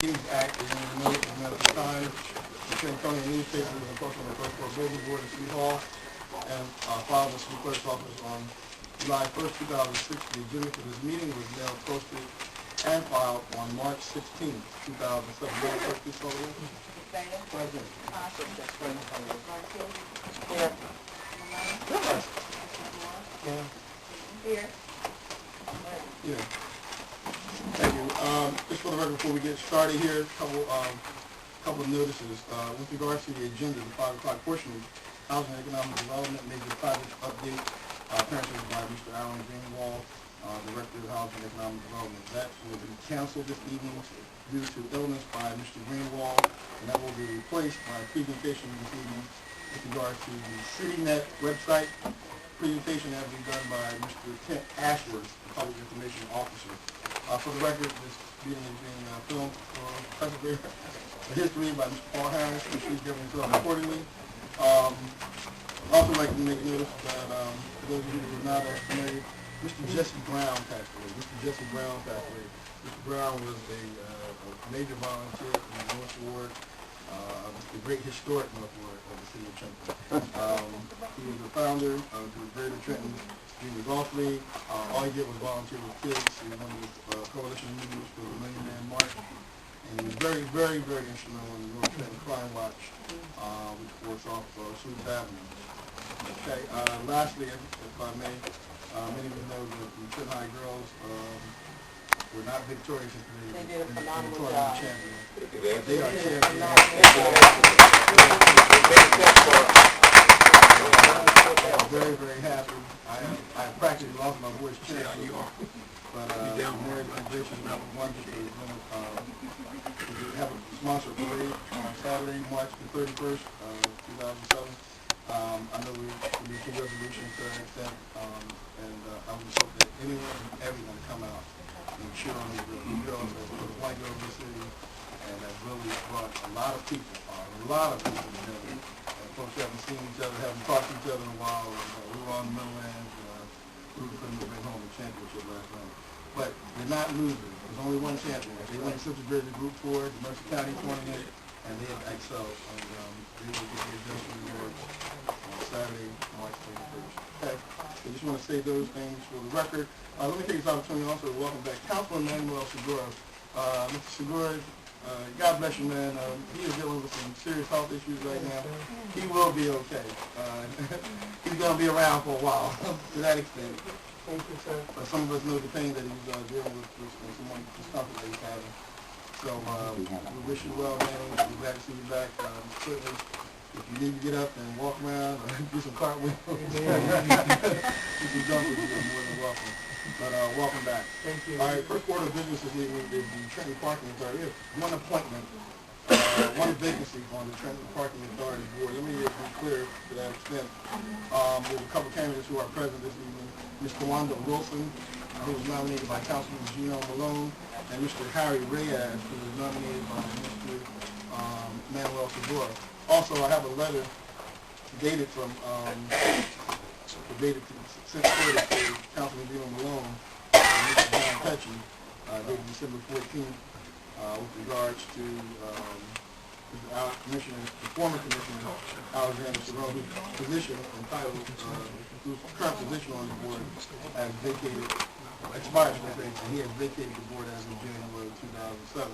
Meetings Act is in the notice of the Times, the Trenton County newspaper, and posted on the first floor bulletin board at City Hall, and filed with the City Clerk's office on July 1st, 2006. The agenda for this meeting was mailed, posted, and filed on March 16th, 2007. Madam Clerk, please call the roll. Present. Here. Yeah. Thank you. Just for the record, before we get started here, a couple of notices. With regards to the agenda, the 5 o'clock portion of Housing and Economic Development major project update, appearances by Mr. Alan Greenwald, Director of Housing and Economic Development. That will be canceled this evening due to illness by Mr. Greenwald, and that will be replaced by a presentation this evening with regards to the CityNet website. Presentation that will be done by Mr. Kent Ashworth, the Public Information Officer. For the record, this meeting is being filmed for preservation history by Mr. Paul Harris, and she's giving himself accordingly. I'd also like to make notice that, for those of you who are not familiar, Mr. Jesse Brown passed away. Mr. Jesse Brown passed away. Mr. Brown was a major volunteer in the North Ward, the great historic North Ward of the city of Trenton. He was the founder of the Greater Trenton Junior Golf League. All he did was volunteer with kids. He was one of the coalition members for the Million Man March. And he was very, very, very instrumental in the North Trenton Crime Watch, which works off Suits Avenue. Okay, lastly, if I may, many of you know that the Trenton High girls were not victorious in They did a phenomenal job. But they are champions. I'm very, very happy. I practically lost my voice cheering, but American Convention wanted to have a sponsor parade on Saturday, March the 31st, 2007. I know we need some resolutions to that extent, and I would hope that anyone and everyone come out and cheer on these girls, the white girls in the city, and that really brought a lot of people together. Folks haven't seen each other, haven't talked to each other in a while. We were on the Midlands. We couldn't bring home the championship last night. But they're not losers. There's only one champion. They went Central Jersey Group 4, the Mercer County tournament, and they have excelled. And they will get the adjustment awards on Saturday, March 31st. Okay. I just want to say those things for the record. Let me take this opportunity also to welcome back Councilman Manuel Segura. Mr. Segura, God bless you, man. He is dealing with some serious health issues right now. He will be okay. He's going to be around for a while, to that extent. Thank you, sir. Some of us know the pain that he's dealing with, some discomfort that he's having. So we wish you well, man. We're glad to see you back. Certainly, if you need to get up and walk around or do some cartwheels, do some jumpers, you're more than welcome. But welcome back. Thank you. All right, first order of business this evening is the Trenton Parking Authority. We have one appointment, one vacancy on the Trenton Parking Authority Board. Let me be clear to that extent. There's a couple candidates who are present this evening. Ms. Tawanda Wilson, who was nominated by Councilman Gino Malone, and Mr. Harry Reyes, who was nominated by Mr. Manuel Segura. Also, I have a letter dated from sent forward to Councilman Gino Malone and Mr. John Petchy, dated December 14th, with regards to the former Commissioner Alexander Cerrone's position entitled, whose current position on the board has vacated, expired, and he has vacated the board as of January 2007.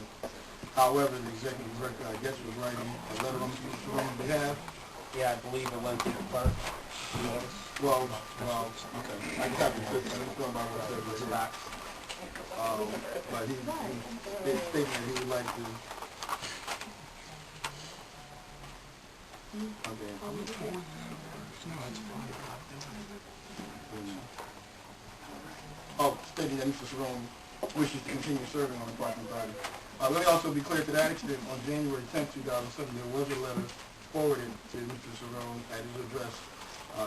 However, the executive director, I guess, was writing a letter on Mr. Cerrone's behalf. Yeah, I believe it went to the clerk. Well, okay. I just have to put this going by what I said before. But he stated that he would like to. Okay. Stating that Mr. Cerrone wishes to continue serving on the parking authority. Let me also be clear to that extent. On January 10th, 2007, there was a letter forwarded to Mr. Cerrone at his address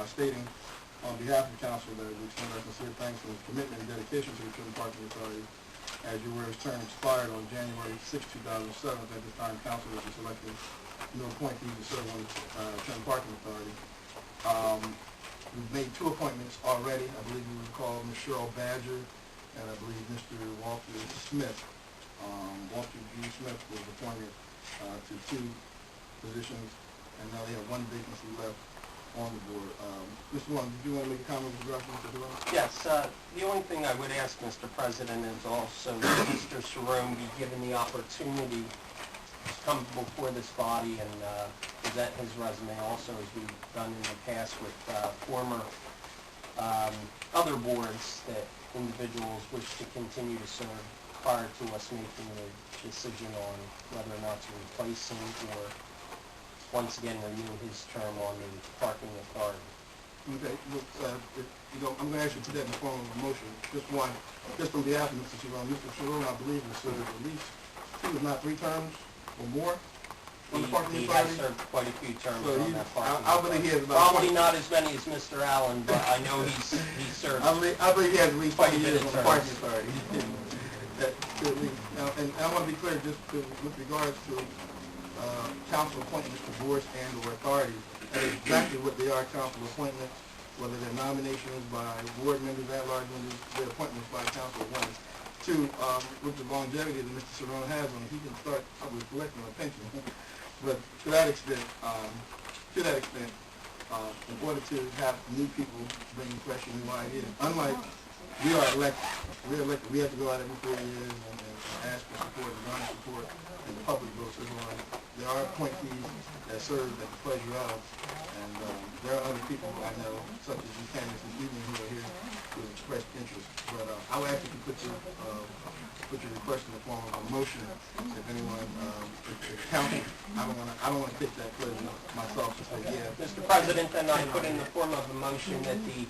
stating on behalf of the council that we extend our sincere thanks for his commitment and dedication to the Trenton Parking Authority. As you were, his term expired on January 6, 2007. At this time, council was selected no appointee to serve on the Trenton Parking Authority. We've made 2 appointments already. I believe you recall Ms. Cheryl Badger and I believe Mr. Walter Smith. Walter G. Smith was appointed to 2 positions, and now they have 1 vacancy left on the board. Mr. Long, did you want to make a comment with regards to Mr. Durant? Yes, the only thing I would ask, Mr. President, is also that Mr. Cerrone be given the opportunity to come before this body and present his resume also, as we've done in the past with former other boards that individuals wish to continue to serve prior to us making the decision on whether or not to replace him or once again renew his term on the parking authority. Okay, look, I'm going to ask you to put that in the form of a motion. Just on behalf of Mr. Cerrone. Mr. Cerrone, I believe, has served at least 2, if not 3 terms or more on the parking He authority. has served quite a few terms So on that parking I believe he has about Probably not as many as Mr. Allen, but I know he's served. I believe he has at least Quite a 20 bit years of on the terms. parking authority. That could at least. Now, and I want to be clear, just with regards to council appointments to boards and or authorities, that is exactly what they are, council appointments, whether they're nominations by board members, at-large members, they're appointments by council appointments. 2, with the longevity that Mr. Cerrone has on it, he can start probably collecting a pension. But to that extent, in order to have new people bringing fresh and new ideas, unlike we are elected, we have to go out every 4 years and ask for support and garner support, and the public votes as well. There are appointees that serve at the pleasure of, and there are other people I know, such as you candidates this evening, who are here to express interest. But I would ask you to put your request in the form of a motion. If anyone, if council, I don't want to take that pleasure myself to say yeah. Mr. President, then I put in the form of a motion that the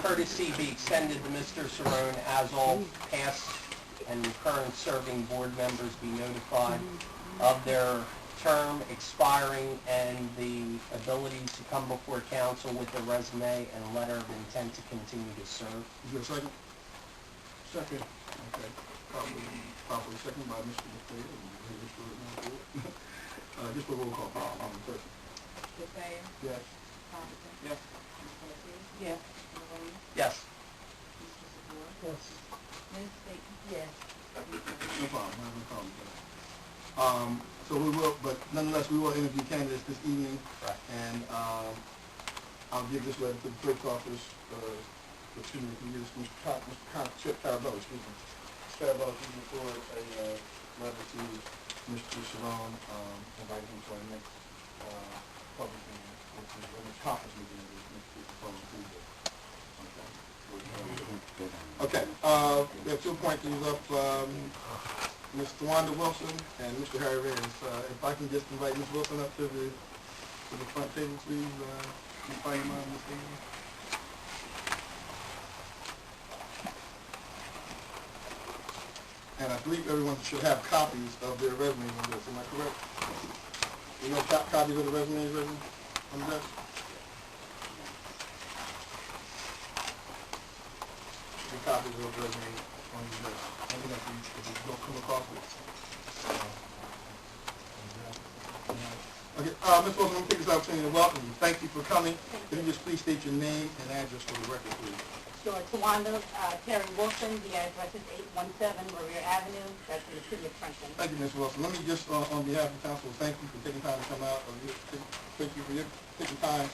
courtesy be extended to Mr. Cerrone as all past and current serving board members be notified of their term expiring and the ability to come before council with a resume and letter of intent to continue to serve. Is there a second? Second. Okay. Properly second by Mr. McPhail. Just for roll call, please. DeFeo. Yes. Thompson. Yes. Yes. Yes. Yes. Ms. Staton. Yes. No problem, no problem. So we will, but nonetheless, we will interview candidates this evening. Right. And I'll give this letter to the clerk's office, excuse me, can you give this Mr. Carabello, excuse me. Mr. Carabello, can you forward a letter to Mr. Cerrone, inviting him to our next public meeting, which is a conference meeting next week, following Tuesday. Okay, we have 2 appointees up, Ms. Tawanda Wilson and Mr. Harry Reyes. If I can just invite Ms. Wilson up to the front table, please, can you find your mind, Ms. Wilson? And I believe everyone should have copies of their resumes on this, am I correct? You know copies of the resumes on this? The copies of the resume on the list. I think if you don't come across it. Okay, Ms. Wilson, let me take this opportunity to welcome you. Thank you for coming. Can you just please state your name and address for the record, please? Sure. Tawanda Terry Wilson. The address is 817 Maria Avenue. That's in the city of Trenton. Thank you, Ms. Wilson. Let me just, on behalf of the council, thank you for taking time to come out. Thank you for taking time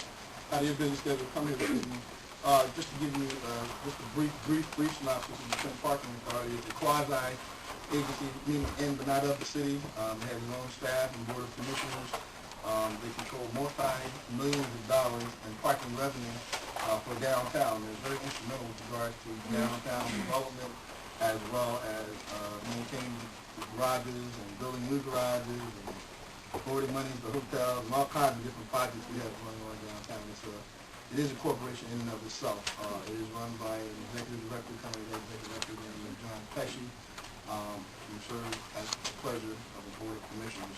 out of your business schedule to come here this evening. Just to give you just a brief synopsis of the Trenton Parking Authority. It's a quasi-agency, meaning in but not of the city. They have their own staff and board of commissioners. They control multi-millions of dollars in parking revenue for downtown. They're very instrumental with regards to downtown development, as well as maintaining the garages and building new garages and forwarding money to hotels and all kinds of different projects we have going on downtown. It is a corporation in and of itself. It is run by an executive director, company executive director named John Pesci, who serves at the pleasure of the board of commissioners.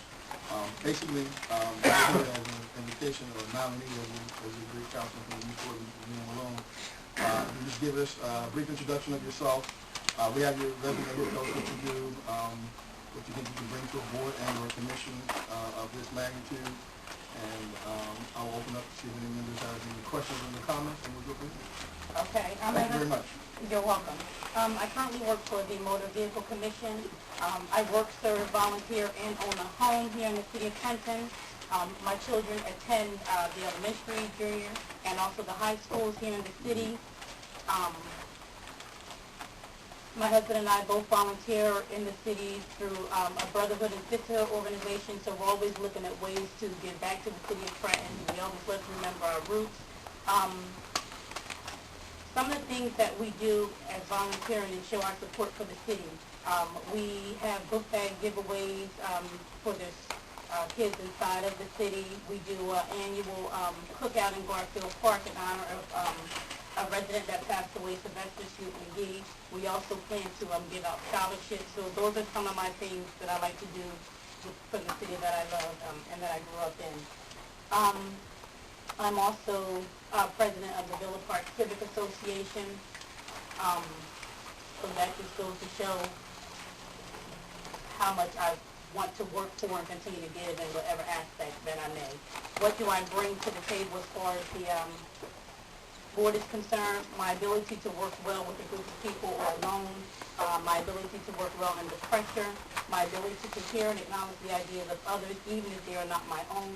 Basically, as an invitation or a nominee as a great council from the East Board, Mr. William Malone, you just give us a brief introduction of yourself. We have your resume here, tell us what you do, what you think you can bring to a board and or a commission of this magnitude, And I'll open up to see if any members have any questions or comments, and we'll go from there. Okay. Thank you very much. You're welcome. I currently work for the Motor Vehicle Commission. I work, serve, volunteer, and own a home here in the city of Trenton. My children attend the elementary, junior, and also the high schools here in the city. My husband and I both volunteer in the city through a brotherhood and sisterhood organization, so we're always looking at ways to give back to the city of Trenton. We always let us remember our roots. Some of the things that we do as volunteering and show our support for the city. We have book bag giveaways for the kids inside of the city. We do an annual cookout in Garfield Park in honor of a resident that passed away, Sylvester Shoot McGee. We also plan to give out scholarships. So those are some of my things that I like to do for the city that I love and that I grew up in. I'm also president of the Villa Park Civic Association. So that just goes to show how much I want to work for and continue to give in whatever aspect that I may. What do I bring to the table as far as the board is concerned? My ability to work well with a group of people or alone, my ability to work well under pressure, my ability to hear and acknowledge the ideas of others, even if they are not my own.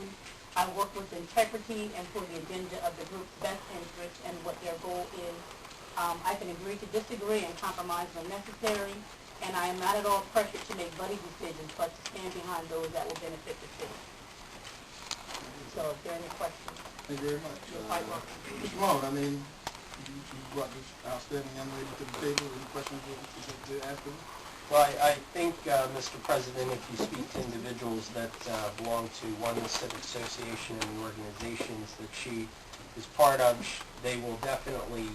I work with integrity and for the agenda of the group's best interests and what their goal is. I can agree to disagree and compromise when necessary, and I am not at all pressured to make buddy decisions, but to stand behind those that will benefit the city. So if there are any questions. Thank you very much. You're quite welcome. Mr. Malone, I mean, you brought this outstanding young lady to the table. Any questions to ask her? Well, I think, Mr. President, if you speak to individuals that belong to one civic association and the organizations that she is part of, they will definitely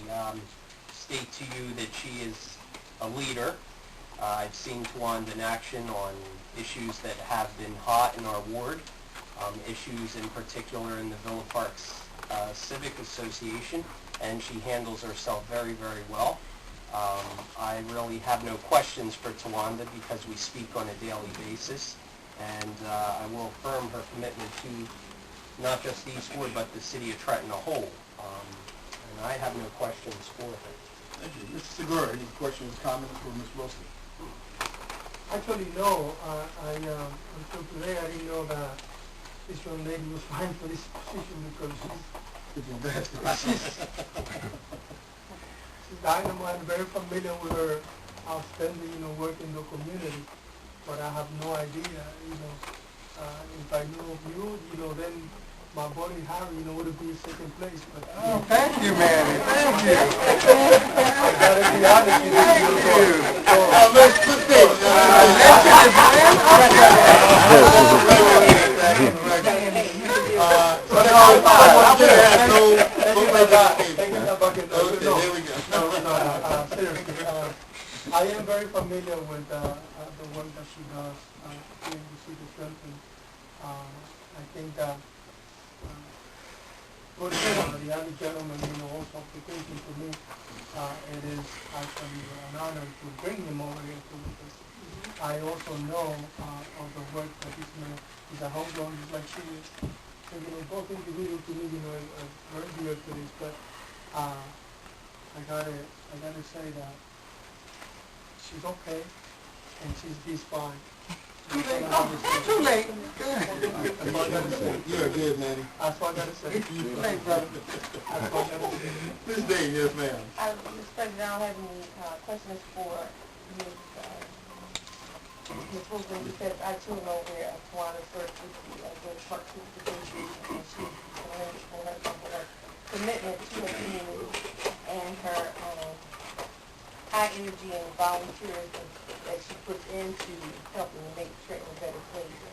state to you that she is a leader. I've seen Tawanda in action on issues that have been hot in our ward, issues in particular in the Villa Parks Civic Association, and she handles herself very, very well. I really have no questions for Tawanda because we speak on a daily basis, and I will affirm her commitment to not just East Ward, but the city of Trenton as a whole. And I have no questions for her. Thank you. Mr. Segura, any questions, comments for Ms. Wilson? Actually, no. Until today, I didn't know that this young lady was fine for this position because she's dynamite. I'm very familiar with her outstanding, work in the community. But I have no idea, if I knew of you, then my buddy Harry, would be in second place. But, thank you, Manny. Thank you. I gotta be honest with you. Thank you. Let's I am very familiar with the work that she does here in the city of Trenton. I think that for the other gentleman, also application to me, it is actually an honor to bring him over here to us. I also know of the work that this man is a homegrown, just like she is. So, both individuals to me, are very dear to this, but I gotta say that she's okay, and she's fine. Too late. That's all I gotta say. You're good, Manny. That's all I gotta say. Too late, brother. That's all I gotta say. Ms. Day, yes, ma'am. Mr. President, I don't have any questions for Ms. Wilson, because I too know where Tawanda served with the Villa Park Civic Association, and she's tremendous for her commitment to the community and her high energy and volunteerism that she puts into helping to make Trenton a better place.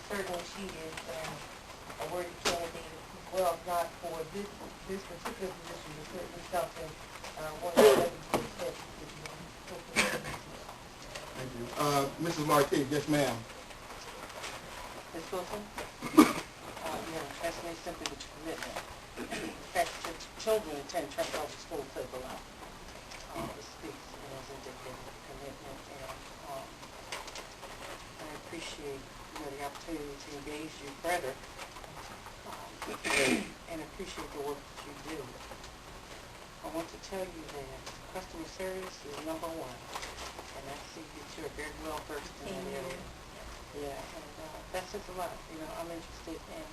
Certainly she is a worthy candidate as well, if not for this particular position, but certainly something one of the other groups that we could be Thank you. Mrs. Marquez, yes, ma'am. Ms. Wilson? That's very simply with your commitment. The fact that your children attend Trenton Public School says a lot. It speaks and is indicative of commitment, and I appreciate the opportunity to engage you further and appreciate the work that you do. I want to tell you that customer service is number one, and I see that you're very well versed in that area. Yeah, and that's just a lot. You know, I'm interested and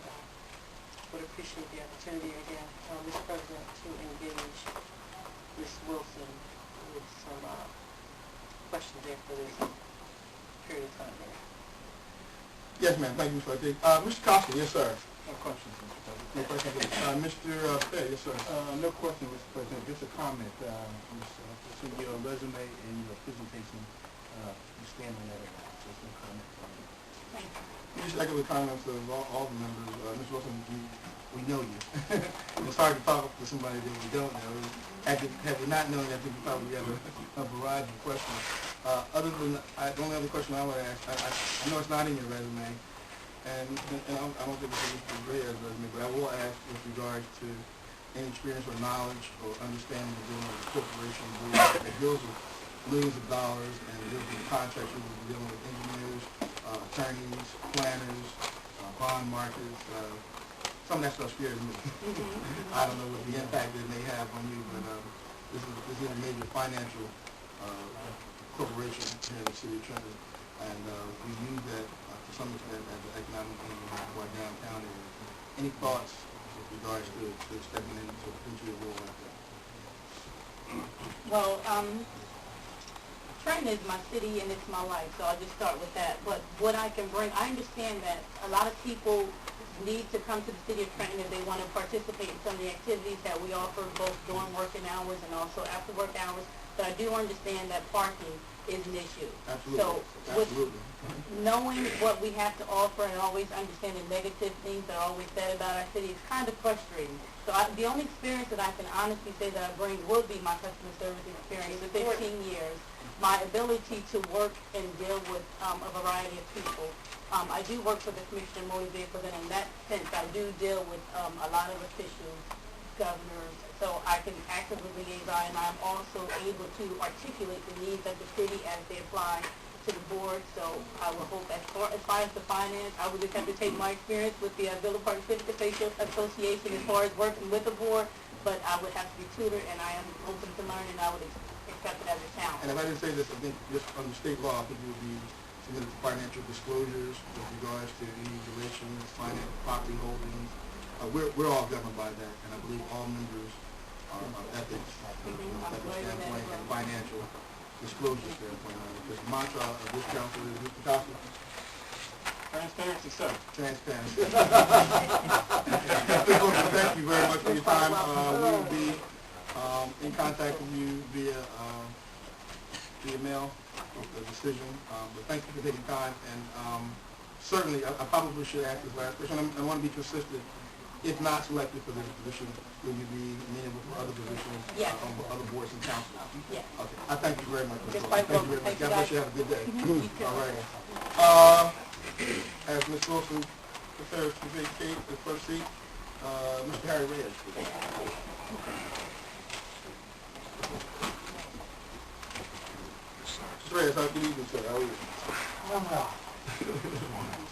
would appreciate the opportunity again, Mr. President, to engage Ms. Wilson with some questions after this period of time there. Yes, ma'am. Thank you, Mr. Vice. Mr. Costa, yes, sir. No questions, Mr. President. No questions. Mr. Fair, yes, sir. No question, Mr. President. Just a comment. So your resume and your presentation, you stand on that a lot. So no comment from you. Thank you. Just echo the comments of all the members. Ms. Wilson, we know you. It's hard to talk to somebody that we don't know. Had we not known, I think we probably have a variety of questions. Other than, the only other question I would ask, I know it's not in your resume, and I don't think it's in Mr. Reyes' resume, but I will ask with regards to any experience or knowledge or understanding of dealing with a corporation that deals with millions of dollars and deals with contractors, dealing with engineers, attorneys, planners, bond markets. Some of that stuff scares me. I don't know what the impact it may have on you, but this is a major financial corporation here in the city of Trenton, and we use that to some extent as an economic engine for our downtown area. Any thoughts with regards to stepping into a role like that? Well, Trenton is my city and it's my life, so I'll just start with that. But what I can bring, I understand that a lot of people need to come to the city of Trenton if they want to participate in some of the activities that we offer, both during working hours and also after work hours. But I do understand that parking is an issue. Absolutely. So with knowing what we have to offer and always understanding negative things that are always said about our city, it's kind of frustrating. So the only experience that I can honestly say that I bring would be my customer service experience of 15 years, my ability to work and deal with a variety of people. I do work for the Commissioner of Motor Vehicles, and in that sense, I do deal with a lot of officials, governors, so I can actively liaison, and I'm also able to articulate the needs of the city as they apply to the board. So I would hope as far as the finance, I would just have to take my experience with the Villa Park Civic Association as far as working with the board, but I would have to be tutored, and I am open to learn, and I would accept it as a challenge. And if I didn't say this, I think just under state law, I think it would be submitted to financial disclosures with regards to any relations, finance, property holdings. We're all governed by that, and I believe all members are ethics from a standpoint and financial disclosure standpoint. Because the mantra of this council is Mr. Costa? Transparency, sir. Transparency. Thank you very much for your time. We will be in contact with you via mail with the decision. But thank you for taking time. And certainly, I probably should ask this last question. I want to be consistent. If not selected for this position, will you be amenable for other positions on other boards and councils? Yes. Okay. I thank you very much. Just Thank you very much. thank you, God bless you. guys. Have a good day. All right. As Ms. Wilson prepares to vacate the first seat, Mr. Harry Reyes. Mr. Reyes, good evening, sir. How are you?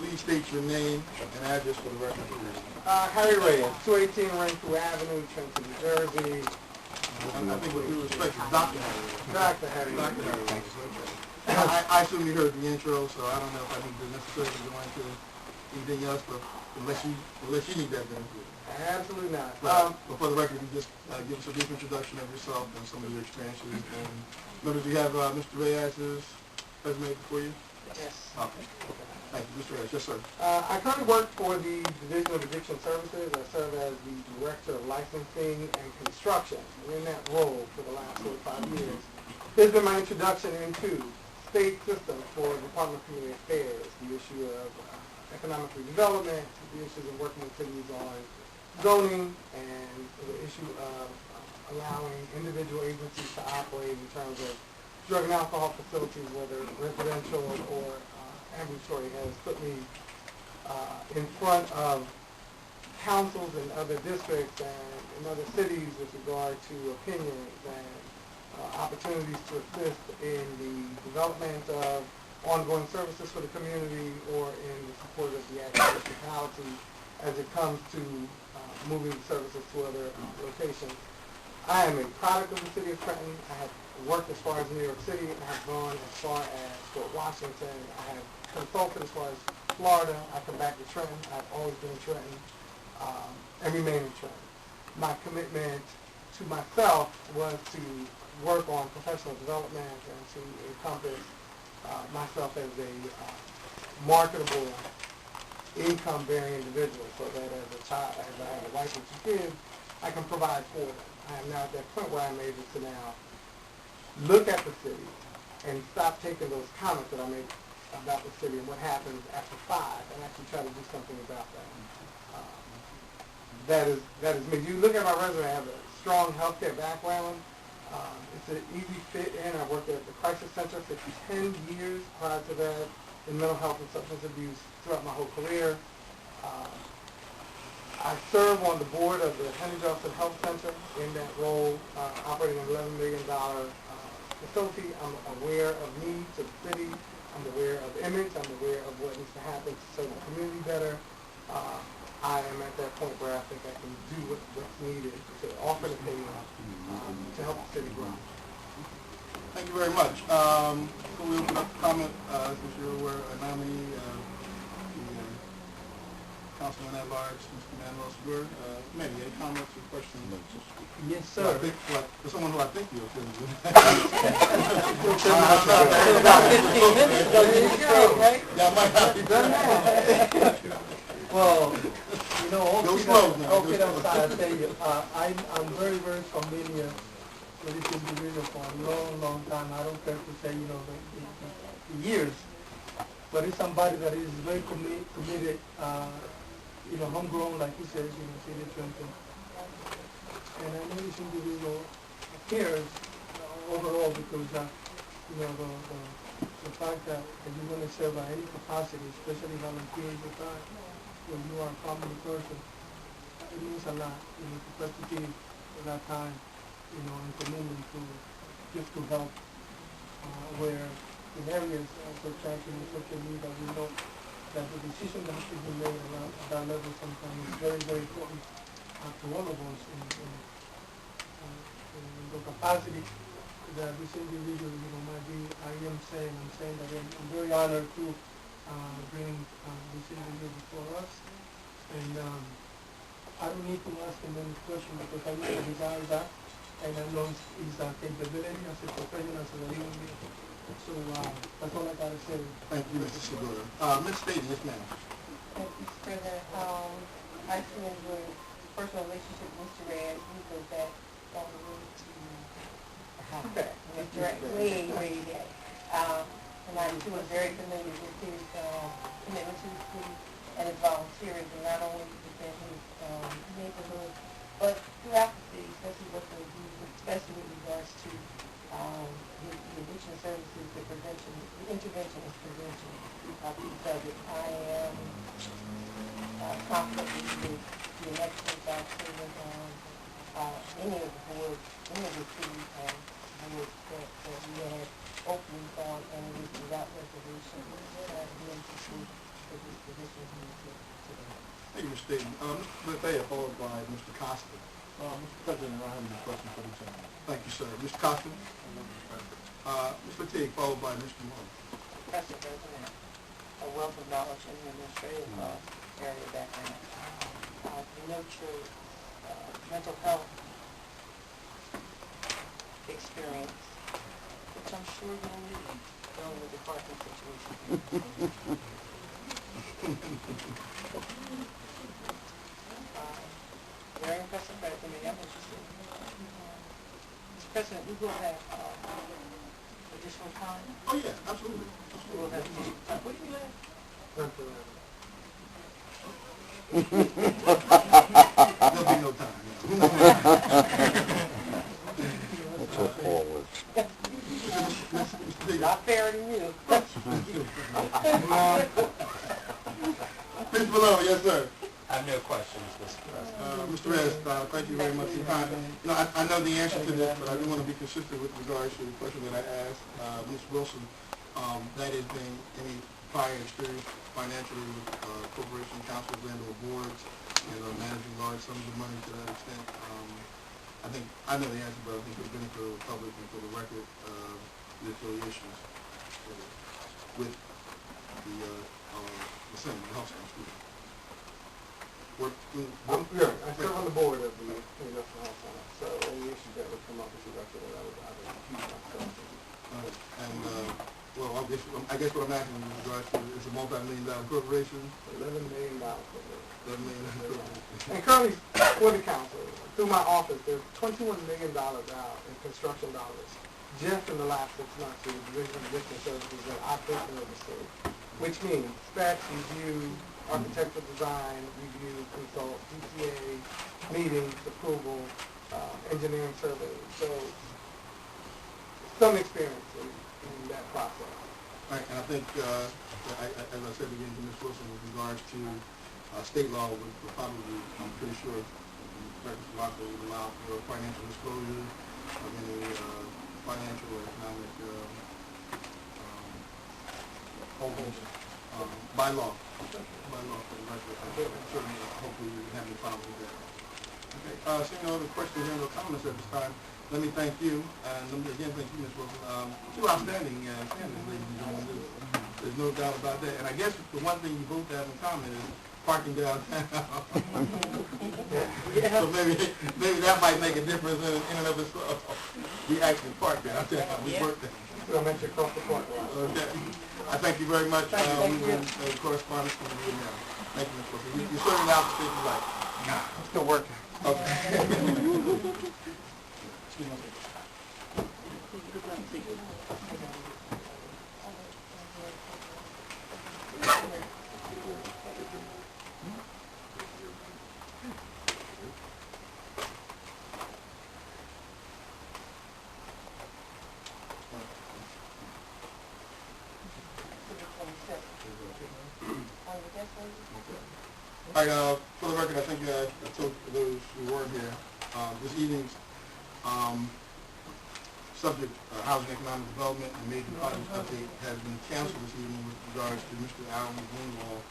Please state your name and address for the record, please. Harry Reyes, 218 Renfrew Avenue, Trenton, New Jersey. I think with due respect, it's Dr. Harry. Dr. Harry. Dr. Harry. Okay. I assume you heard the intro, so I don't know if I need to necessarily go into anything else, but unless you need that, then Absolutely not. but for the record, you just give us a brief introduction of yourself and some of your experiences. And members, we have Mr. Reyes' resume before you. Yes. Okay. Thank you, Mr. Reyes. Yes, sir. I currently work for the Division of Addiction Services. I serve as the Director of Licensing and Construction. And in that role for the last 45 years, this has been my introduction into state systems for the Department of Community Affairs, the issue of economic redevelopment, the issues of working with cities on zoning, and the issue of allowing individual agencies to operate in terms of drug and alcohol facilities, whether residential or ambulatory, has put me in front of councils in other districts and in other cities with regard to opinions and opportunities to assist in the development of ongoing services for the community or in the support of the municipality as it comes to moving services to other locations. I am a product of the city of Trenton. I have worked as far as New York City. I have gone as far as Fort Washington. I have consulted as far as Florida. I come back to Trenton. I've always been in Trenton and remain in Trenton. My commitment to myself was to work on professional development and to encompass myself as a marketable income-bearing individual, so that as a child, as I have a wife and 2 kids, I can provide for them. I am now at that point where I'm able to now look at the city and stop taking those comments that I make about the city and what happens after 5 and actually try to do something about that. That is me. You look at my resume, I have a strong healthcare background. It's an easy fit in. I worked at the Crisis Center for 10 years prior to that in mental health and substance abuse throughout my whole career. I serve on the board of the Henry Johnson Health Center in that role, operating an $11 million facility. I'm aware of needs of the city. I'm aware of image. I'm aware of what needs to happen to serve the community better. I am at that point where I think I can do what's needed to offer the opinion to help the city grow. Thank you very much. So we'll open up the comment, since you're aware, a nominee, the Councilman at Large, Mr. Manuel Segura. Maybe any comments or questions? Yes, So sir. I think, for someone who I think you're offended with. About 15 minutes ago, you go, right? Yeah, I might not be done now. Well, you know, all kidding aside, I tell you, I'm very, very familiar with this individual for a long, long time. I don't care to say, you know, the years, but it's somebody that is very committed, you know, homegrown, like you said, you know, city of Trenton. And I know this individual cares overall because, you know, the fact that you're going to serve at any capacity, especially volunteers, when you are a family person, it means a lot, you know, to try to give that time, you know, and commitment to just to help where in areas such as in social media, we know that the decision that has to be made at that level sometimes is very, very important to all of us in the capacity that this individual, you know, might be. I'm saying that I'm very honored to bring this individual before us, and I don't need to ask him any question because I know who his eyes are, and I know his capability as a professional, as a human being. So that's all I gotta say. Thank you, Mr. Segura. Ms. Staten, yes, ma'am. Thank you, Mr. President. I actually enjoy a personal relationship with Mr. Reyes. We go back all the way to Mr. Reyes, way back. And I too was very familiar with his commitment to the city and his volunteering, and not only within his neighborhood, but throughout the city, especially with regards to the addiction services, the prevention, the intervention is prevention piece of it. I am confident that he will be an excellent job serving on any of the boards, any of the city boards that we had openings on, and it is without reservation that I begin to see that this position is needed today. Thank you, Mr. Staten. Mr. Bethea, followed by Mr. Costa. Mr. President, I have any questions for the gentleman. Thank you, sir. Mr. Costa? Mr. Teague, followed by Mr. Moore. Mr. President, a wealth of knowledge in the administrative area background. Nurture mental health experience, which I'm sure you'll need dealing with the parking situation. Very impressive resume. I'm interested. Mr. President, we will have additional time. Oh, yeah, absolutely. We will have additional time. What do you have? There'll be no time. Not fair to you. Mr. Below, yes, sir. I have no questions, Mr. President. Mr. Reyes, thank you very much for your time. You know, I know the answer to this, but I do want to be consistent with regards to the question that I asked Ms. Wilson. That is, being any prior experience financially with corporation councils and or boards, and managing large sums of money to that extent. I know the answer, but I think for the benefit of the public and for the record, the affiliations with the Senate, the Health Center, excuse me. I serve on the board of the Industrial Health Center, so any issues that would come up with regard to that, I would accuse myself. I guess what I'm asking in regards to is a multi-million-dollar corporation. $11 million corporation. $11 million corporation. And currently, for the council, through my office, there's $21 million out in construction dollars just in the last 6 months through the Division of Additional Services that I personally oversee, which means specs, review, architectural design, review, consult, DCA, meetings, approval, engineering surveys. So, some experience in that process. Right, and I think, as I said again to Ms. Wilson, with regards to state law, would probably, I'm pretty sure, records law would allow for financial disclosure of any financial or economic holdings by law. By law for the record. Certainly, hopefully, we didn't have any problems with that. Okay, seeing no other questions and no comments at this time, let me thank you, and let me again thank you, Ms. Wilson. Two outstanding candidates, ladies and gentlemen. There's no doubt about that. And I guess the one thing you both have in common is parking downtown. So maybe that might make a difference in and of itself. We actually park downtown. We work there. So I'm actually across the park. Okay. I thank you very much. We will correspondence with you now. Thank you, Ms. Wilson. You certainly out the state you like. I'm still working. Okay. Excuse me. All right, for the record, I think I told those who weren't here, this evening's subject, housing economic development and major project update, has been canceled this evening with regards to Mr. Alan Greenwald,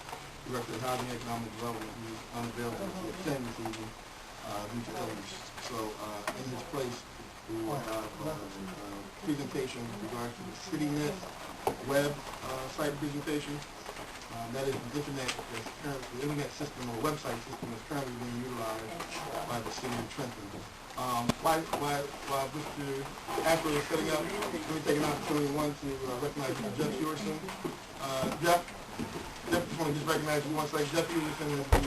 Director of Housing and Economic Development, who is unavailable to attend this evening due to illness. So in his place, we will have a presentation with regards to the CityNet web site presentation. That is the internet system or website system that's currently being utilized by the city of Trenton. While Mr. Ashford is setting up, let me take an opportunity to recognize Jeff Hewison. Jeff, just want to recognize you once. Jeff Hewison is the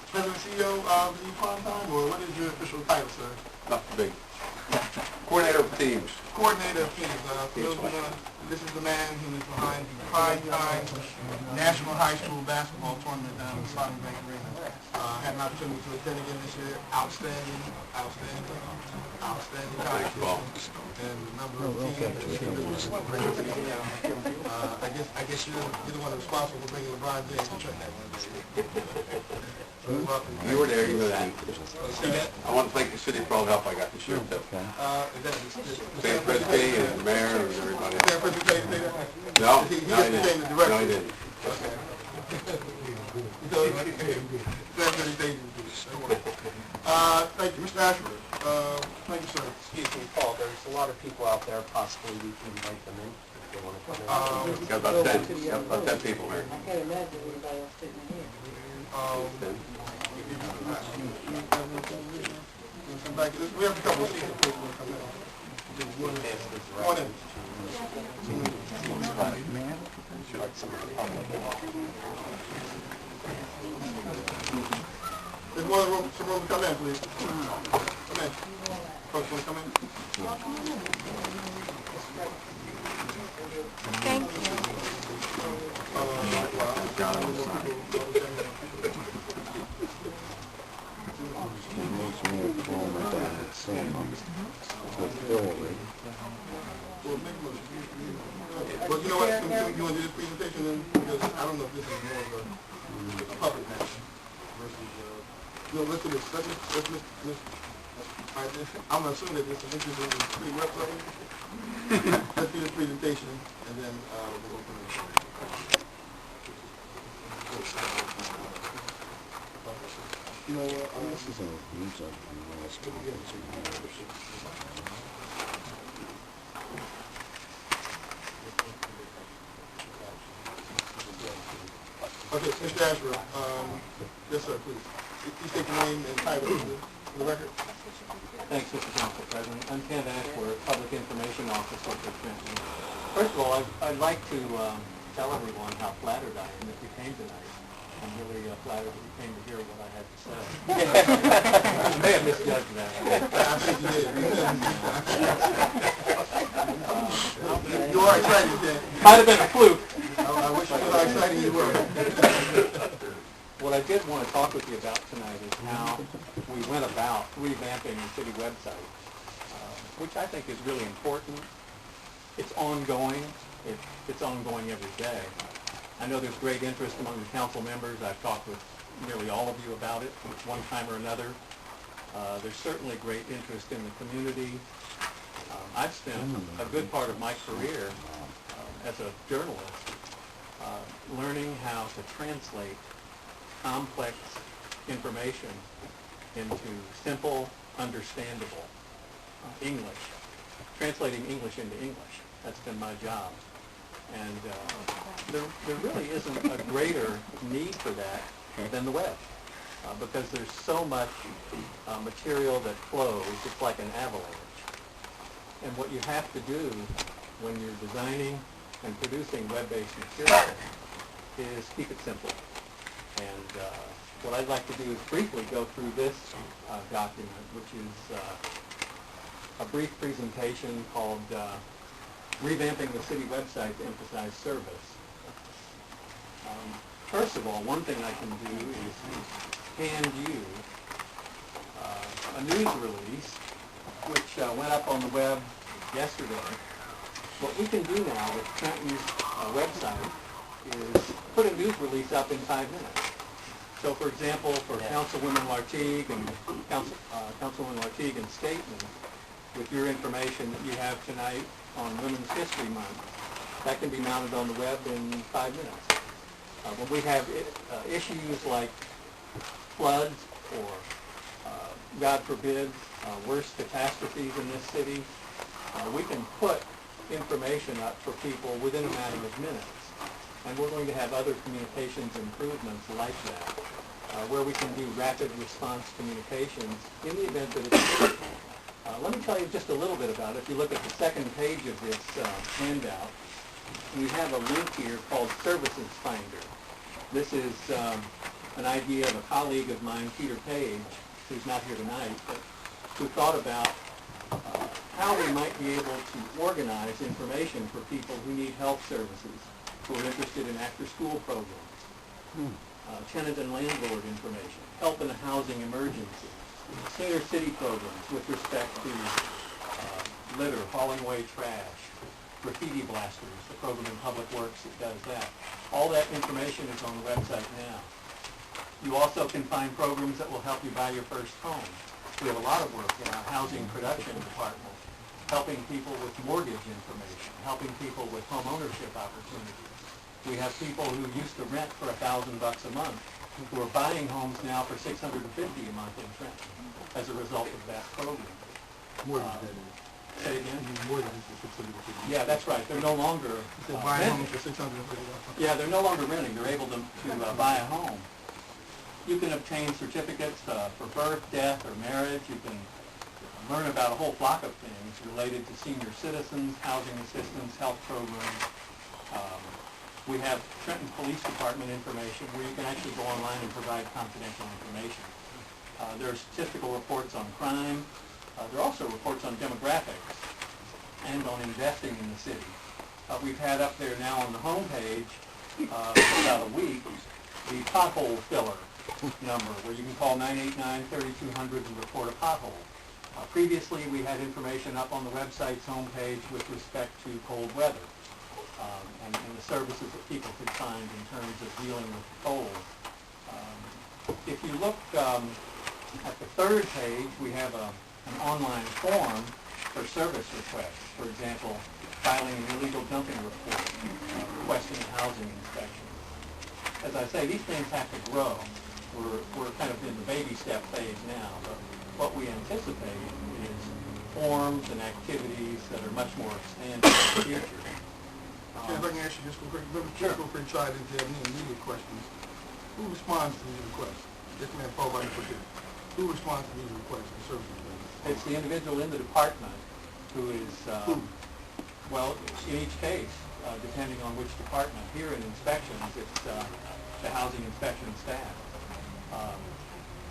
President and CEO of the Prime Time, or what is your official title, sir? Nothing big. Coordinator of teams. Coordinator of teams. This is the man who is behind the Prime Time National High School Basketball Tournament down in Slotting Bank Arena. Had an opportunity to attend again this year. Outstanding competition. And the number of teams. I guess you're the one responsible for bringing LeBron James to Trenton. You were there, you know that. I want to thank the city for all the help I got this year, too. Sam Frisbee and the mayor and everybody. Sam Frisbee paid there? No, he no, he became the didn't. director. No, he didn't. Okay. Sam Frisbee paid thank you, Mr. Ashford. Thank you, sir. Excuse me, Paul, there's a lot of people out there, possibly we can invite them in if they want to come in. Got about 10 people here. I can't imagine anybody else sitting in here. We have a couple of seats if people want to come in. Come on in. There's more room, some room to come in, please. Come in. Folks want to come in? Thank you. Well, you know what, you want to do this presentation then? Because I don't know if this is more of a public matter versus, let's do this. I'm going to assume that this is interested in the city website. Let's do this presentation and then we'll go from there. You know what? This is a news on the last couple of years. Okay, Mr. Ashbrook, yes, sir, please. You state your name and title for the record. Thanks, Mr. Council President. I'm Ken Ashworth, Public Information Officer for Trenton. First of all, I'd like to tell everyone how flattered I am that you came tonight. I'm really flattered that you came to hear what I had to say. You may have misjudged that. I think you did. You are excited, Ken. Might have been a fluke. I wish you knew how excited you were. What I did want to talk with you about tonight is how we went about revamping the city website, which I think is really important. It's ongoing. It's ongoing every day. I know there's great interest among the council members. I've talked with nearly all of you about it at one time or another. There's certainly great interest in the community. I've spent a good part of my career as a journalist learning how to translate complex information into simple, understandable English. Translating English into English. That's been my job. And there really isn't a greater need for that than the web, because there's so much material that flows. It's like an avalanche. And what you have to do when you're designing and producing web-based material is keep it simple. And what I'd like to do is briefly go through this document, which is a brief presentation called Revamping the City Website to Emphasize Service. First of all, one thing I can do is hand you a news release which went up on the web yesterday. What we can do now with Trenton's website is put a news release up in 5 minutes. So, for example, for Councilwoman Lartigue and Councilwoman Lartigue and Stateman, with your information that you have tonight on Women's History Month, that can be mounted on the web in 5 minutes. When we have issues like floods or, God forbid, worse catastrophes in this city, we can put information up for people within a matter of minutes. And we're going to have other communications improvements like that, where we can do rapid response communications in the event that it's critical. Let me tell you just a little bit about it. If you look at the second page of this handout, we have a link here called Services Finder. This is an idea of a colleague of mine, Peter Page, who's not here tonight, but who thought about how we might be able to organize information for people who need health services, who are interested in after-school programs, tenant and landlord information, help in a housing emergency, senior city programs with respect to litter, hauling away trash, graffiti blasters, the program in Public Works that does that. All that information is on the website now. You also can find programs that will help you buy your first home. We have a lot of work in our housing production department, helping people with mortgage information, helping people with home ownership opportunities. We have people who used to rent for $1,000 a month who are buying homes now for $650 a month in Trenton as a result of that program. Say again? Yeah, that's right. They're no longer renting. Yeah, they're no longer renting. They're able to buy a home. You can obtain certificates for birth, death, or marriage. You can learn about a whole flock of things related to senior citizens, housing assistance, health programs. We have Trenton Police Department information where you can actually go online and provide confidential information. There are statistical reports on crime. There are also reports on demographics and on investing in the city. We've had up there now on the home page for about a week the pothole filler number, where you can call 989-3200 and report a pothole. Previously, we had information up on the website's homepage with respect to cold weather and the services that people could find in terms of dealing with the cold. If you look at the third page, we have an online form for service requests. For example, filing an illegal dumping report, requesting a housing inspection. As I say, these things have to grow. we're kind of in the baby step phase now, but what we anticipate is forms and activities that are much more expanded in the future. Okay, if I can ask you just real quick, Sure. feel free to try it if you have any immediate questions. Who responds to these requests? This man, Paul, right here. Who responds to these requests and services? It's the individual in the department who is, Who? well, in each case, depending on which department. Here in inspections, it's the housing inspection staff.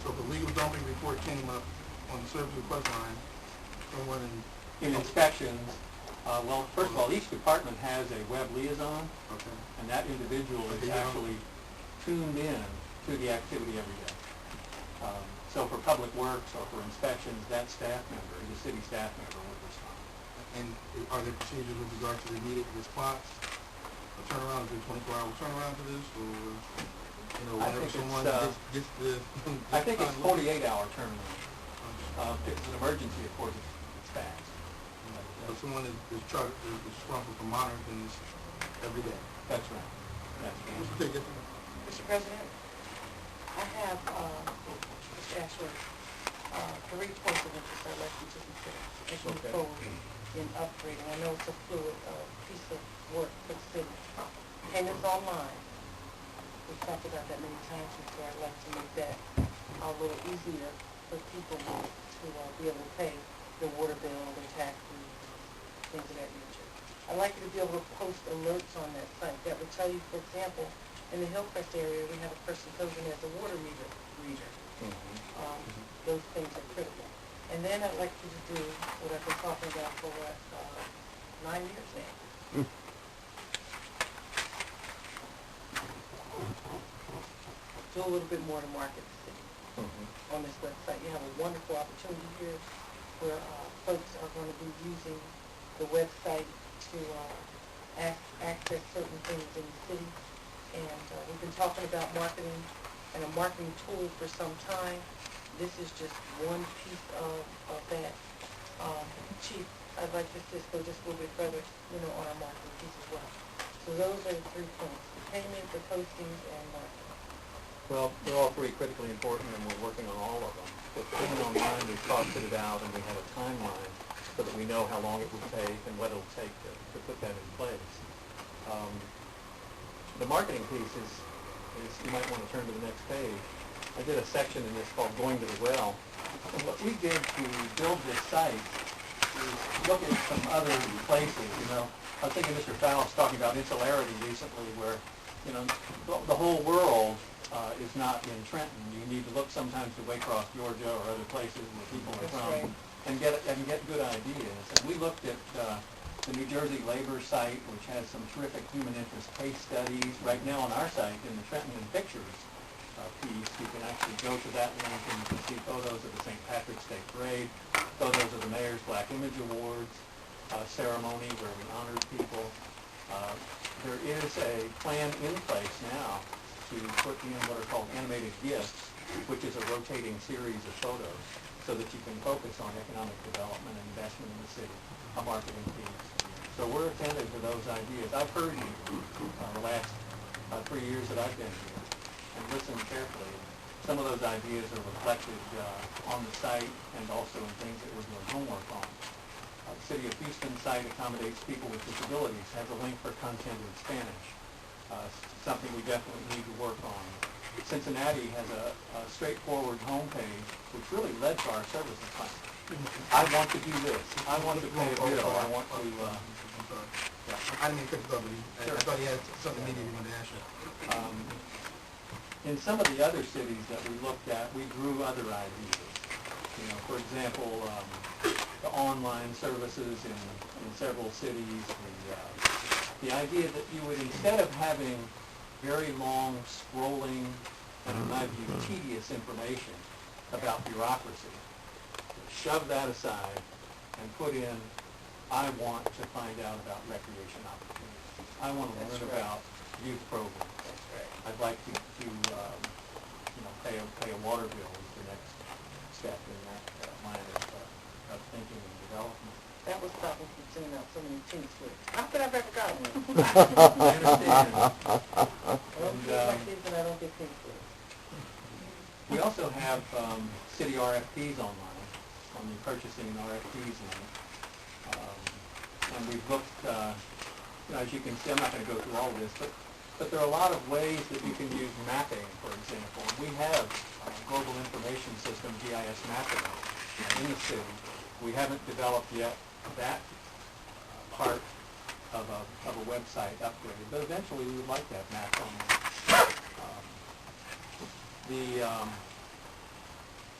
So if a legal dumping report came up on the service request line, someone In inspections, well, first of all, each department has a web liaison, okay. and that individual is actually tuned in to the activity every day. So for public works or for inspections, that staff member, the city staff member, would respond. And are there procedures with regard to the immediate response? A turnaround, is there a 24-hour turnaround for this, or, you know, I whenever think someone gets the... I think it's 48-hour turnaround. If it's an emergency, of course, it's fast. So someone is responsible for monitoring this every day. That's right. That's right. Mr. Pickett? Mr. President, I have, Mr. Ashworth, 3 points of interest I'd like you to consider as you move Okay. forward in upgrading. I know it's a fluid piece of work for the city. Payments online. We've talked about that many times before. I'd like to make that a little easier for people to be able to pay their water bill, their taxes, things of that nature. I'd like you to be able to post alerts on that site. That would tell you, for example, in the Hillcrest area, we have a person posing as a water reader. Those things are critical. And then I'd like you to do what I've been talking about for 9 years now. Do a little bit more to market the city on this website. You have a wonderful opportunity here where folks are going to be using the website to access certain things in the city. And we've been talking about marketing and a marketing tool for some time. This is just one piece of that. Chief, I'd like to just go just a little bit further, on our marketing piece as well. So those are the 3 points: the payment, the postings, and marketing. Well, they're all 3 critically important, and we're working on all of them. With payment online, we've costed it out, and we have a timeline so that we know how long it will take and what it'll take to put that in place. The marketing piece is, you might want to turn to the next page. I did a section in this called Going to the Well. And what we did to build this site is look at some other places, I was thinking Mr. Fowles talking about insularity recently where, the whole world is not in Trenton. You need to look sometimes to Waycross, Georgia, or other places where people are from and get good ideas. And we looked at the New Jersey labor site, which has some terrific human interest case studies. Right now on our site, in the Trenton in Pictures piece, you can actually go to that link and you can see photos of the St. Patrick's Day Parade, photos of the Mayor's Black Image Awards ceremony where we honored people. There is a plan in place now to put in what are called animated gifts, which is a rotating series of photos, so that you can focus on economic development and investment in the city, a marketing piece. So we're attentive to those ideas. I've heard you the last 3 years that I've been here and listened carefully. Some of those ideas are reflected on the site and also in things that we're doing homework on. The City of Houston site accommodates people with disabilities, has a link for content in Spanish, something we definitely need to work on. Cincinnati has a straightforward homepage, which really led to our services plan. I want to do this. I want to pay a bill. I want to... I didn't mean to cut you off, but I thought he had something immediate he wanted to ask you. In some of the other cities that we looked at, we grew other ideas. For example, the online services in several cities, the idea that you would, instead of having very long, scrolling, and in my view, tedious information about bureaucracy, shove that aside and put in, I want to find out about recreation opportunities. I want to learn about youth programs. I'd like to pay a water bill as the next step in that line of thinking and development. That was stopping from sending out so many team slips. How could I have ever gotten one? I understand. I don't get my kids and I don't get team slips. We also have city RFPs online, on the purchasing RFPs link. And we've looked, as you can see, I'm not going to go through all of this, but there are a lot of ways that you can use mapping, for example. We have global information system, GIS mapping, in the city. We haven't developed yet that part of a website upgrade, but eventually we would like to have maps on there.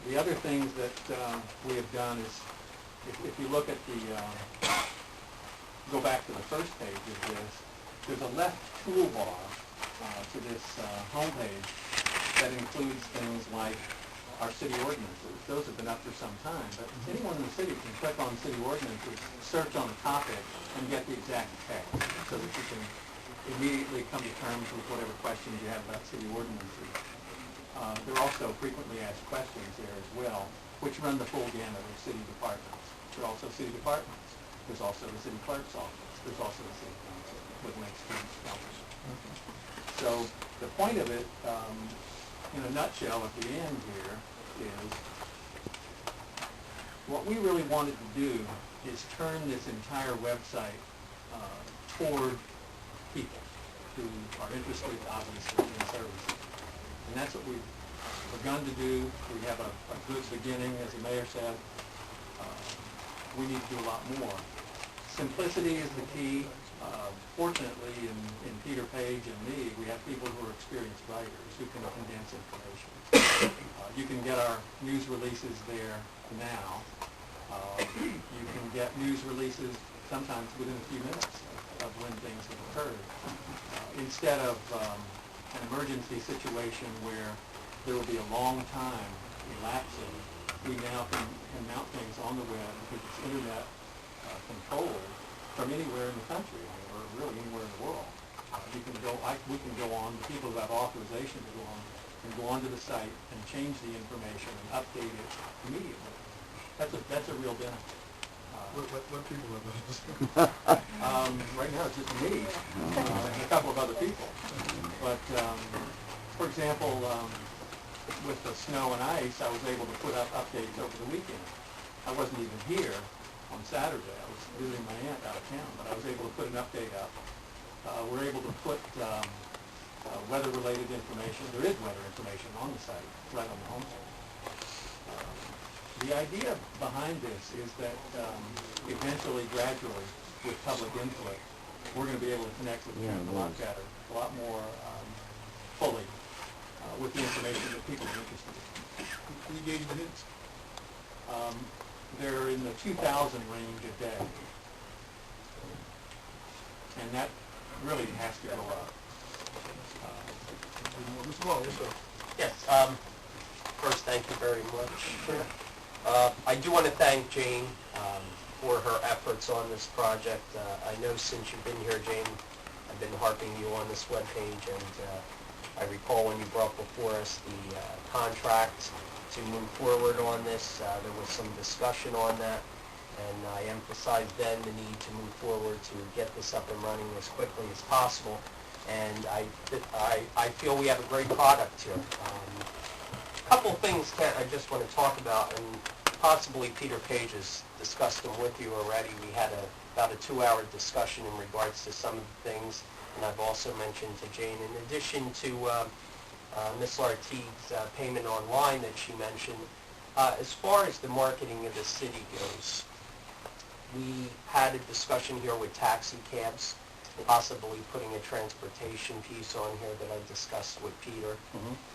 The other things that we have done is, if you look at go back to the first page of this, there's a left toolbar to this homepage that includes things like our city ordinances. Those have been up for some time, but anyone in the city can click on city ordinances, search on the topic, and get the exact text, so that you can immediately come to terms with whatever questions you have about city ordinances. There are also frequently asked questions there as well, which run the full gamut of city departments. There are also city departments. There's also the city clerk's office. There's also the city council with links to each council. So the point of it, in a nutshell at the end here, is what we really wanted to do is turn this entire website toward people who are interested, obviously, in services. And that's what we've begun to do. We have a good beginning, as the mayor said. We need to do a lot more. Simplicity is the key. Fortunately, in Peter Page and me, we have people who are experienced writers who can condense information. You can get our news releases there now. You can get news releases sometimes within a few minutes of when things have occurred. Instead of an emergency situation where there will be a long time elapsing, we now can mount things on the web because it's internet controlled from anywhere in the country, or really anywhere in the world. We can go on, the people who have authorization to go on, can go onto the site and change the information and update it immediately. That's a real benefit. What people are those? Right now it's just me and a couple of other people. But, for example, with the snow and ice, I was able to put up updates over the weekend. I wasn't even here on Saturday. I was visiting my aunt out of town, but I was able to put an update up. We're able to put weather-related information. There is weather information on the site, right on the home site. The idea behind this is that eventually, gradually, with public input, we're going to be able to connect with them a lot better, a lot more fully with the information that people are interested in. Can you gauge the hits? They're in the 2,000 range a day. And that really has to go up. Mr. Wall, yes, sir. Yes, first, thank you very much. I do want to thank Jane for her efforts on this project. I know since you've been here, Jane, I've been harping you on this webpage, and I recall when you brought before us the contract to move forward on this, there was some discussion on that, and I emphasized then the need to move forward to get this up and running as quickly as possible, and I feel we have a great product here. A couple of things, Kent, I just want to talk about, and possibly Peter Page has discussed them with you already. We had about a 2-hour discussion in regards to some of the things, and I've also mentioned to Jane, in addition to Ms. Lartigue's payment online that she mentioned, as far as the marketing of the city goes, we had a discussion here with taxi cabs, possibly putting a transportation piece on here that I discussed with Peter,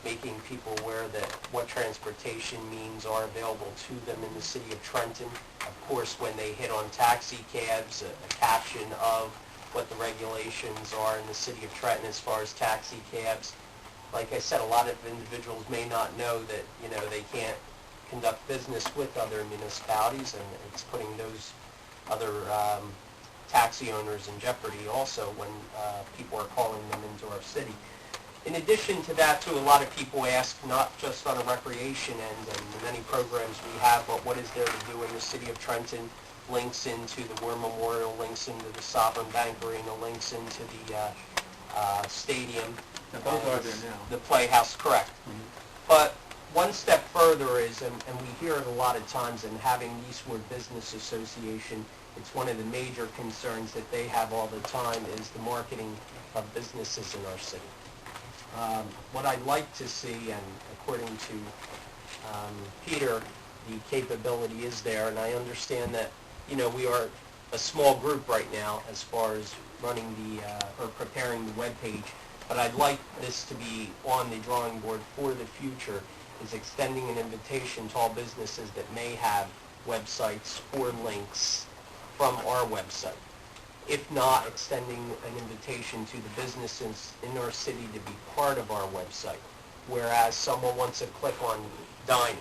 making people aware that what transportation means are available to them in the city of Trenton. Of course, when they hit on taxi cabs, a caption of what the regulations are in the city of Trenton as far as taxi cabs. Like I said, a lot of individuals may not know that, they can't conduct business with other municipalities, and it's putting those other taxi owners in jeopardy also when people are calling them into our city. In addition to that, too, a lot of people ask, not just on a recreation end and the many programs we have, but what is there to do in the city of Trenton? Links into the War Memorial, links into the Sovereign Bank Arena, links into the stadium. Now, those are there now. The Playhouse, correct. But one step further is, and we hear it a lot of times in having the Eastwood Business Association, it's one of the major concerns that they have all the time is the marketing of businesses in our city. What I'd like to see, and according to Peter, the capability is there, and I understand that, you know, we are a small group right now as far as running or preparing the webpage, but I'd like this to be on the drawing board for the future, is extending an invitation to all businesses that may have websites or links from our website. If not, extending an invitation to the businesses in our city to be part of our website. Whereas someone wants to click on dining,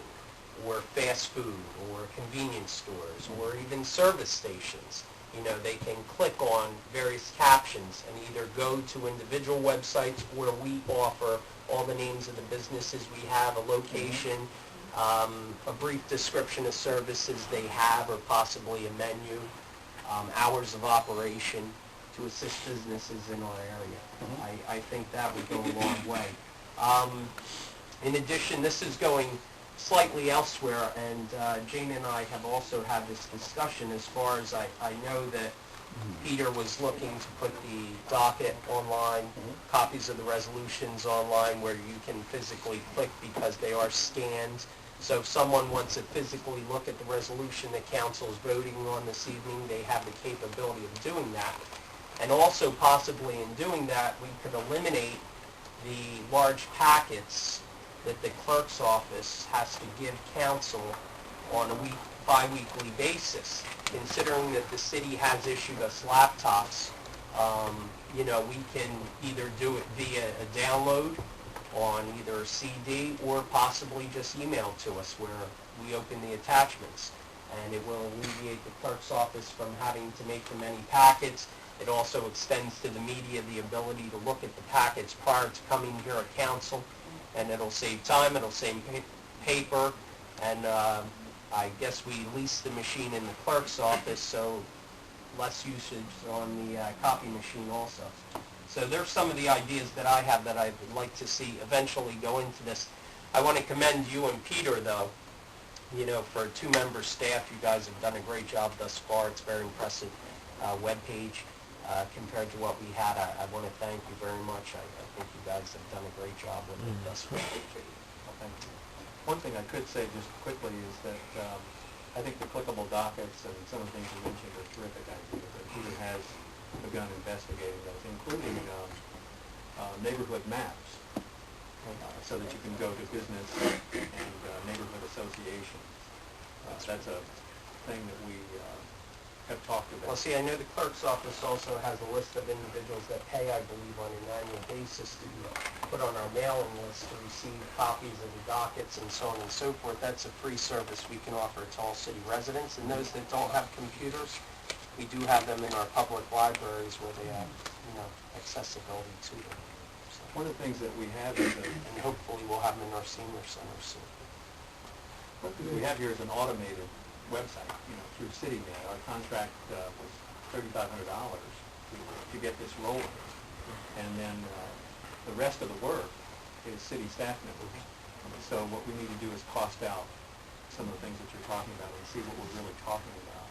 or fast food, or convenience stores, or even service stations, you know, they can click on various captions and either go to individual websites where we offer all the names of the businesses we have, a location, a brief description of services they have, or possibly a menu, hours of operation to assist businesses in our area. I think that would go a long way. In addition, this is going slightly elsewhere, and Jane and I have also had this discussion as far as I know that Peter was looking to put the docket online, copies of the resolutions online where you can physically click because they are scanned. So if someone wants to physically look at the resolution that council is voting on this evening, they have the capability of doing that. And also possibly in doing that, we could eliminate the large packets that the clerk's office has to give council on a bi-weekly basis. Considering that the city has issued us laptops, you know, we can either do it via a download on either a CD or possibly just email to us where we open the attachments. And it will alleviate the clerk's office from having to make the many packets. It also extends to the media the ability to look at the packets prior to coming here at council, and it'll save time, it'll save paper, and I guess we lease the machine in the clerk's office, so less usage on the copy machine also. So there's some of the ideas that I have that I would like to see eventually go into this. I want to commend you and Peter, though. You know, for a two-member staff, you guys have done a great job thus far. It's a very impressive webpage compared to what we had. I want to thank you very much. I think you guys have done a great job with it thus far. Well, thank you. One thing I could say just quickly is that I think the clickable dockets and some of the things you mentioned are terrific ideas that Peter has begun investigating those, including neighborhood maps, so that you can go to business and neighborhood associations. That's a thing that we have talked about. Well, see, I know the clerk's office also has a list of individuals that pay, I believe, on an annual basis to be put on our mailing list to receive copies of the dockets and so on and so forth. That's a free service we can offer to all city residents. And those that don't have computers, we do have them in our public libraries where they have, you know, accessibility to them. So, one of the things that we have is and hopefully we'll have them in our senior center soon. what we have here is an automated website, you know, through CityNet. Our contract was $3,500 to get this rolling, and then the rest of the work is city staff members. So what we need to do is cost out some of the things that you're talking about and see what we're really talking about.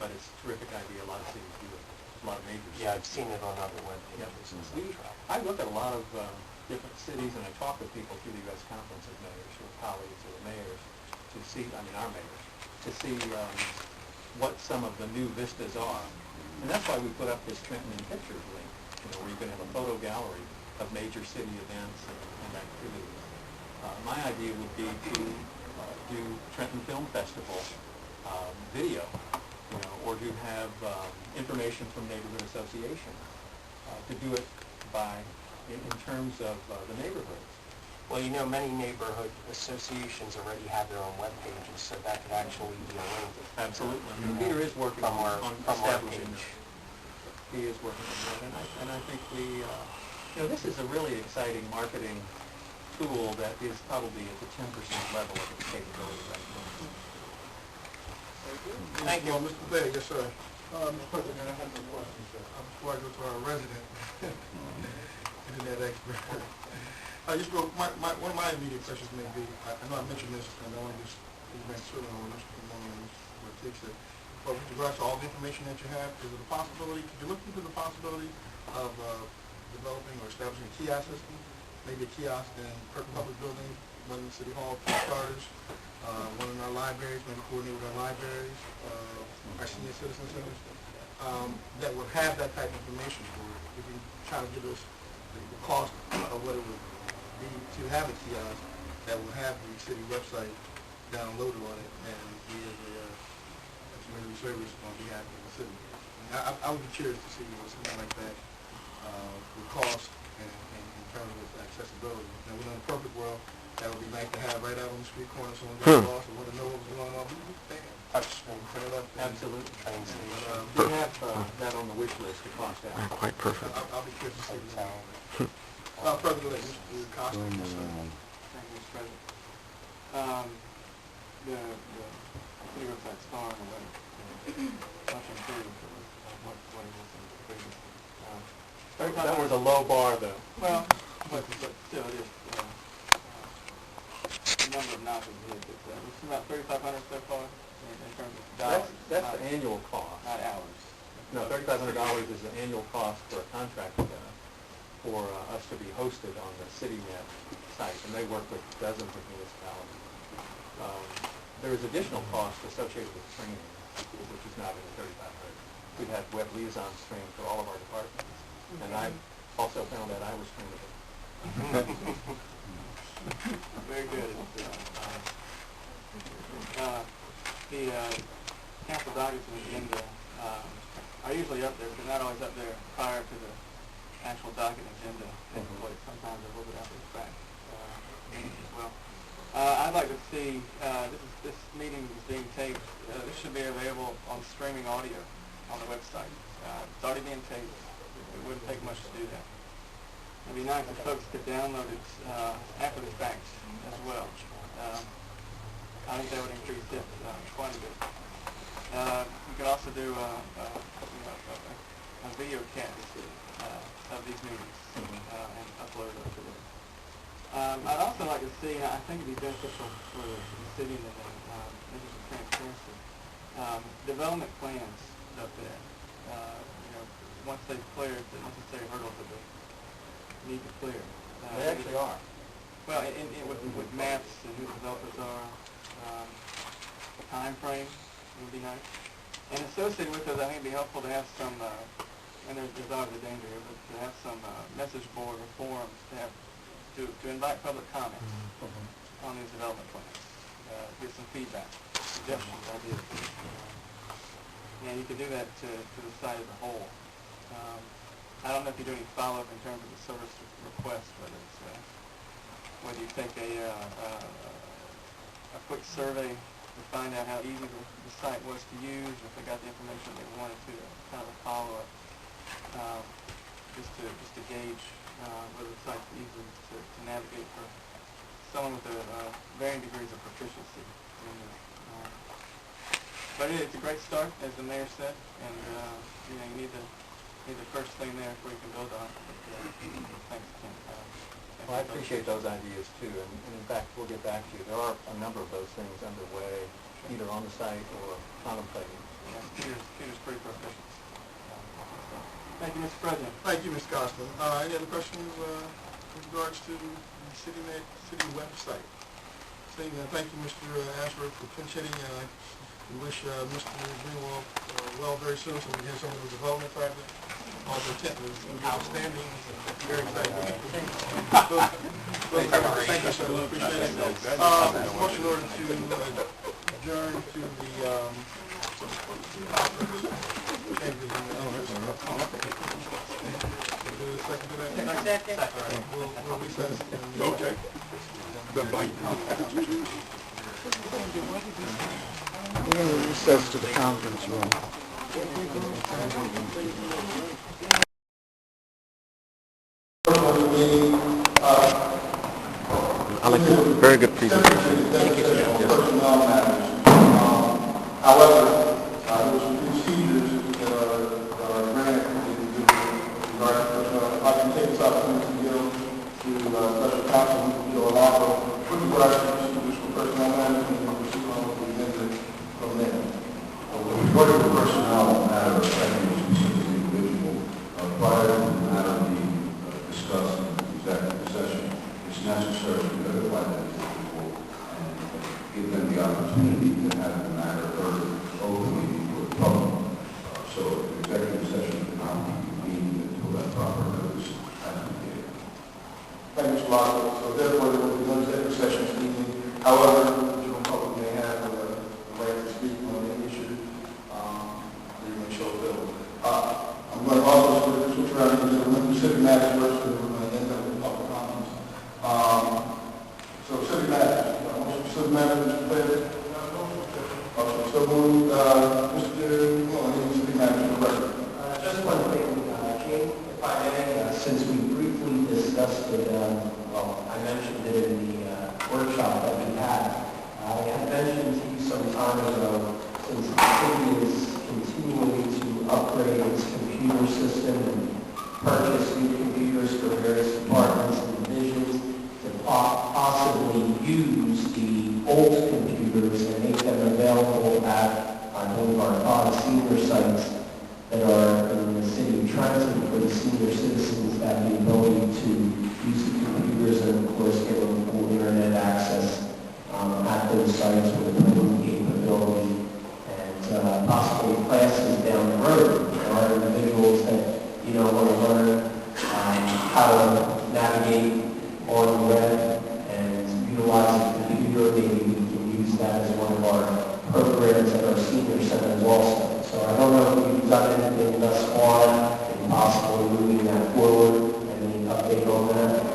But it's a terrific idea. A lot of cities do it. A lot of major cities. Yeah, I've seen it on other web pages. I look at a lot of different cities, and I talk with people through the U.S. Conference of Mayors, or colleagues or the mayors, to see, I mean our mayors, to see what some of the new vistas are. And that's why we put up this Trenton in Pictures link, you know, where you can have a photo gallery of major city events and activities. My idea would be to do Trenton Film Festival video, you know, or to have information from neighborhood associations, to do it by, in terms of the neighborhoods. Well, you know, many neighborhood associations already have their own web pages, so that could actually be a link. Absolutely. I mean, Peter is working from our establishing page. that. He is working on that, and I think we, you know, this is a really exciting marketing tool that is probably at the 10% level of its capability right now. Thank you. Mr. Bailey, yes, sir. Mr. President, I have no questions, sir. Before I go to our resident, internet expert. Just one of my immediate questions may be, I know I mentioned this, and I want to just make sure that what takes it. But with regards to all the information that you have, is it a possibility, could you look into the possibility of developing or establishing a kiosk system? Maybe a kiosk in Kirk Public Building, one in City Hall, for starters, one in our libraries, maybe coordinate with our libraries, our senior citizen centers, that would have that type of information for it. If you try to give us the cost of what it would be to have a kiosk that will have the city website downloaded on it, and we as a community service on behalf of the city. I would be curious to see what something like that would cost in terms of accessibility. Now, in a perfect world, that would be nice to have right out on the street corner. Someone got lost or want to know what was going on. Touch screen, put it up there. Absolutely. We have that on the wish list to cost out. Quite perfect. I'll be curious to see this. Further delay, Mr. Costa. Thank you, Mr. President. The city website's fine, but much improved from what it was previously. That was a low bar, though. Well, but still, it is a number of notches hit. It's about 3,500 so far in terms of dollars. That's the annual cost. Not hours. No, $3,500 is the annual cost for a contract for us to be hosted on the CityNet site, and they work with dozens of municipalities. There is additional cost associated with training, which is not in the $3,500. We've had web liaisons trained for all of our departments, and I also found that I was trainable. Very good. The council documents and agenda are usually up there, but not always up there prior to the actual docket agenda. Sometimes a little bit after the fact as well. I'd like to see, this meeting is being taped, this should be available on streaming audio on the website. It's already being taped. It wouldn't take much to do that. It'd be nice if folks could download it after the fact as well. I think that would increase it quite a bit. We could also do a video cast of these meetings and upload it to it. I'd also like to see, I think it'd be beneficial for the city and this is transparency, development plans up there. Once they've cleared the necessary hurdles that they need to clear. They actually are. Well, with maps and who the developers are, time frame would be nice. And associated with those, I think it'd be helpful to have some, and there's always a danger here, but to have some message board or forums to invite public comment on these development plans, get some feedback, suggestions, ideas. And you could do that to the site as a whole. I don't know if you do any follow-up in terms of the service request, whether you take a quick survey to find out how easy the site was to use, if they got the information they wanted to, kind of a follow-up, just to gauge whether the site's easy to navigate for someone with varying degrees of proficiency in this. But it's a great start, as the mayor said, and you need the first thing there before you can build on it. Thanks, Tim. Well, I appreciate those ideas too, and in fact, we'll get back to you. There are a number of those things underway, either on the site or contemplating. Yes, Peter's pretty proficient. Thank you, Mr. President. Thank you, Ms. Costa. Any other questions with regards to the city website? Thank you, Mr. Ashworth, for pinch hitting. We wish Mr. Greenwald well very soon so we can get some of the development projects. Also, Trenton is outstanding. Very excited. Thank you, sir. Appreciate it. Motion order to adjourn to the second to that? Second. We'll recess. Okay. We're going to recess to the conference room. I like it. Very good presentation. Thank you, sir. However, there was some procedures that are granted in regard to, I can take this opportunity to go to special counsel o'clock, so therefore there will be no executive session this evening. However, the general public may have the right to speak on any issue. They may show available. I'm going to also switch around into the civic matters first, and we're going to end up with public comments. So civic matters. Civic matters, Mr. Player. Okay, so we'll, Mr. Well, civic matters for the record. Just one thing, King, if I may, since we briefly discussed it, well, I mentioned it in the workshop that we had. I had mentioned to you some time ago, since the city is continuing to upgrade its computer system and purchase new computers for various departments and divisions, to possibly use the old computers and make them available at one of our 5 senior sites that are in the city of Trenton for the senior citizens that have the ability to use the computers and, of course, get a full internet access at those sites with a proven capability and possibly classes down the road. There are individuals that, want to learn how to navigate on the web and utilize a computer. Maybe we can use that as one of our programs at our senior centers also. So I don't know if you've done anything thus far and possibly moving that forward. Any update on that?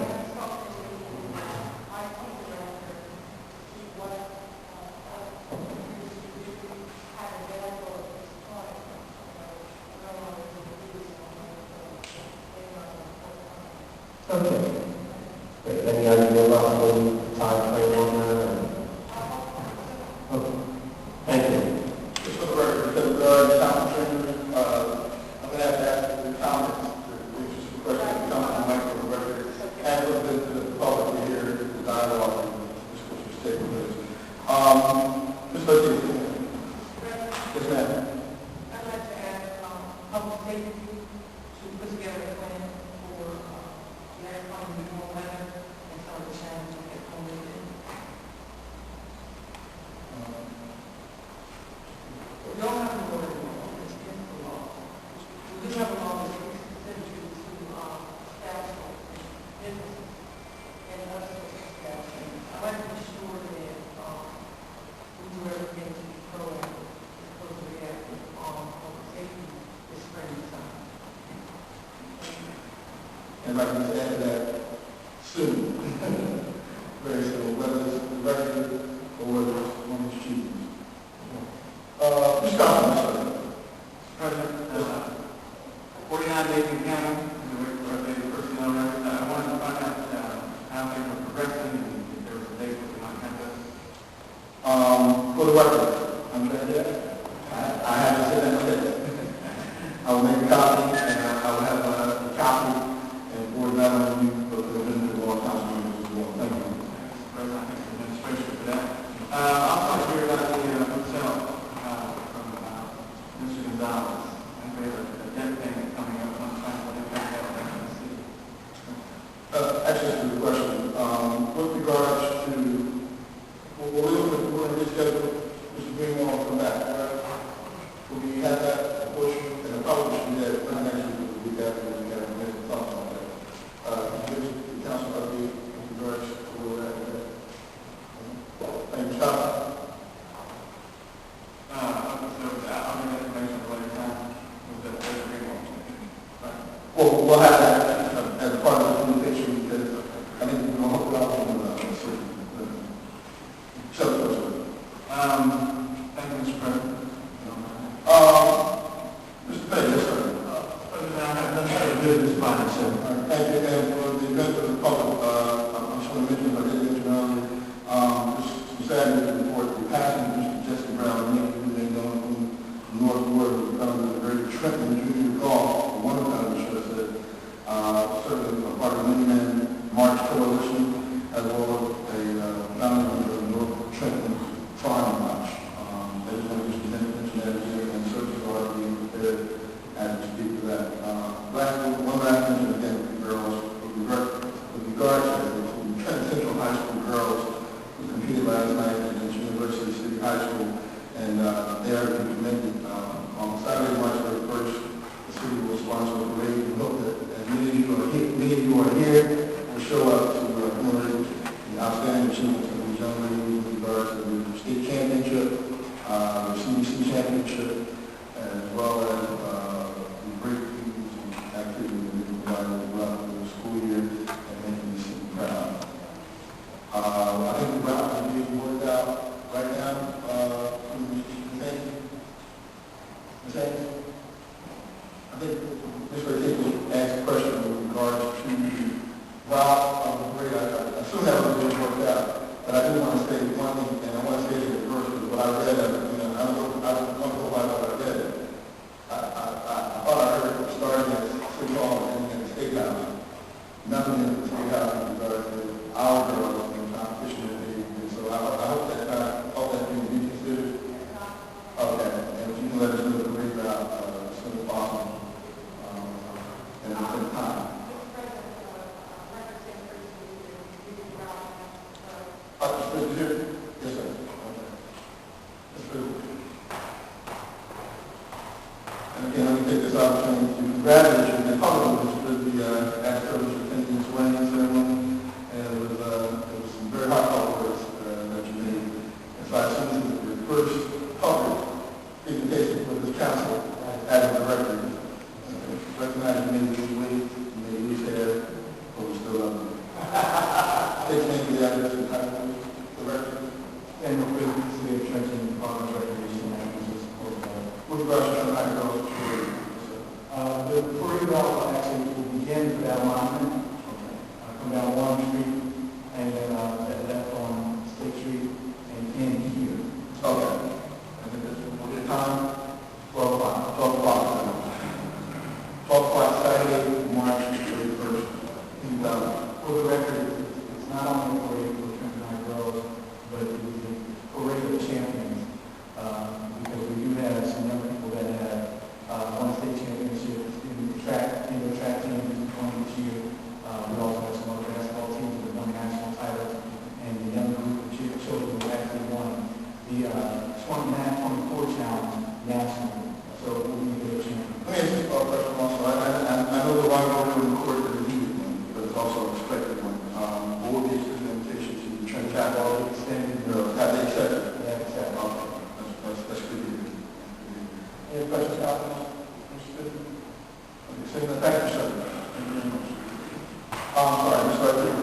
Okay. Great. Any idea roughly time frame on that? Okay. Thank you. Just for the record, because the council chambers, I'm going to have to ask the comments, just a question of the council mic for the record, and for the public to hear the dialogue and discussion taking place. Ms. Ortiz. Yes, ma'am. I'd like to ask public safety to put together a plan for the upcoming weather and some of the challenges that come with it. We don't have a word law, it's against the law. We do have a law that's essential to staff businesses and us as staff. I'd like to be sure that we do everything to be proactive, because we have public safety this spring time. And like we said, that soon, very soon, whether it's the record or whether it's one of the students. Mr. Collins, President, 49 days in county, the personnel record. I wanted to find out how things were progressing and if there was a date that we might have this. for the record, I'm glad that I haven't said that today. I will make a copy, and I will have a copy and forward that on to you, but the individual council members as well. Thank you. President, I think the administration for that. I'll talk to you about the hotel from Mr. Gonzalez. And there's a debt payment coming up sometime, what impact that will have on the city. Actually, to the question, with regards to, we're going to reschedule Mr. Greenwald from that, right? Will we have that portion, and I probably should do that for next week, the week after, we have a minute to talk about that. Give the council update with regards to where we're at with that. Thank you, Scott. I'll get that information at a later time with the Greenwald. Right. Well, we'll have that as part of the communication, because I think we're going to hook it up to Thank you, Mr. President. Mr. Payne, yes, sir. President, I have nothing to do with this body, so. Thank you, and for the benefit of the public, I just want to mention, I didn't mention earlier, just some sad news to report, the passing of Mr. Jesse Brown, who they know from North Ward, who become the great Trenton Junior Golf, one of them, should have said, certainly a part of the Mini-Man March Coalition, as well as a founder of the North Trenton Farm March. They just want to just mention that here, and searches are being prepared as we speak to that. One last mention again, girls, with regards to the Trenton Central High School girls who competed last night against University City High School, and they are to be commended. On Saturday, March 31st, the city will sponsor a parade. We hope that as many of you are here will show up to team championship, as well as the great people's activities that we provided throughout the school year and making the city proud. I think the route is being worked out right now. I think Mr. Hickman asked a question with regards to the route of the parade. I assume that was being worked out, but I do want to say one thing, and I want to say it in verse of what I read. I don't know why I read it. I thought I heard it starting at City Hall and at the State House. Nothing in the State House in regards to our girls and competition that they do. So I hope that's being reconsidered. Okay, and if you can let us know the parade route as soon as possible. And at the same time. Yes, sir. Okay. That's good. And again, let me take this opportunity to congratulate you and publicly for the Astros attendance wedding ceremony. And it was some very heartfelt words that you made. And so I assume this is your first public presentation for this council as a director. Recognize you made this weight, you made loose hair, but we still love you. Thanks, thank you, the address and title, director. And we're going to see a Trenton Department of Recreation and support that. With regards to Trenton High Girls Parade, the parade route actually will begin for that alignment. Come down 1 Street and then left on State Street and in here. Okay. I think that's what the time. 12 o'clock. 12 o'clock. 12 o'clock Saturday, March 31st. For the record, it's not only a parade for Trenton High Girls, but it is a parade of champions. Because we do have some young people that have won state championships in the track teams this year. We also have some other basketball teams that won national titles, and the young group of children who actually won the 29-24 challenge nationally. So we'll be good champions. Let me ask you a question also. I know the right order in the court is a needed one, but it's also a expected one. Will be an invitation to the Trenton Capital extended, have they accepted? Yeah, accepted. Okay. That's good to hear. Any questions, comments? Thank you, sir. Thank you very much. I'm sorry, Mr. Rodriguez.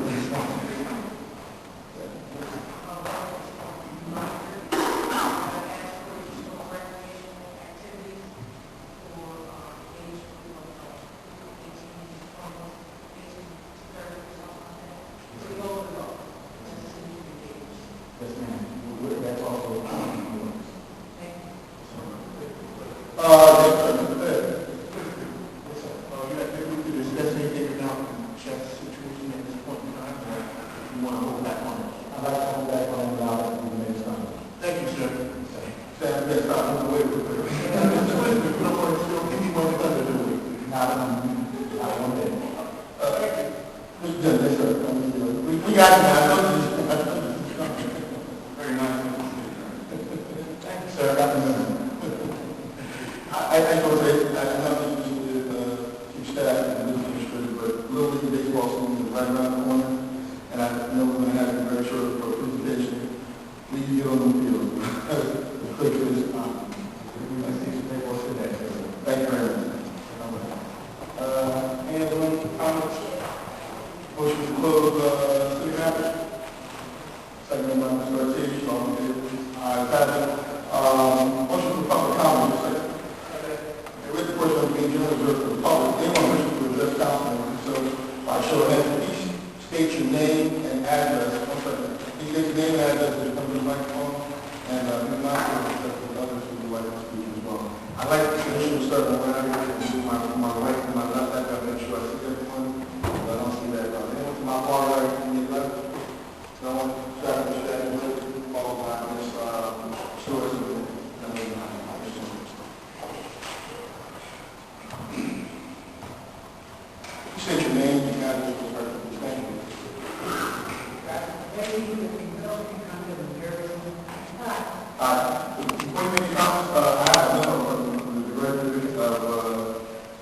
Before you make your comments, I have a number from the director of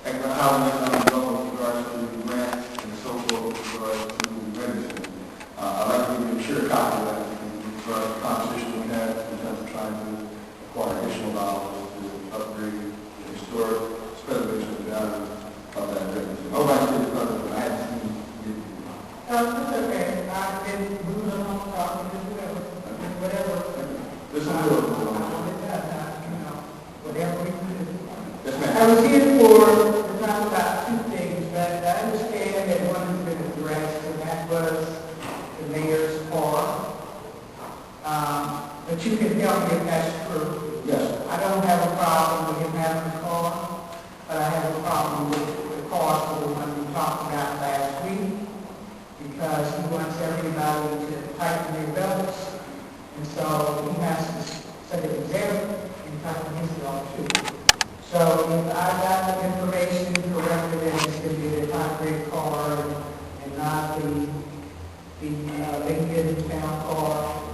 Economic Housing I was here to talk about two things, but I understand that one has been addressed, and that was the mayor's car. But you can help me if that's true. Yes. I don't have a problem with him having a car, but I have a problem with the car for the one we talked about last week, because he wants everybody to tighten their belts, and so he has to set an example and tighten his belt too. So if I got the information correctly, then it's going to be the hybrid car and not the Lincoln Town car,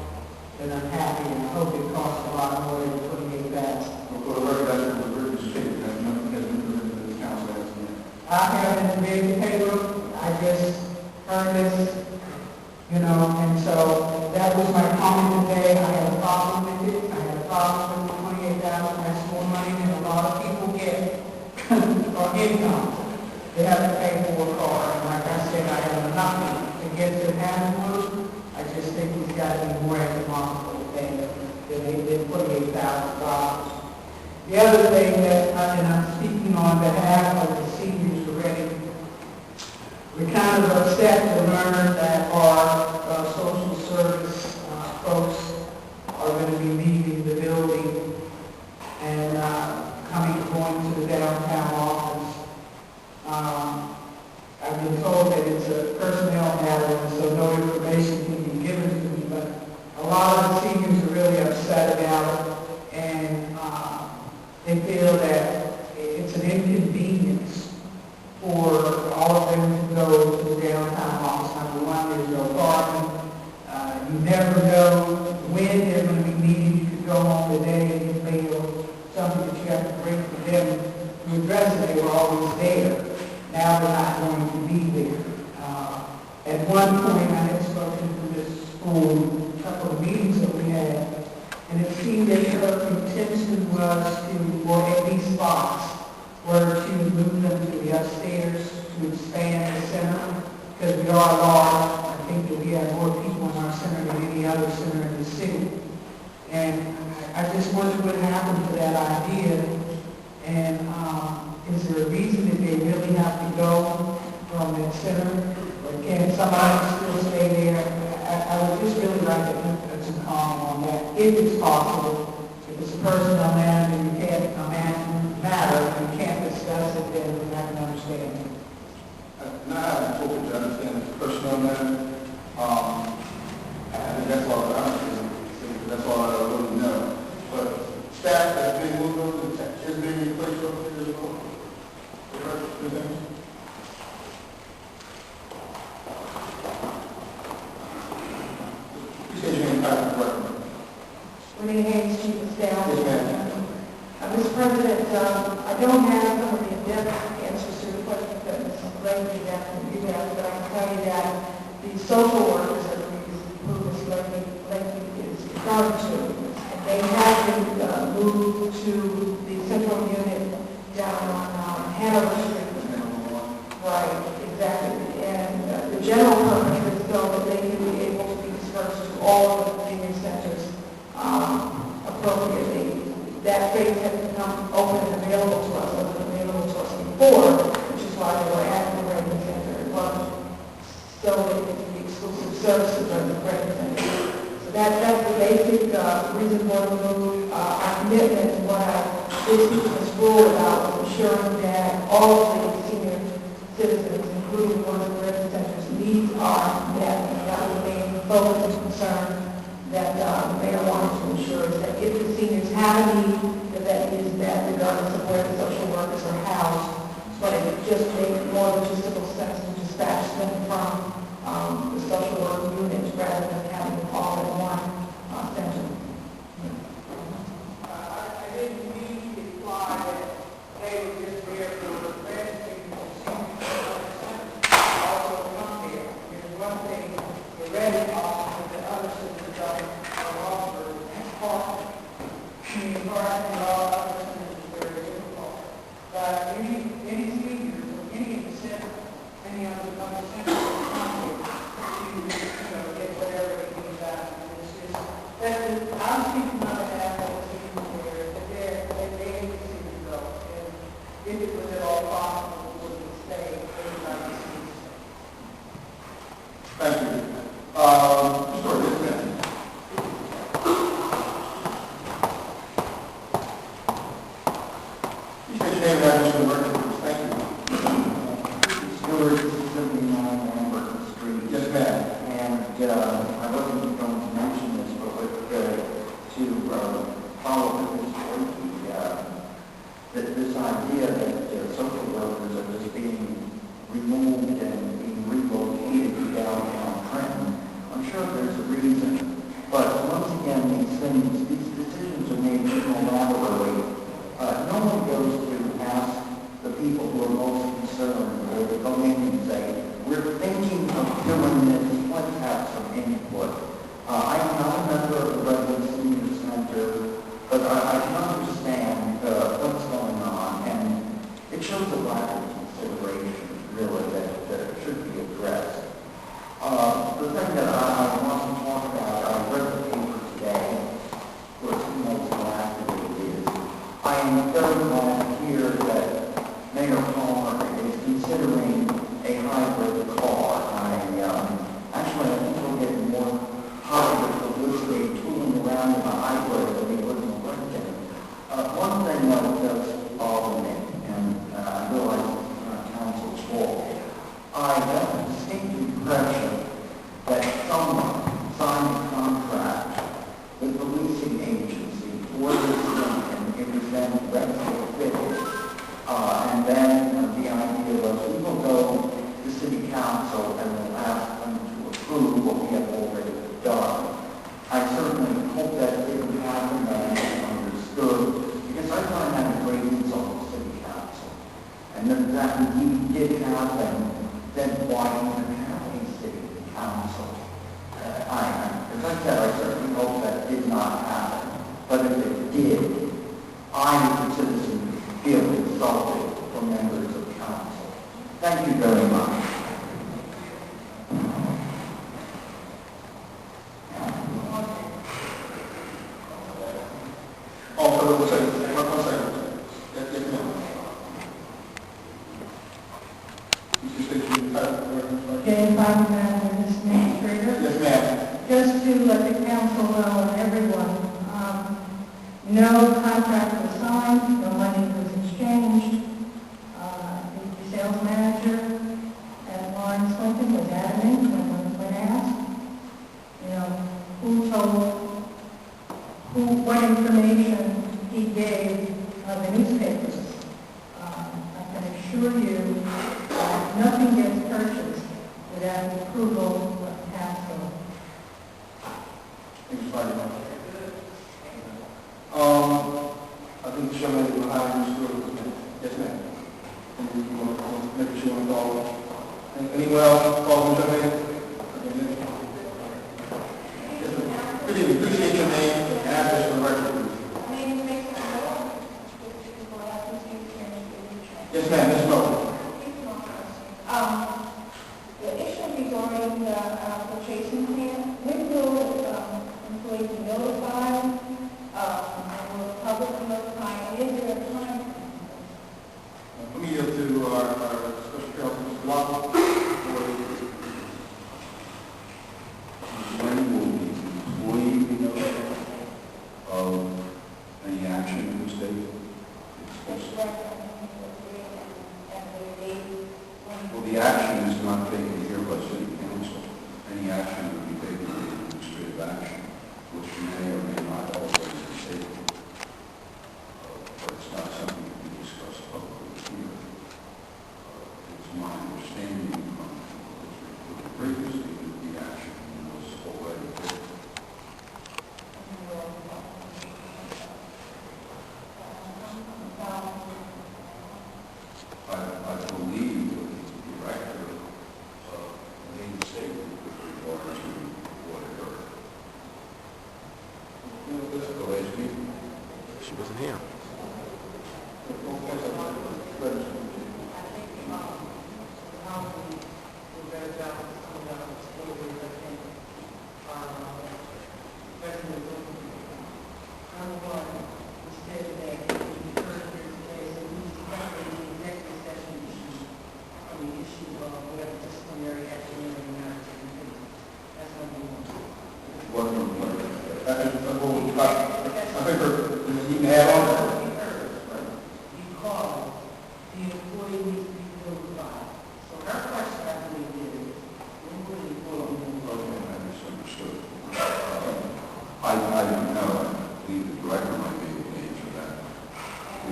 then I'm happy, and I hope it costs a lot more than 28,000. For the record, that's what we're stating, that nothing has been presented to the council as of yet. I haven't read the paper, I just heard this, and so that was my comment today. I have a problem with it. I have a problem with 28,000. That's more money than a lot of people get for income. They have to pay for a car, and like I said, I have nothing against it having one. I just think he's got to be more economical than $28,000. The other thing that I'm speaking on behalf of the seniors already, we're kind of upset to learn that our social service folks are going to be leaving the building and going to the downtown office. I've been told that it's a personnel matter, and so no information can be given to me, but a lot of the seniors are really upset about it, and they feel that it's an inconvenience for all of them to go to the downtown office. Number one, there's no parking. You never know when they're going to be needed. You could go home today and get mail, something that you have to bring for them to address it. They were always there. Now they're not going to be there. At one point, I had spoken to this school, a couple of meetings that we had, and it seemed that her intention was to, or at least spots, were to move them to the upstairs to expand the center, because we are large. I think that we have more people in our center than any other center in the city. And I just wondered what happened to that idea, and is there a reason that they really have to go from that center, or can somebody still stay there? I would just really like to put some comment on that, if it's possible. If it's a personnel matter, and you can't matter, you can't discuss it, then I can understand it. Now, I have spoken to understand it's a personnel matter. I think that's all that I'm saying, because that's all I really know. But staff has been moved over, is being replaced over there as well. You said you're in contact with the Renee Hayes, Chief of Staff. Yes, ma'am. Mr. President, I don't have some of the in-depth answers to the questions that Ms. Blakely asked and you asked, but I can tell you that the social workers that who Ms. Blakely is referring to, they have been moved to the central unit down on Hanover Street. Right, exactly. And the general purpose is so that they can be able to be dispersed to all of the senior centers appropriately. That space has become open and available to us, wasn't available to us before, which is why they were at the Reagan Center. It wasn't so that it could be exclusive services of the Reagan Center. So that's the basic reason for the move. Our commitment and what I did speak to this rule about was ensuring that all of the senior citizens, including one of the Reagan Center's needs, are met. And that was the main focus and concern that the mayor wanted to ensure, is that if the seniors have a need, that is met regardless of where the social workers are housed. But it would just make more logistical sense to dispatch them from the social work unit rather than having them all in one center. I didn't mean to imply that they were just there for the registering of seniors. Also come there. There's one thing, the Reagan office and the other centers are offered as part of community parking and all other centers is very difficult. But any seniors or any of the center, any of the other centers will come here to get whatever they need out. And it's just, I'm speaking on behalf of the seniors there, that they need to see the result. And name and address for the record, please. Thank you. Stewart, 79 Lambert Street. Yes, ma'am. And I wasn't going to mention this, but to follow up with this this idea that social workers are just being removed and being relocated to downtown Trenton, I'm sure there's a reason. But once again, these decisions are made unilaterally. No one goes to ask the people who are most concerned, or to go in and say, we're thinking of doing this, let's have some input. I'm not a member of the Redwood Senior Center, but I can understand what's going on, and it shows a lack of consideration, really, that should be addressed. The thing that I want to talk about, I read the paper today, of course, who knows how accurate it is. I am very glad to hear that Mayor Palmer is considering a hybrid car. Actually, I think he'll get more positive publicity tooling around in a hybrid than he would in a Lincoln. One thing that does bother me, and I realize it's not council's fault, I have a distinct impression that someone signed a contract with the leasing agency for this Lincoln. It was then retrofitted. And then the idea was we will go to city council and we'll ask them to approve what we have already done. I certainly hope that didn't happen and I understood, because I find that a great insult to city council. And if that indeed did happen, then why even have a city council? As I said, I certainly hope that did not happen. But if it did, I, as a citizen, feel insulted from members of council. Thank you very much. Also, one second. Yes, ma'am. You should state your title. Jane Bachman, Administrator. Yes, ma'am. Just to let the council know and everyone, no contract was signed, no money was exchanged. The sales manager at Lawrence Lincoln was adamant when asked, who told, what information he gave the newspapers. I can assure you that nothing gets purchased without the approval of council. Thank you very much. I think the gentleman behind you still. Yes, ma'am. You want to make sure you call. Anyone else call the gentleman? Good evening. Appreciate your name and address for the record. Yes, ma'am. Ms. Miller. The issue regarding the purchasing plan, when will employees be notified? Will the public be notified? Is there a time? Let me yield to our special counsel, Mr. Locke. When will the employee be notified of any action in this date? Well, the action is not taken here by city council. Any action would be taken as administrative action, which may or may not always be taken. But it's not something that we discuss publicly here. It's my understanding from previously that the action was already taken.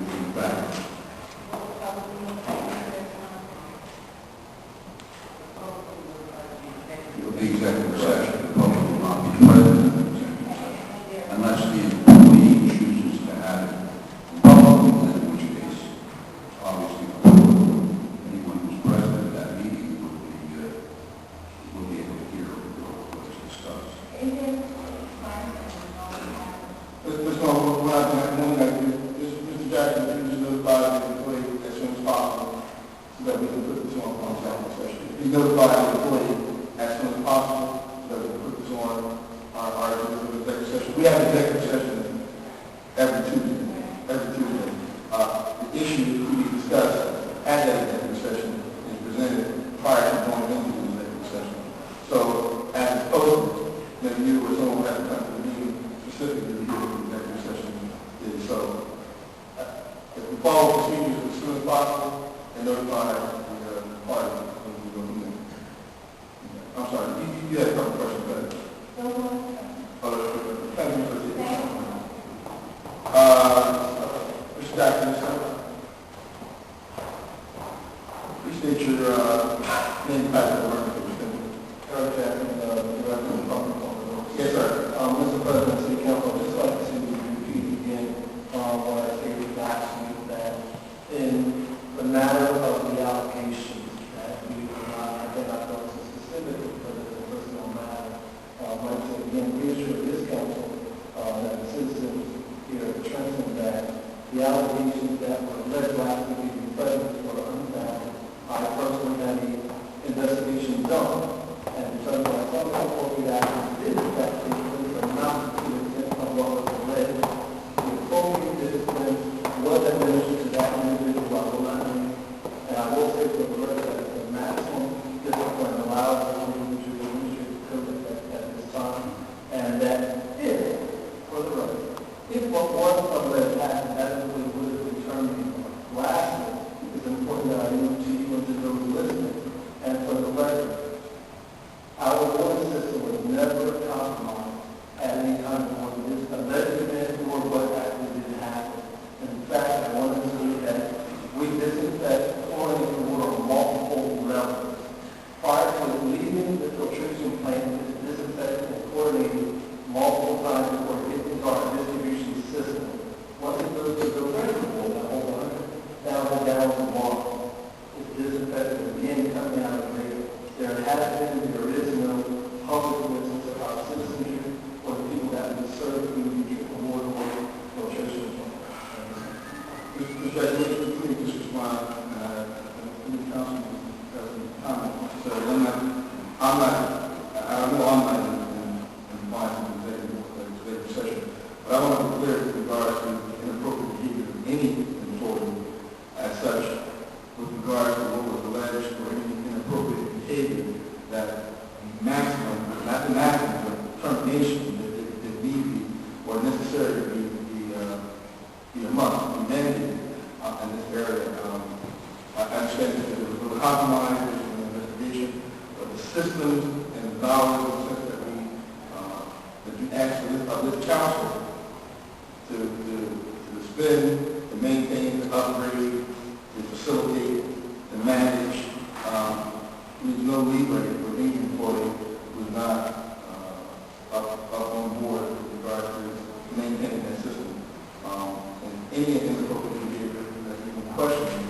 in fact. It will be executive session. The public will not be present in executive session unless the employee chooses to have it publicly, in which case, obviously, anyone who's present at that meeting will be able to hear what is discussed. Mr. Jackson, if you just notify the employee as soon as possible so that we can put this on executive session. If you notify the employee as soon as possible so that we can put this on our executive session. We have executive session every Tuesday. The issue to be discussed at that executive session is presented prior to going into the executive session. So, as posted, maybe you or someone has to come to the meeting specifically to hear what the executive session is. So, if we follow procedures as soon as possible and notify the party when we go from there. I'm sorry, you had a couple questions, but thank you for the Mr. Jackson, appreciate your name back to work. Eric Jackson, Director of Public Affairs. Yes, sir. Mr. President, City Council, I'd just like to see you repeat again what I stated last week, that in the matter of the allocations that we do not identify those specifically for the personal matter, I'd like to again reassure this council that the citizens here at Trenton that the allegations that were alleged last week in presence were unfounded. I personally had an investigation done, and because of some appropriate actions did affect people, but not to the extent of what was alleged, the appropriate discipline was administered to that individual. I will not name, and I will say for the record that the maximum discipline allows the individual to administer the code at this time, and that if, for the record, if what was alleged happened, that would have been terminated. Lastly, it's important that I move to you and to those listening, and for the record, our voting system was never compromised at any time before this alleged event or what actually didn't happen. In fact, I want to say that we disinfect pouring the water on multiple levels. Prior to leaving the filtration plant, it's disinfected and coordinated multiple times before it gets into our distribution system. Once it goes to the filtration bowl, that whole 100,000 gallons of water is disinfected again coming out of the river. There has been, there is no public witness of our citizenry or the people that we serve through the water filtration plant. Mr. President, please just respond to the councilman's comment. So I know I'm not in compliance with the executive session, but I want to be clear with regards to inappropriate behavior of any employee as such, with regard to what was alleged or any inappropriate behavior that the maximum, not the maximum, but termination that need be or necessary to be a must be mandated in this area. I understand that there was a little compromise in the investigation, but the systems and the dollars and such that you asked for this council to spend, to maintain, to upgrade, to facilitate, to manage, there's no leeway for any employee who's not up on board with regard to maintaining that system. And any inappropriate behavior that even questioning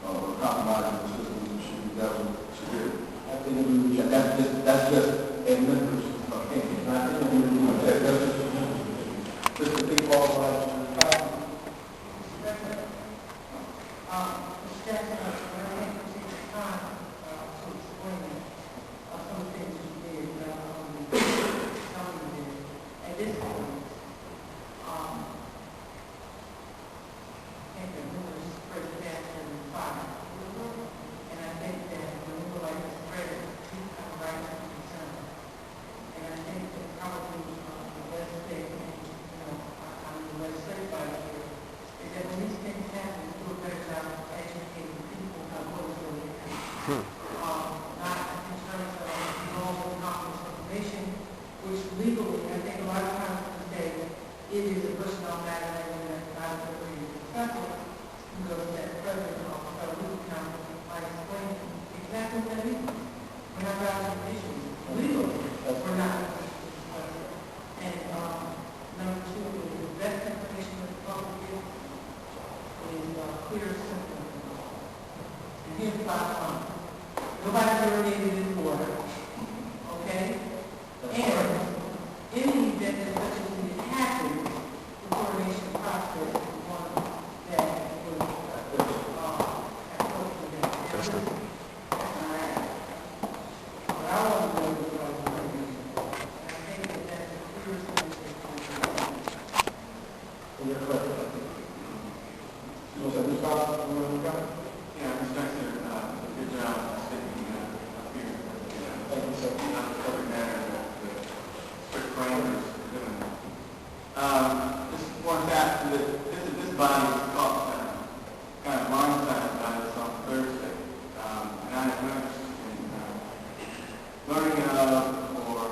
or compromising the system should be dealt with severely. I think that's just a member's opinion. I think that's just a big ball of which legally, I think a lot of times today, it is a personal matter that we're not appropriate to discuss it. goes to that president of a legal counsel, I explained exactly what that is. We're not driving issues. Legally, we're not. And number two, the best information that the public gets is clear, simple. And here's the bottom line. Nobody's ever needed this water. Okay? And in the event that such a thing happens, the coordination process is one that will approach the next. That's all right. What I want to know is what I want to do. And I think that that's the clearest communication. Yeah, Mr. Spencer, good job speaking up here. Thank you, sir. Not the subject matter, but the strict parameters for doing it. Just one fact, that this body was caught kind of blindsided by this on Thursday. And I have no interest in learning or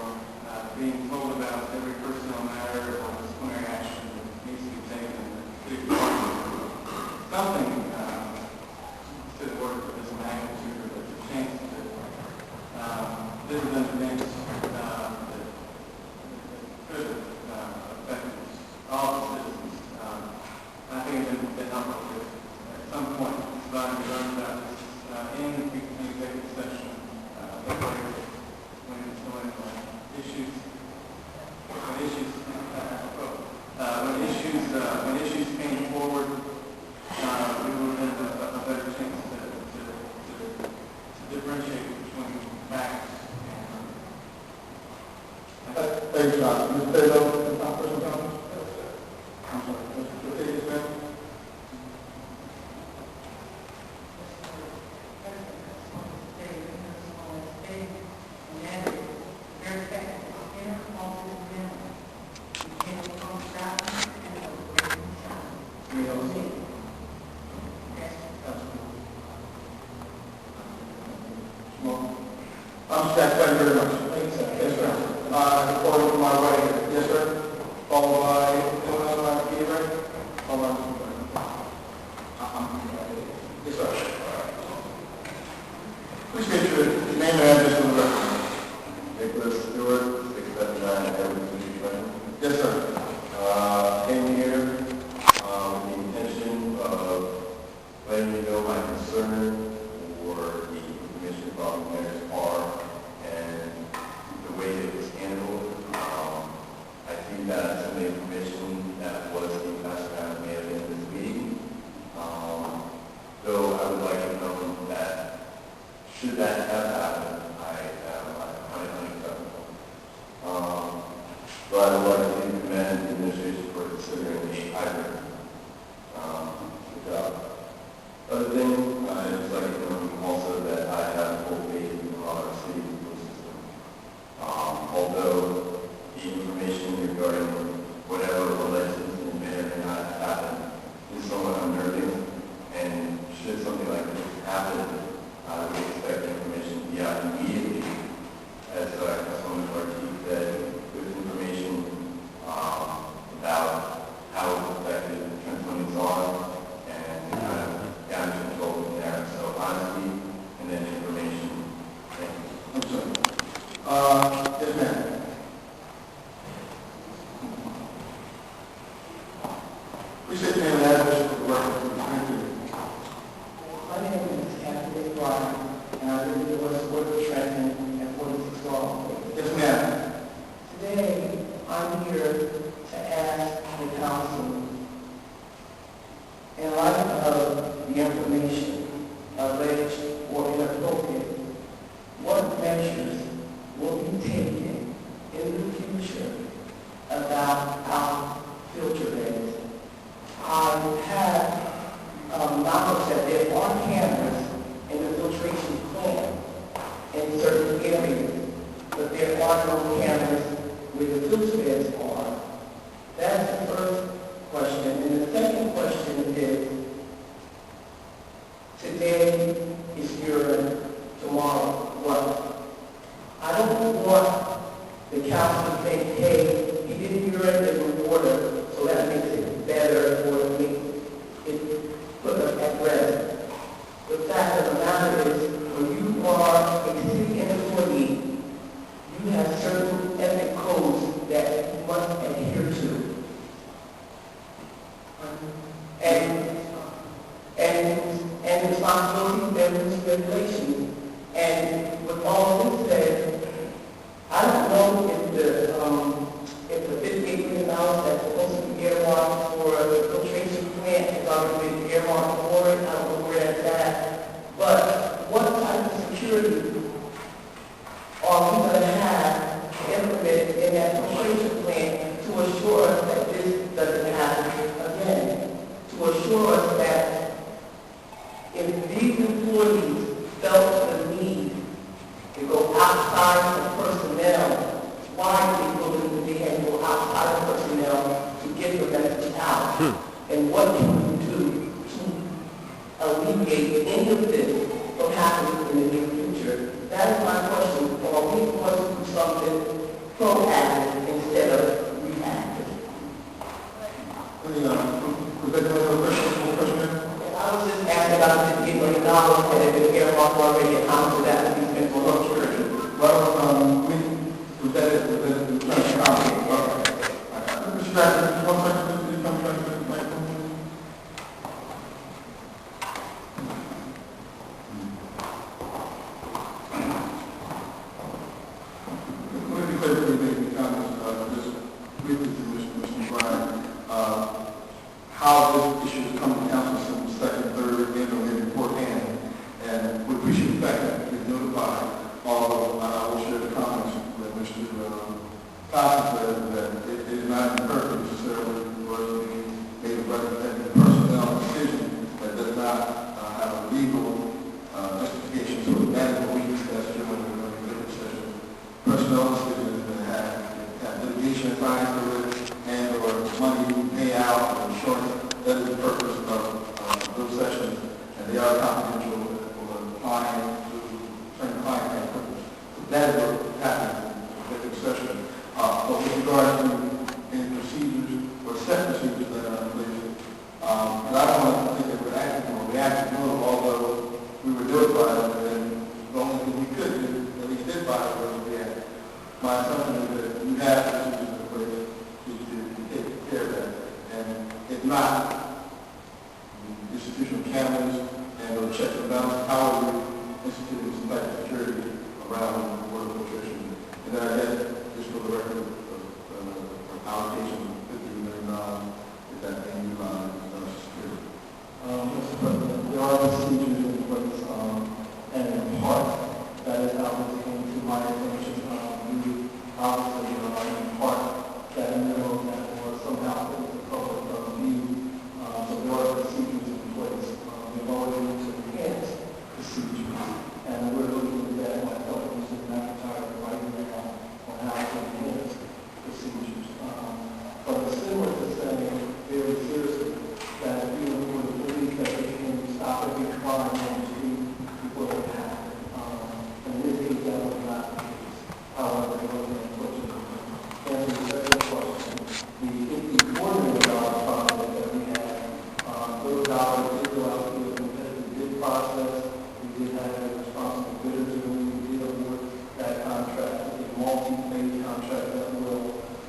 being told about every personnel matter or disciplinary action that needs to be taken in the city department. Something to the work of this magnitude, or there's a chance that this is an event that could have affected all the citizens. I think it would been helpful if at some point this body learned about this in the executive session when issues came forward. We would have a better chance to differentiate between facts and... Thanks, John. Mr. Taylor, is that person coming? I'm sorry. Mr. Taylor, I'm Jack, thank you very much. Thanks, sir. Yes, sir. Reporting from my right here. Yes, sir. Followed by, anyone else like to be right? Followed by, yes, sir. Please state your name and address for the record. Nicholas Stewart, 679 Everett Street, Trenton. Yes, sir. Came here with the intention of letting you know my concern for the information about the mayor's car and the way it was handled. I think that some of the information that was being passed around may have been in this meeting. Though I would like to know that should that have happened, I am unacceptable. But I would like to commend the administration for considering the hybrid job. Other thing, I'd just like to know also that I have full faith in our city legal system. Although the information regarding whatever alleged incident may or may not happen is somewhat unnerving, and should something like this happen, I would expect information to be out immediately, as Councilwoman Marquis said, with information about how effective Trenton is on and kind of damage control from there. So honesty and then information. Thank you. I'm sorry. Yes, ma'am. Please state your name and address for the record. Thank you. My name is Anthony Bryan, and I live in the Westwood, Trenton, and 46 Law. Yes, ma'am. Today, I'm here to ask the council, in light of the information alleged or inappropriate, what measures will be taken in the future about our filter beds? I have knowledge that there are cameras in the filtration plant in certain areas, but there are no cameras where the filter beds are. That's the first question. And the second question is, today is urine, tomorrow what? I don't want the council to think, hey, he didn't urine in the water, so that makes it better or it makes it put us and responsibilities and regulations. And with all this said, I don't know if the $58 million that's supposed to be earmarked for the filtration plant has already been earmarked for it. I don't know where that's at. But what type of security are we going to have implemented in that filtration plant to assure us that this doesn't happen again? To assure us that if these employees felt the need to go outside the personnel, why do they feel the need to go outside the personnel to get the message out? And what can we do to alleviate any of this from happening in the near future? That is my question. Are we going to do something proactive instead of reactive? I was just asking about the $58 million that had been earmarked already, and how much of that would be spent for health security. Well, was that it? Was that it? Mr. Jackson, one second, please come back to the microphone. Let me clear everything, comments, just briefly to Mr. Bryan, how this issue has come to council since the second, third, and beforehand, and we appreciate the fact that we've notified, although I will share the comments that Mr. Costa said, that it is not perfect necessarily for us to be able to represent the personnel decision that does not have a legal justification. So that is what we discussed during the executive session. Personnel decisions that have litigation assigned to it and or money payout or insurance. That is the purpose of those sessions, and they are confidential for the client to turn the client and purpose. That is what happens in the executive session. But with regard to any procedures or set procedures that are in place, and I don't want to think that we're acting or reacting to it, although we were notified, and the only thing we could do, at least did by it, was react. My assumption is that you have procedures in place to take care of that. And if not, institutional cameras and or checks and balances, how are we instituting some type of security around the water filtration? And then I guess, just for the record, allocation of $50 million is that being utilized for security? Mr. President, there are procedures in place, and in part, that is how it came to my attention. We obviously, in part, that memo that was somehow put into public view. So there are procedures in place. We've already looked to enhance procedures, and we're looking at that myself, Mr. McIntyre, right now, on how to enhance procedures. But it's similar to saying very seriously that even for the police that they can stop every crime on the street before it happens. In this case, that was not the case. However, it was unfortunate. And the second question, the $54 million project that we had, those dollars did go out through a competitive bid process. We did have a responsible bidders, and we did award that contract, a multi-phase contract that will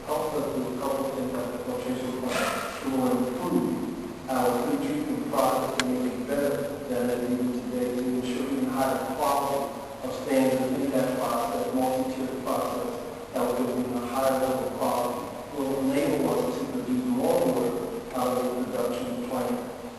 help us do a couple of things like the filtration plant. We will improve our pre-treatment process to make it better than it is today to ensure even higher quality of standards in that process, multi-tiered process that will give even a higher level of quality. Will enable us to produce more work out of the production plant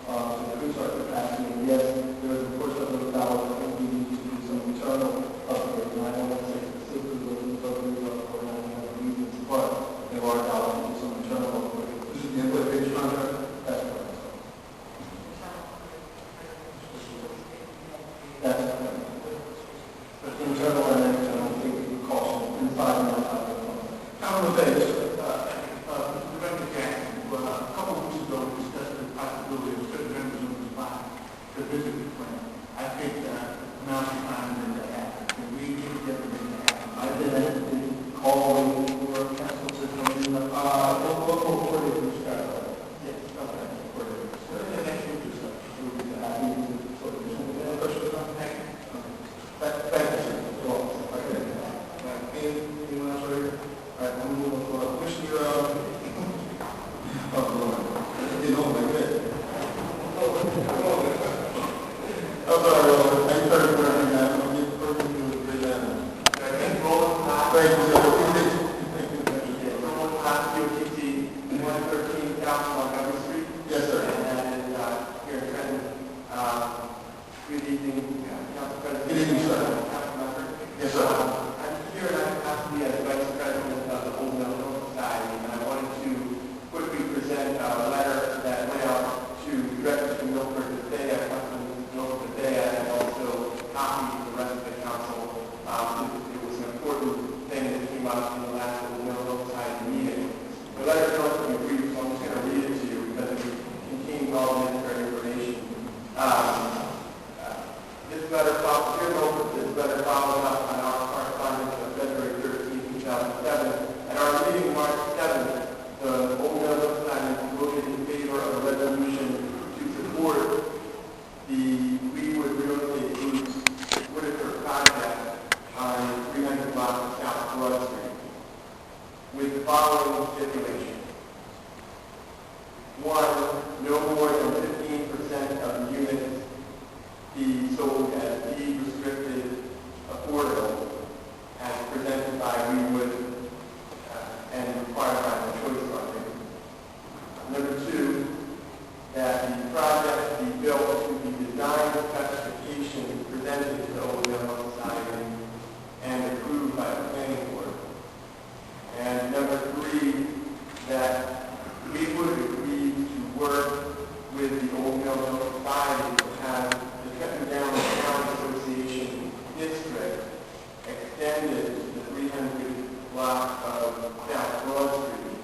to increase our capacity. And yes, there is a portion of those dollars that we need to do some internal upgrades. And I don't want to say specifically what those upgrades are for any other reasons, but there are dollars to do some internal upgrades. This is the input-based contract? That's correct. That's correct. Internal and external safety precautions inside and outside the plant. I want to say this, Mr. Director Jackson, a couple of weeks ago, we discussed the possibility of certain members of this body to visit the plant. I think now is the time that that happens. Can we get together and make that happen? I've been calling for council to come in. Local coordinator, Mr. Yes, okay. And next week or so. We'll be happy to sort of do Any questions on that? Thank you, sir. Okay. Anyone else right here? All right, I'm moving for Commissioner, oh, Lord. You know, like that. letter followed up on our correspondence of February 13, 2007. At our meeting March 7th, the Old Meadow Society voted in favor of a resolution to support the Leewood Real Estate Group's Whitaker project on 300 block of South Broad Street with the following stipulation. One, no more than 15% of the units be sold as deed restricted affordable as presented by Leewood and required by the choice funding. Number two, that the project be built to the design specifications presented to the Old Meadow Society and approved by the planning board. And number three, that we would agree to work with the Old Meadow Society to have the Trenton Town Association District extended to the 300 block of South Broad Street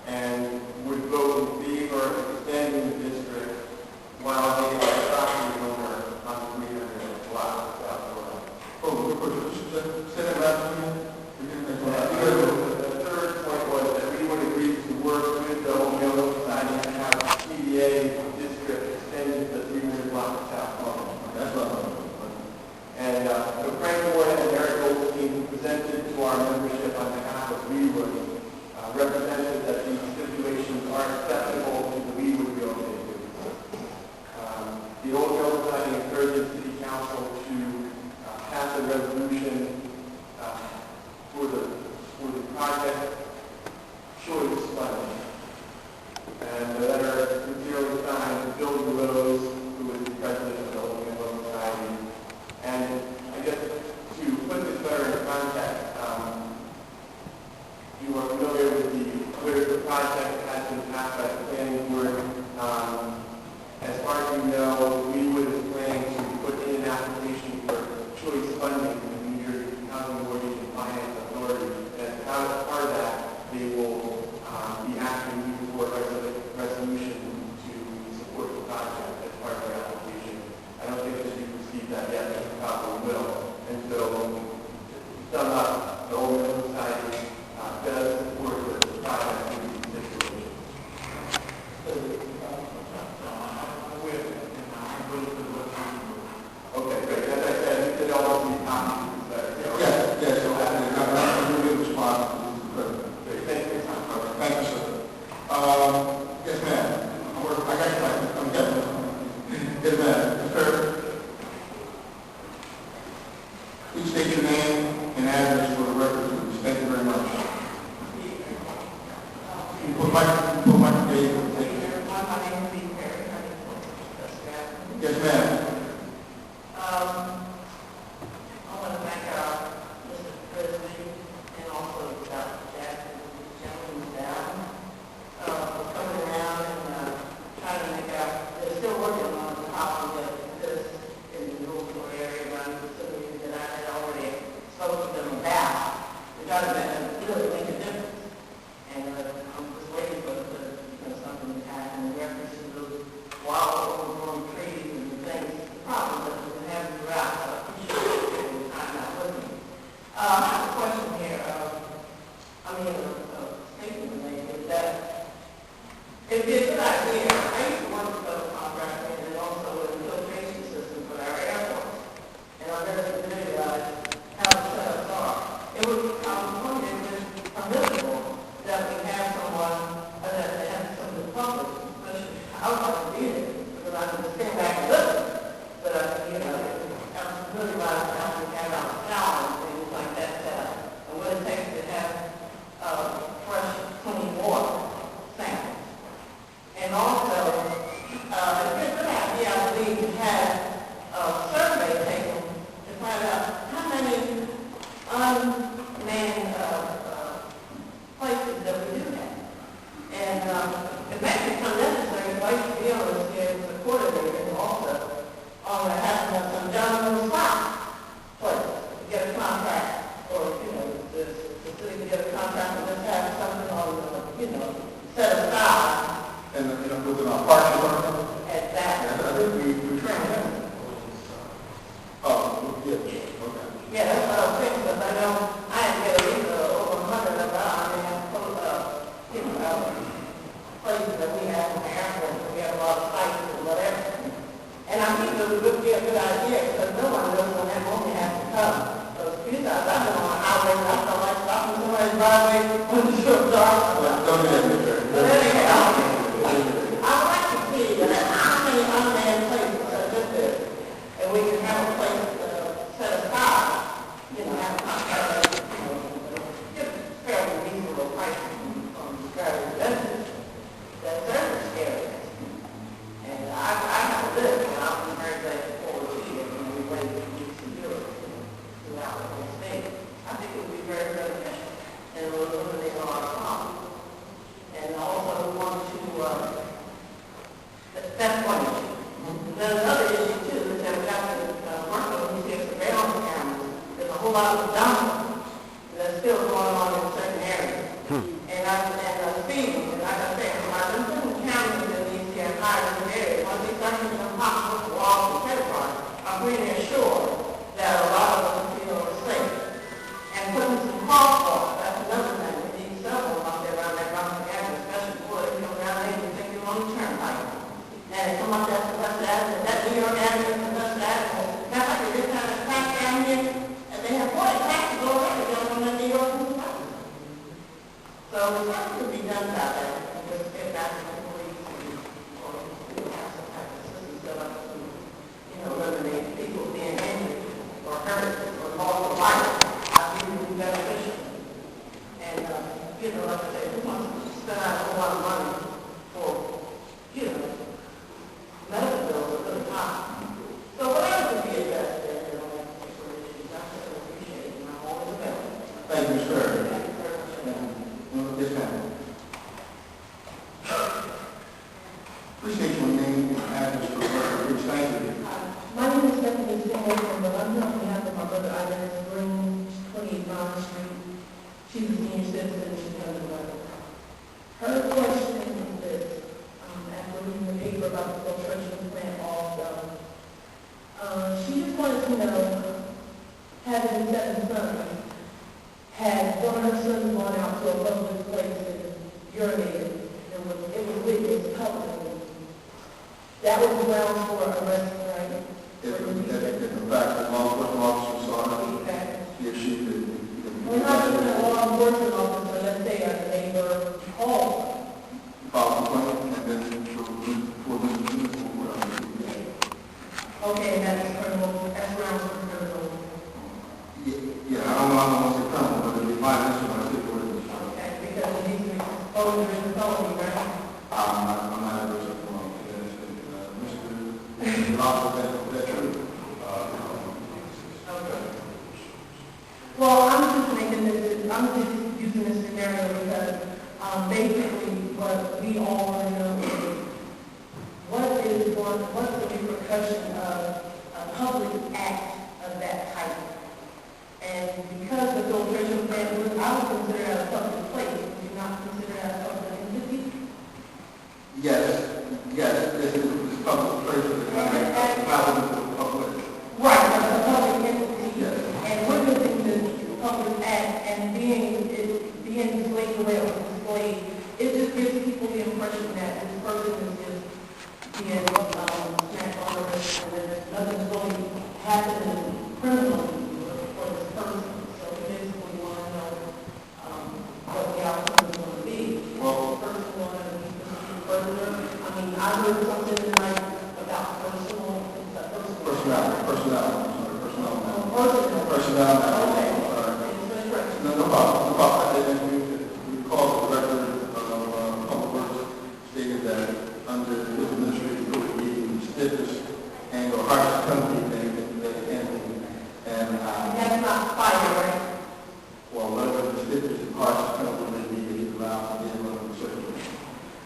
and would vote in favor of extending the district while they are the property owner on the 300 block of South Broad. Say that last one. The third point was that we would agree to work with the Old Meadow Society to have the CDA district extended to the 300 block of South Broad. That's what And so Frank Moore and Eric Goldstein presented to our membership on behalf of Leewood represented that these stipulations are acceptable to the Leewood Real Estate Group. The Old Meadow Society encouraged the City Council to pass a resolution for the project choice funding. And the letter sincerely signed Bill Rose, who was the president of the Old Meadow Society. And I guess to put this letter in context, you are familiar with the project that has been passed by the planning board. As far as you know, Leewood is planning to put in an application for choice funding from the New Jersey Housing Mortgage and Finance Authority. And as part of that, they will be asking you for a resolution to support the project as part of their application. I don't think that you've received that yet, but you probably will. And so, to sum up, the Old Meadow Society does support the project in these situations. Okay, great. As I said, you could always be copies of this letter. Yes, so I'm going to respond to the president. Thank you. Thank you, sir. Yes, ma'am. I got your mic. I'm getting it. Yes, ma'am. Yes, sir. Please state your name and address for the record, please. Thank you very much. You put my name. Yes, ma'am. I want to thank our Mr. President and also Dr. Jackson, the gentleman down, for coming around and trying to make out, they're still working on the problem that exists in the local area around the facilities that I had already spoken to them about. We're trying to really make a difference. And I'm just waiting for something to happen in reference to those wild overgrown trees and the things I think it would be a good idea because no one knows when that moment has to come. Those few times I've been on the highway and I felt like stopping somebody's driveway when the truck dark. Don't do that, Mr. But anyhow, I would like to see that how many unmanned places such as this, and we can have a place set aside, you know, have a contract, you know, get fairly reasonable prices on driving residents that service areas. And I have a list, and I'll be very glad to forward to you in any way we need to do it throughout the whole state. I think it would be very beneficial, and it will eliminate a lot of problems. And also we want to, that's one issue. Then another issue too is that we have to work on these surveillance cameras. There's a whole lot of dumps that's still going on in certain areas. And speeding, and like I said, when I look at the cameras in these high-risk areas, once they start getting them pop up the walls and credit cards, I'm pretty sure that a lot of them feel are safe. And putting some crosswalks, that's another thing. We need several out there around that Rockland area, especially before they come down there and take you on the turnpike. And they come up that West Avenue, that New York Avenue and West Avenue. That's like every time they pass down here, and they have 40 taxis already going on that New York and West. So there's something to be done about that. And just get back to the police or have some type of system set up to, you know, eliminate people being injured or hurt or lost of life. I think it would be beneficial. And, you know, like I said, we want to spend out a whole lot of money for, you know, medical bills are really high. So whatever could be addressed there, you know, like particular issues, I certainly appreciate it, and I'm always available. Thank you, sir. Thank you very much. Yes, ma'am. Appreciate your name and address for the record. Thank you. My name is Stephanie Singleton, but I'm here on behalf of my brother Ivan Green, 28 Vine Street. She's a senior citizen, she's under weather. Her question is this, after reading the paper about the filtration plant also, she just wanted to know, having 7 sons, had one of her sons gone out to a public place and urinated, it was witnessed publicly. That was grounds for arrest, right? If in fact the law enforcement officer saw her, he or she could. We're not even a law enforcement officer, let's say a neighbor called. File a complaint and then for Okay, and that's criminal, that's grounds for criminal. Yeah, I don't know how much it's criminal, but it'd be fine, that's what I think it is. Okay, because it needs to be exposed to the felony, right? I'm not adverse to the law. Mr. Lawson, that's true. Okay. Well, I'm just using this scenario because basically what we all want to know is what's the repercussion of a public act of that type? And because the filtration plant was, I would consider that a public place, would you not consider that a public entity? Yes, this is public place of the public. Right, that's a public entity. Yes. And witnessing this public act and being displayed the way it was displayed, it just gives people the impression that this person is just being snapped on the wrist and that nothing's really happening criminally for this person. So we basically want to know what the outcome is going to be. Well, If the person want to be pursued further. I mean, I heard something tonight about personnel. Okay. No problem. We called the director of Public Works, stated that under his administration, it would be the stiffest and or harshest penalty they can do. And That's not fire, right? well, whatever the stiffest and harshest penalty may be, is allowed to be able to circulate.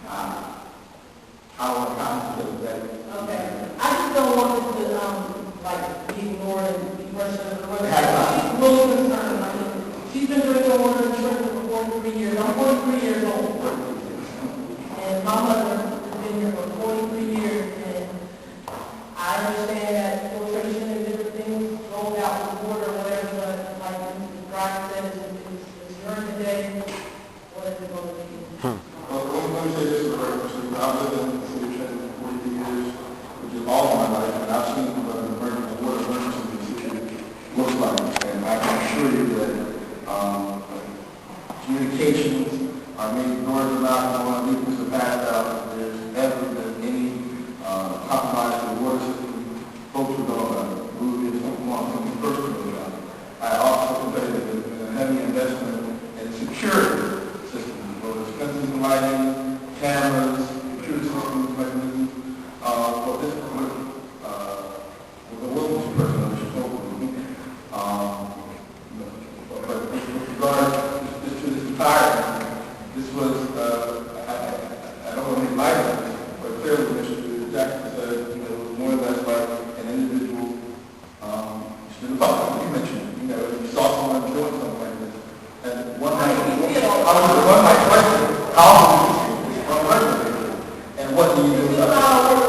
I don't want to comment on that. Okay. I just don't want it to be ignored and be brushed under the rug. She's really concerned. I mean, she's been doing the water in Trenton for 43 years. I'm 43 years old. And my mother has been here for 43 years. And I understand that filtration and different things rolled out with water or whatever, but like Mr. Drive said, it's during the day, what is it going to be? Well, let me say this is a record. I've lived in the city of Trenton for 42 years, which is all my life, and words are not going to leave this passed out. There's evidence that any compromise to the water system, folks are going to move it something first to go down. I also can tell you that there's been a heavy investment in security systems, whether it's fences and lighting, cameras, security systems, mechanisms. For this, with the wilderness person, which is hopefully, but with regard to this entire, this was, I don't want to make light of this, but clearly Mr. Jackson said, it was more or less like an individual student public. You mentioned, you saw someone doing something like this. And one night, I was the one night question, how do you one person? And what do you do about it?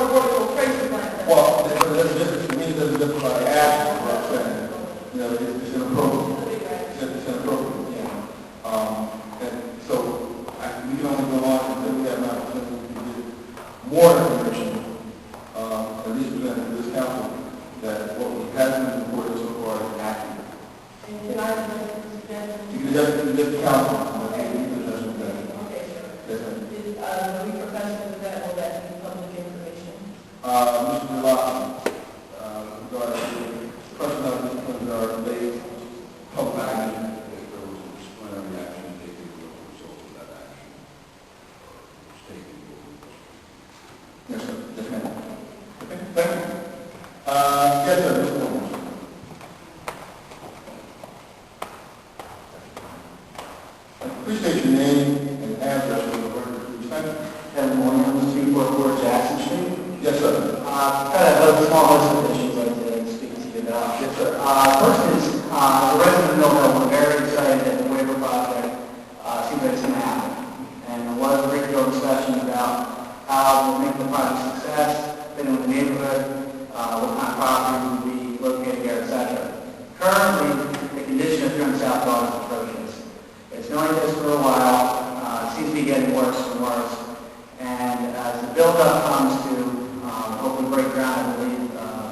Well, there's a difference. To me, there's a difference about the action, what I'm saying. It's inappropriate. It's inappropriate. And so we can only go on until we have an opportunity to get more information, at least presented to this council, that what we have been reported so far is accurate. Can I make a suggestion? You can just the council. Okay. Yes, sir. Are we professional with that, or that be public information? Mr. Lawson, regarding personnel disciplines that are related to public action, if there was a disciplinary action taken as a result of that action, was taken. Yes, sir. Yes, ma'am. Okay, thank you. Yes, sir. Mr. Williams. Appreciate your name and address for the record, please. Thank you. Kevin Williams, 244 Jackson Street. Yes, sir. Kind of a small list of issues I'd like to speak to you about. Yes, sir. First is, as a resident of Millville, we're very excited that the waiver project seems like it's going to happen. And there was a great deal of discussion about how we'll make the project a success, fit in with the neighborhood, what kind of property will be located there, etc. Currently, the condition of Trenton South Road is atrocious. It's been like this for a while. It seems to be getting worse and worse. And as the build-up comes to hopefully break ground, I believe,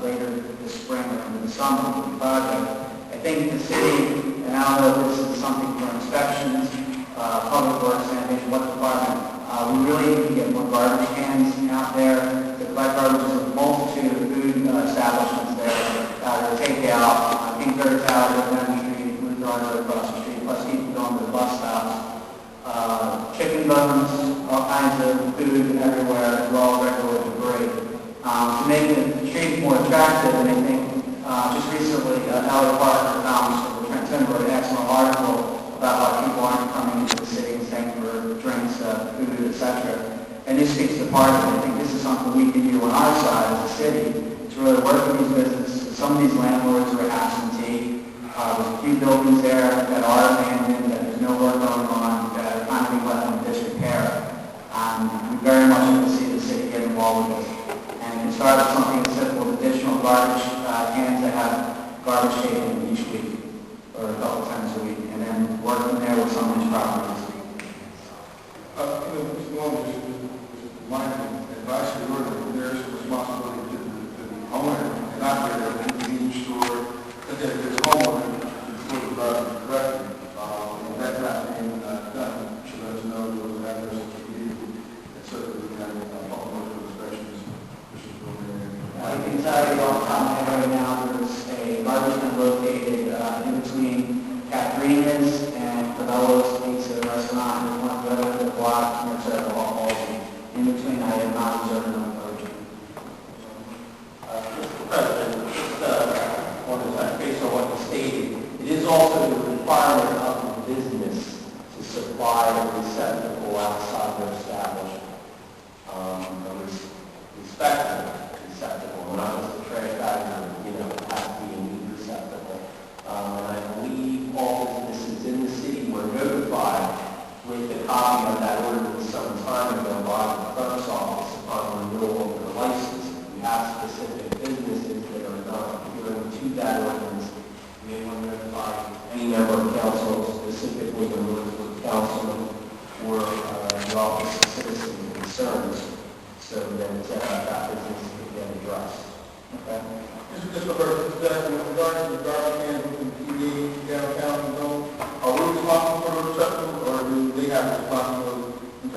later this spring or into the summer of the project, I think the city, and I don't know if this is something for inspections, public works, sanitation, what department, we really need to get more garbage cans out there to collect garbage. There's a multitude of food establishments there to take out. I think Third Tower, Trenton Street, food gardens across the street, plus people going to the bus stops. Chicken bones, all kinds of food everywhere, as well as regular debris. To make the street more attractive, and I think just recently, Elliot Parker from the Trenton wrote an excellent article about why people aren't coming into the city and staying for drinks, food, etc. And this speaks to part of it. I think this is something we can do on our side as a city to really work with these businesses. Some of these landlords are absentee. There's a few buildings there that are abandoned, that there's no work going on, that are kind of being left in disrepair. We very much want to see the city get involved with this. And it starts with something as simple as additional garbage cans that have garbage taken each week, or a couple times a week, and then work from there with some of these properties. Mr. Long, just remind me, advice to the order, there's a responsibility to the owner and operator of the convenience store, that there's a homeowner to put the garbage correctly. That's not being done. Should let us know there was an address that you needed, and certainly we can follow those inspections. I can tell you off the top of my head right now, there's a garbage bin located in between Katrina's and Cabello's Pizza Restaurant. There's one right over the block next to the hall. In between, I am not observing on urgent. Mr. President, just based on what you stated, it is also the requirement of the business to supply a receptacle outside their establishment. Respectful receptacle, not just a trash bag, it has to be a new receptacle. And I believe all businesses in the city were notified with a copy of that ordinance some time ago by the clerk's office upon renewal of their license. We have specific businesses that are not adhering to that ordinance. We may want to notify any member of council, specifically the members of council, or the office of citizen concerns, so that that business can get addressed. Okay? Mr. Burke, with regard to the garbage cans within PD, downtown zone, are we responsible for the receptacle, or do they have responsibility in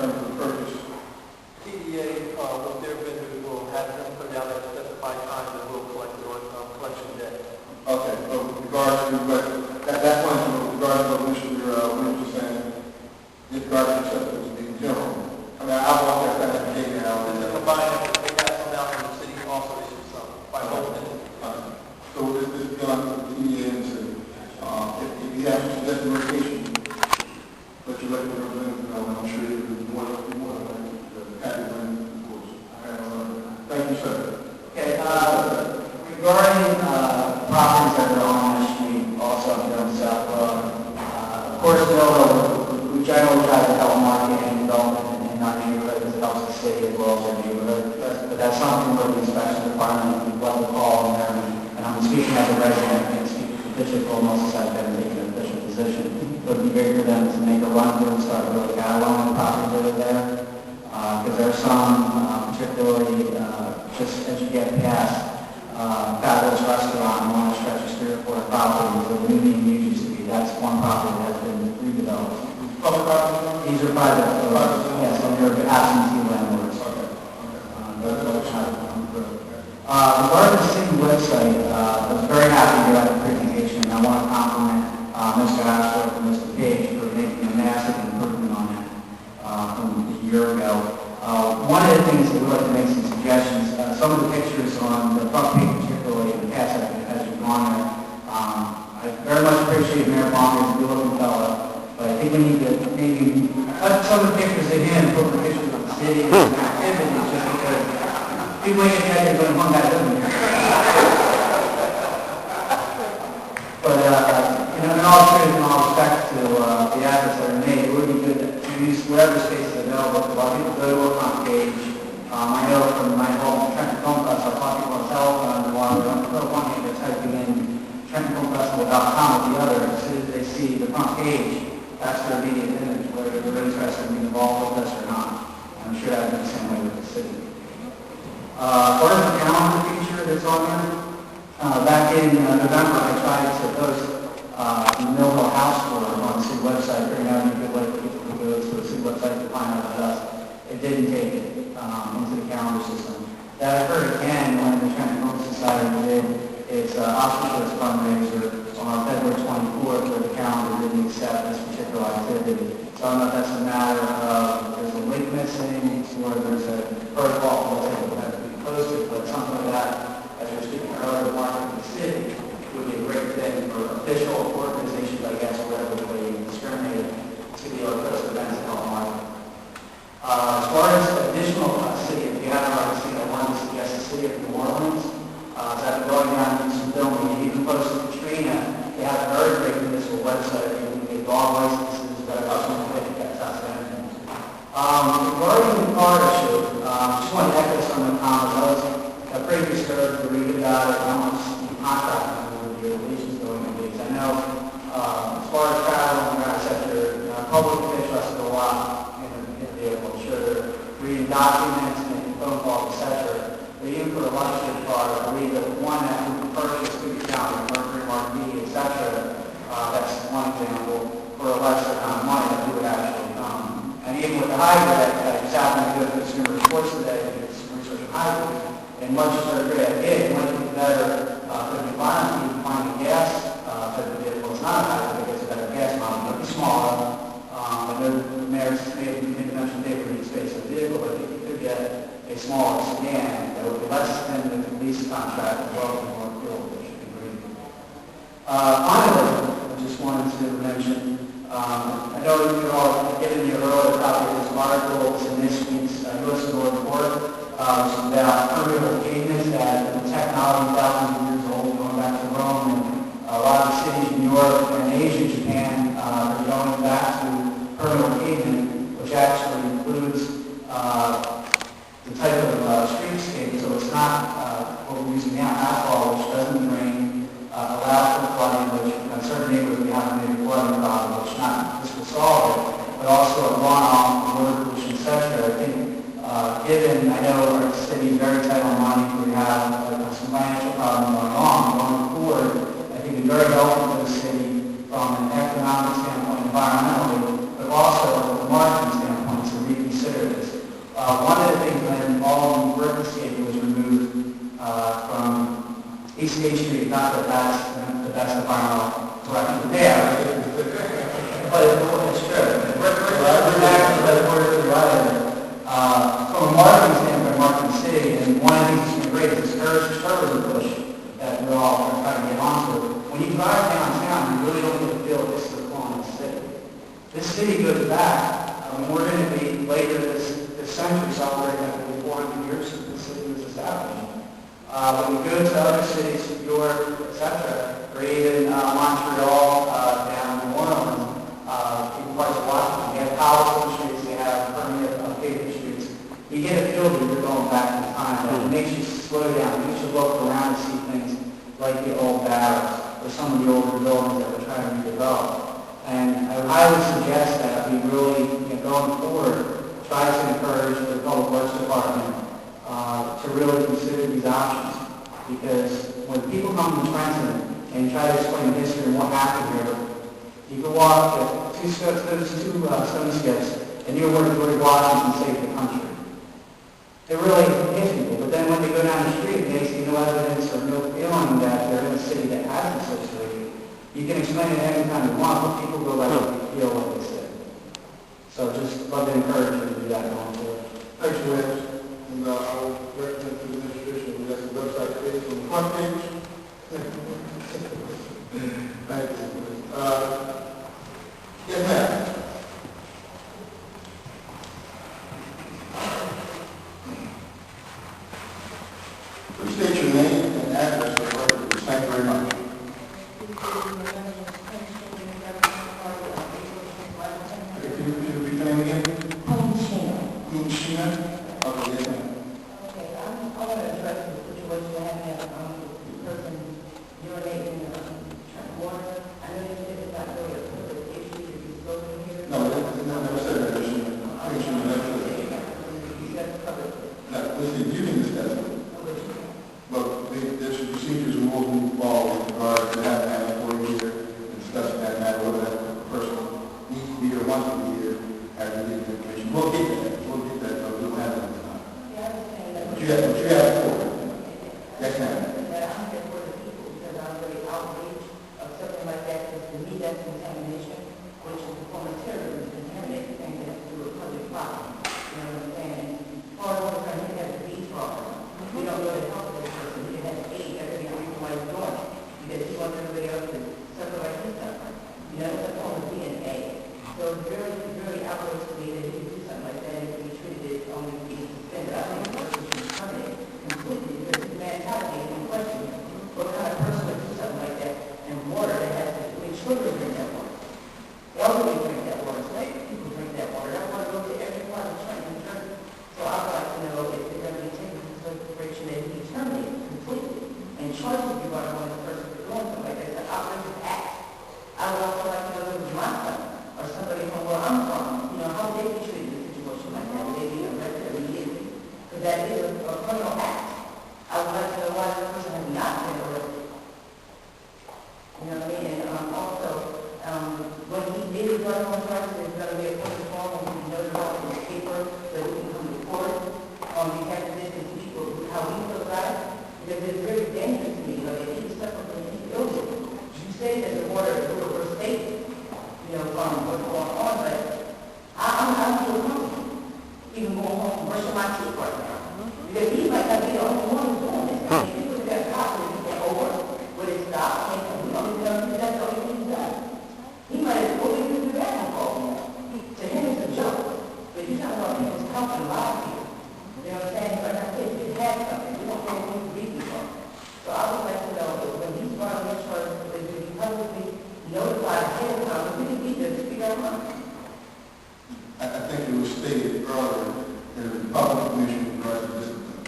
speaking as a resident, I can't speak officially for most sites that haven't taken an official position. It would be great for them to make a run through and start really cataloging the properties that are there. Because there are some, particularly just as you get past Fabulous Restaurant and one stretch of 3 or 4 properties where the Union used to be. That's one property that has been redeveloped. Public property? These are private. Yes, and they're absentee landlords. Regarding the city website, I was very happy to have the presentation, and I want to compliment Mr. Ashworth and Mr. Page for making a massive improvement on it from a year ago. One of the things that we'd like to make some suggestions, some of the pictures on the front page, particularly in the past as you've gone there, I very much appreciate Mayor Palmer, he's a good-looking fellow, but I think we need to maybe cut some of the pictures of him, put the pictures of the city and activities, just because people ain't going to get one guy living here. But, in all truth and all respect to the efforts that are made, it would be good to use whatever space is available. A lot of people go to a front page. I know from my home, Trenton Film Festival, I talk people on the telephone, while they're on the one hand, they're typing in TrentonFilmFestival.com with the other. As soon as they see the front page, that's their immediate image, whether they're interested in being involved with us or not. I'm sure that would be the same way with the city. Part of the calendar feature that's on there, back in November, I tried to post the Millville House Tour on the city website. Figuring out a good way for people to go to the city website to find out about us. It didn't take it into the calendar system. That occurred again when the Trenton Film Society did its auspicious fundraiser on February 24th, where the calendar didn't accept this particular activity. So I don't know if that's a matter of there's a link missing or there's a protocol that has to be posted, but something like that, as we're speaking earlier, marketing the city would be a great thing for official organizations, I guess, whatever way you discriminate, to be able to post events and help market. As far as additional city, if you haven't already seen, I wanted to suggest the city of New Orleans. As I've been going down and some filming, and even posted Katrina, they have a very great municipal website. You can get dog licenses, but I also want to get that outstanding. Regarding the car issue, just want to echo some of the comments. I was a pretty disturbed to read about it, how much contracting with the relations going on these. I know as far as travel in the private sector, public officials trusted a lot in the vehicle. I'm sure they're reading documents, making phone calls, etc. But even for a luxury car, I believe that one that we purchased could be found in Mercury, Marquis, etc. That's one example for a lesser amount of money that we would actually come. And even with the hybrid, I just happened to go to Consumer Reports today and do some research on hybrid. And much as they're great at it might be better for the environment to find a gas type of vehicle. It's not a hybrid, it gets a better gas mileage. It might be smaller. I know the mayor's maybe mentioned they would need space in the vehicle, but if you could get a smaller sedan that would be less than the lease contract as well as more fuel, which should be great. Finally, I just wanted to mention, I know you all get in your earlier copy of this article. It's in this week's U.S. report. It's about permeable pavements that the technology thousands of years old, going back to Rome, and a lot of the cities in Europe and Asia, Japan, are going back to permeable pavement, which actually includes the type of streetscape. So it's not what we're using now, asphalt, which doesn't drain, allows for flooding, which in certain neighborhoods we have maybe flooding problem, which not this will solve it, but also a runoff, water pollution, etc. I think given, I know our city is very tight on money, we have some financial problems going forward, I think it's very helpful for the city from an economic standpoint, environmentally, but also from a marketing standpoint to reconsider this. One of the things when all the workscape was removed from East Main Street, not that that's the best environmental correction there, but it's true. We're back to the word to the right. From a marketing standpoint, marketing the city, and one of the things that's been great is this tourism push that we're all trying to get onto. When you drive downtown, you really don't get to feel this is the Columbus city. This city goes back. We're going to be later this century celebrating that will be 400 years since the city was established. When you go to other cities, New York, etc., or even Montreal, down in New Orleans, even parts of Washington, they have powerful streets, they have permanent paved streets. You get a feel that you're going back in time. It makes you slow down, it makes you look around and see things like the old barracks or some of the older buildings that we're trying to redevelop. And I would suggest that we really, going forward, try to encourage the Public Works Department to really consider these options. Because when people come to Trenton and try to explain the history and what happened here, you can walk two stone skips and you're working George Washington saved the country. It really hits people, but then when they go down the street and they see no evidence or no feeling that they're in a city that has this history, you can explain it any time you want, but people go by what they feel what they say. So just love to encourage you to do that going forward. Thanks, Lance. And I will recommend to the administration, we have the website page on the front page. Thank you. Yes, ma'am. Please state your name and address for the record. Thank you very much. Can you repeat your name again? Queen Sheena. Okay, yes, ma'am. Okay, I want to address the situation we're having at the person urinating in the Trenton water. I know you said it's not really a public issue to be spoken here. No, I never said that. Queen Sheena, never said that. You said public. No, listen, you can discuss it. But there's procedures and rules involved with regard to having that employee here and discussing that matter, whether that person needs to be here, wants to be here, as we get the information. We'll get that, but we don't have that time. Yeah, I understand that. But you have for it. Yes, ma'am. That I'm here for the people because I'm really outraged of something like that, because to me that's contamination, which is a form of terrorism, contaminate anything that has to do with public property. You know what I'm saying? Part of what we're trying to get at the problem. We don't know the health of the person. He has AIDS. That's the reason why he's doing it. Because he wants everybody else to suffer like he's suffering. You know, it's a form of DNA. So it's very, very outrageous to me that he would do something like that and be treated as only being suspended. I think the person should be terminated completely because his mentality is in question. What kind of person would do something like that in water that has to, I mean, children drink that water. Elderly drink that water. Slave people drink that water. That water goes to every part of the Trenton Church. So I would like to know if they're going to be taken into consideration that he terminated completely and charged with regard to one person for doing something like that. It's an outrageous act. I would also like to know if it was my son or somebody from where I'm from, you know, how they be treated in a situation like that. Would they be arrested immediately? Because that is a criminal act. I would like to know why this person has not been arrested. You know what I mean? And also, when he did his drug on charges, there's going to be a public forum and he knows about in the paper so we can come to court on behalf of this and people, how we feel about it. Because it's very dangerous to me, you know, if he's suffering from any illness. You say that the water is we're safe, you know, from what's going on, but I'm still comfortable. Even going home and brushing my teeth right now. Because he might not be the only one who's doing this. I mean, if he was that cop and he went over, would it stop? And we don't even know if that's the only thing he's done. He might have fully used the bathroom call. To him, it's a joke. But you're talking about people's health and lives here. You know what I'm saying? But I said, it has something. We don't know who's reading from. So I would like to know that when he's brought on this charge, that he be publicly notified ahead of time, we didn't need to figure out money. I think it was stated earlier, there is a public commission with regard to discipline.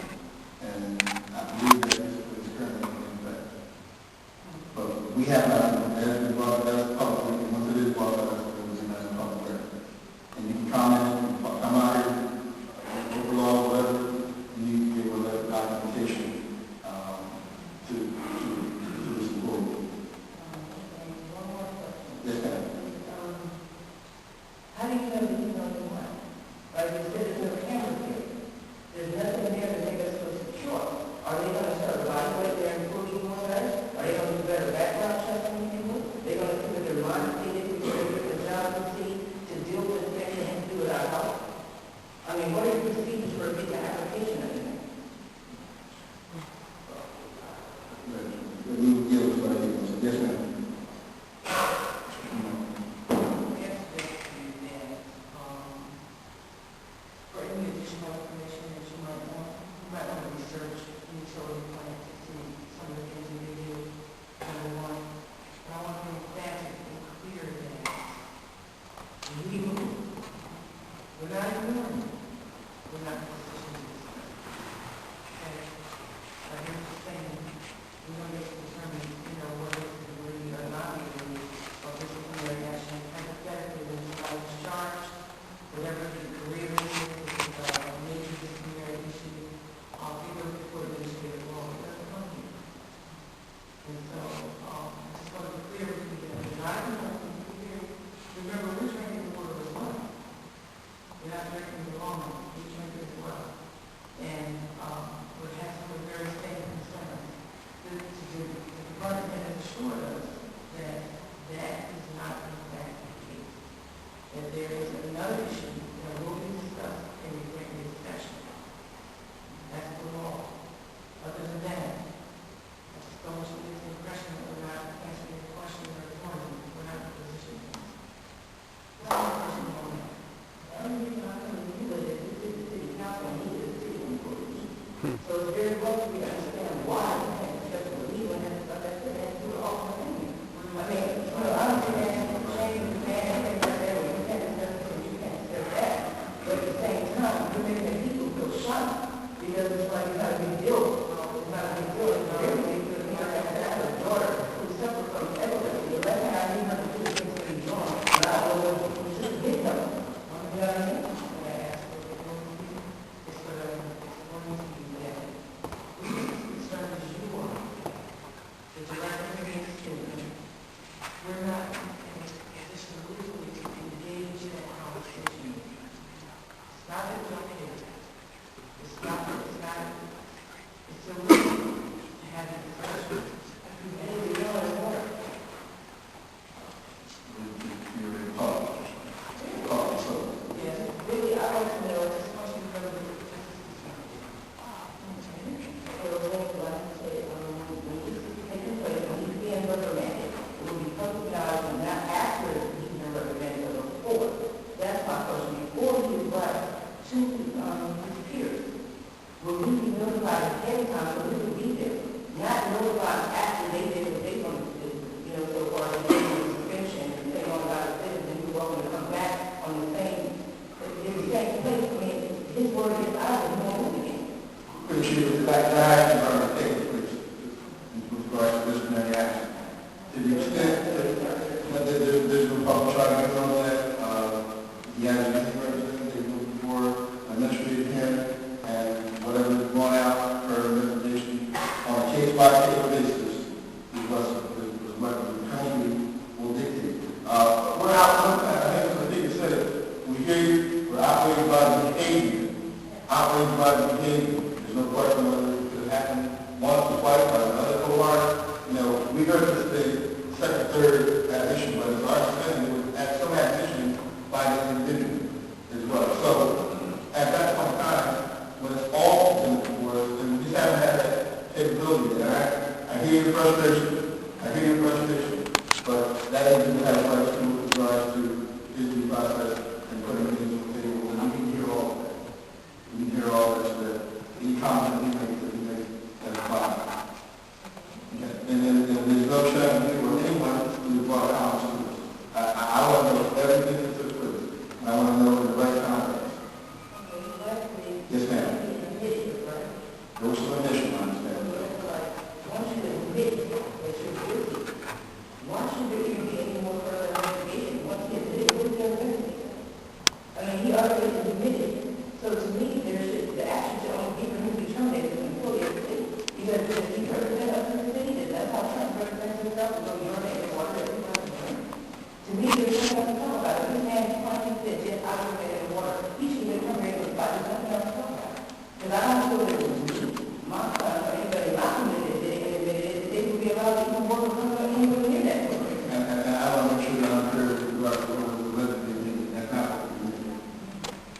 And I believe that discipline is currently in effect. But we have not, as we brought it as public, and once it is brought up, it was in as a public record. And you can comment, you can come out here, overlaw, whatever, you need to give whatever documentation to this employee. Yes, ma'am. How do you know that he's on the one? Like you said, there's no cameras here. There's nothing there to make us feel secure. Are they going to start evaluating their employee more better? Are they going to do better background checking? And so, I just want to be clear with you, and I don't know, remember, we're drinking water as well. We're not drinking the wrong one, we're drinking as well. And, we have some of the very same concerns. The department has assured us that that is not in fact the case. That there is another issue that will be discussed in the executive session. That's the law. Other than that, I just don't want you to get the impression that we're not answering your question or informing you. We're not in a position to. That's my personal moment. The only reason I'm going to do it is this is the city council and he is the city employee. So it's very well for me to understand why we can't accept the legal and stuff that's the answer to the ultimate thing. I mean, you know, I don't think that's a shame, you can't think that there, you can't accept this and you can't accept that. But at the same time, you're making the people feel shocked because it's like it's not a big deal. It's not a big deal. It's not everything because we have to have a daughter who's separate from everybody. The last thing I need her to do is things to be wrong. But I don't know if it's just a big number. You know what I mean? When I ask for the it's for the concerned as you are, the director of the student, we're not in a position legally to engage in that conversation. It's not that we don't care. It's illegal to have that discussion. And we know it's work. Yes, really, I want to know this question further. That's my question. Before he is brought to his peers, will we be notified ahead of time so we will be there? Not notified after they did what they want to do, you know, so far as they did the suspension and they don't allow the citizen who want to come back on the same place. I mean, his word is out and no one again. Appreciate the fact that I actually want to take with regards to disciplinary action. To the extent that there's no public charge on that, he has a representative before administrative hearing, and whatever is going out for recommendation on a case-by-case basis is what the county will dictate. We're out, I think as Adika said, we hear you, we're operating by the behavior. Operating by the behavior. There's no question whether it could happen once or twice by another cohort. You know, we heard this thing, second, third admission, but it's our understanding it was at some admission by the individual as well. So at that point in time, when it's all in the board, and we just haven't had that capability there. I hear your frustration, but that is what have rights to with regards to the process and putting things on the table. And we can hear all of that. We can hear all that, so that any comment we make as a body. Okay. And then there's no shame for anyone who brought comments to this. I want to know everything that took place. And I want to know in the right context. Yes, ma'am. There was some admission, I understand. Once you admit that you're guilty, why should there even be any more further investigation? Once he admitted, what is there investigation? I mean, he already admitted. So to me, the action should only be for him to be terminated as an employee of the city. Because if he represents us in the city, then that's how Trump represents himself, so you're in water every time you drink. To me, there's nothing to talk about. If this man is punching that just operated in water, he should be terminated with there's nothing else to talk about. Because I don't feel that it was me, my son, or anybody in my community that did it, and they would be allowed to even work with anybody in that program. And I want to make sure that I'm clear with regards to what was alleged to be. That's not what we did.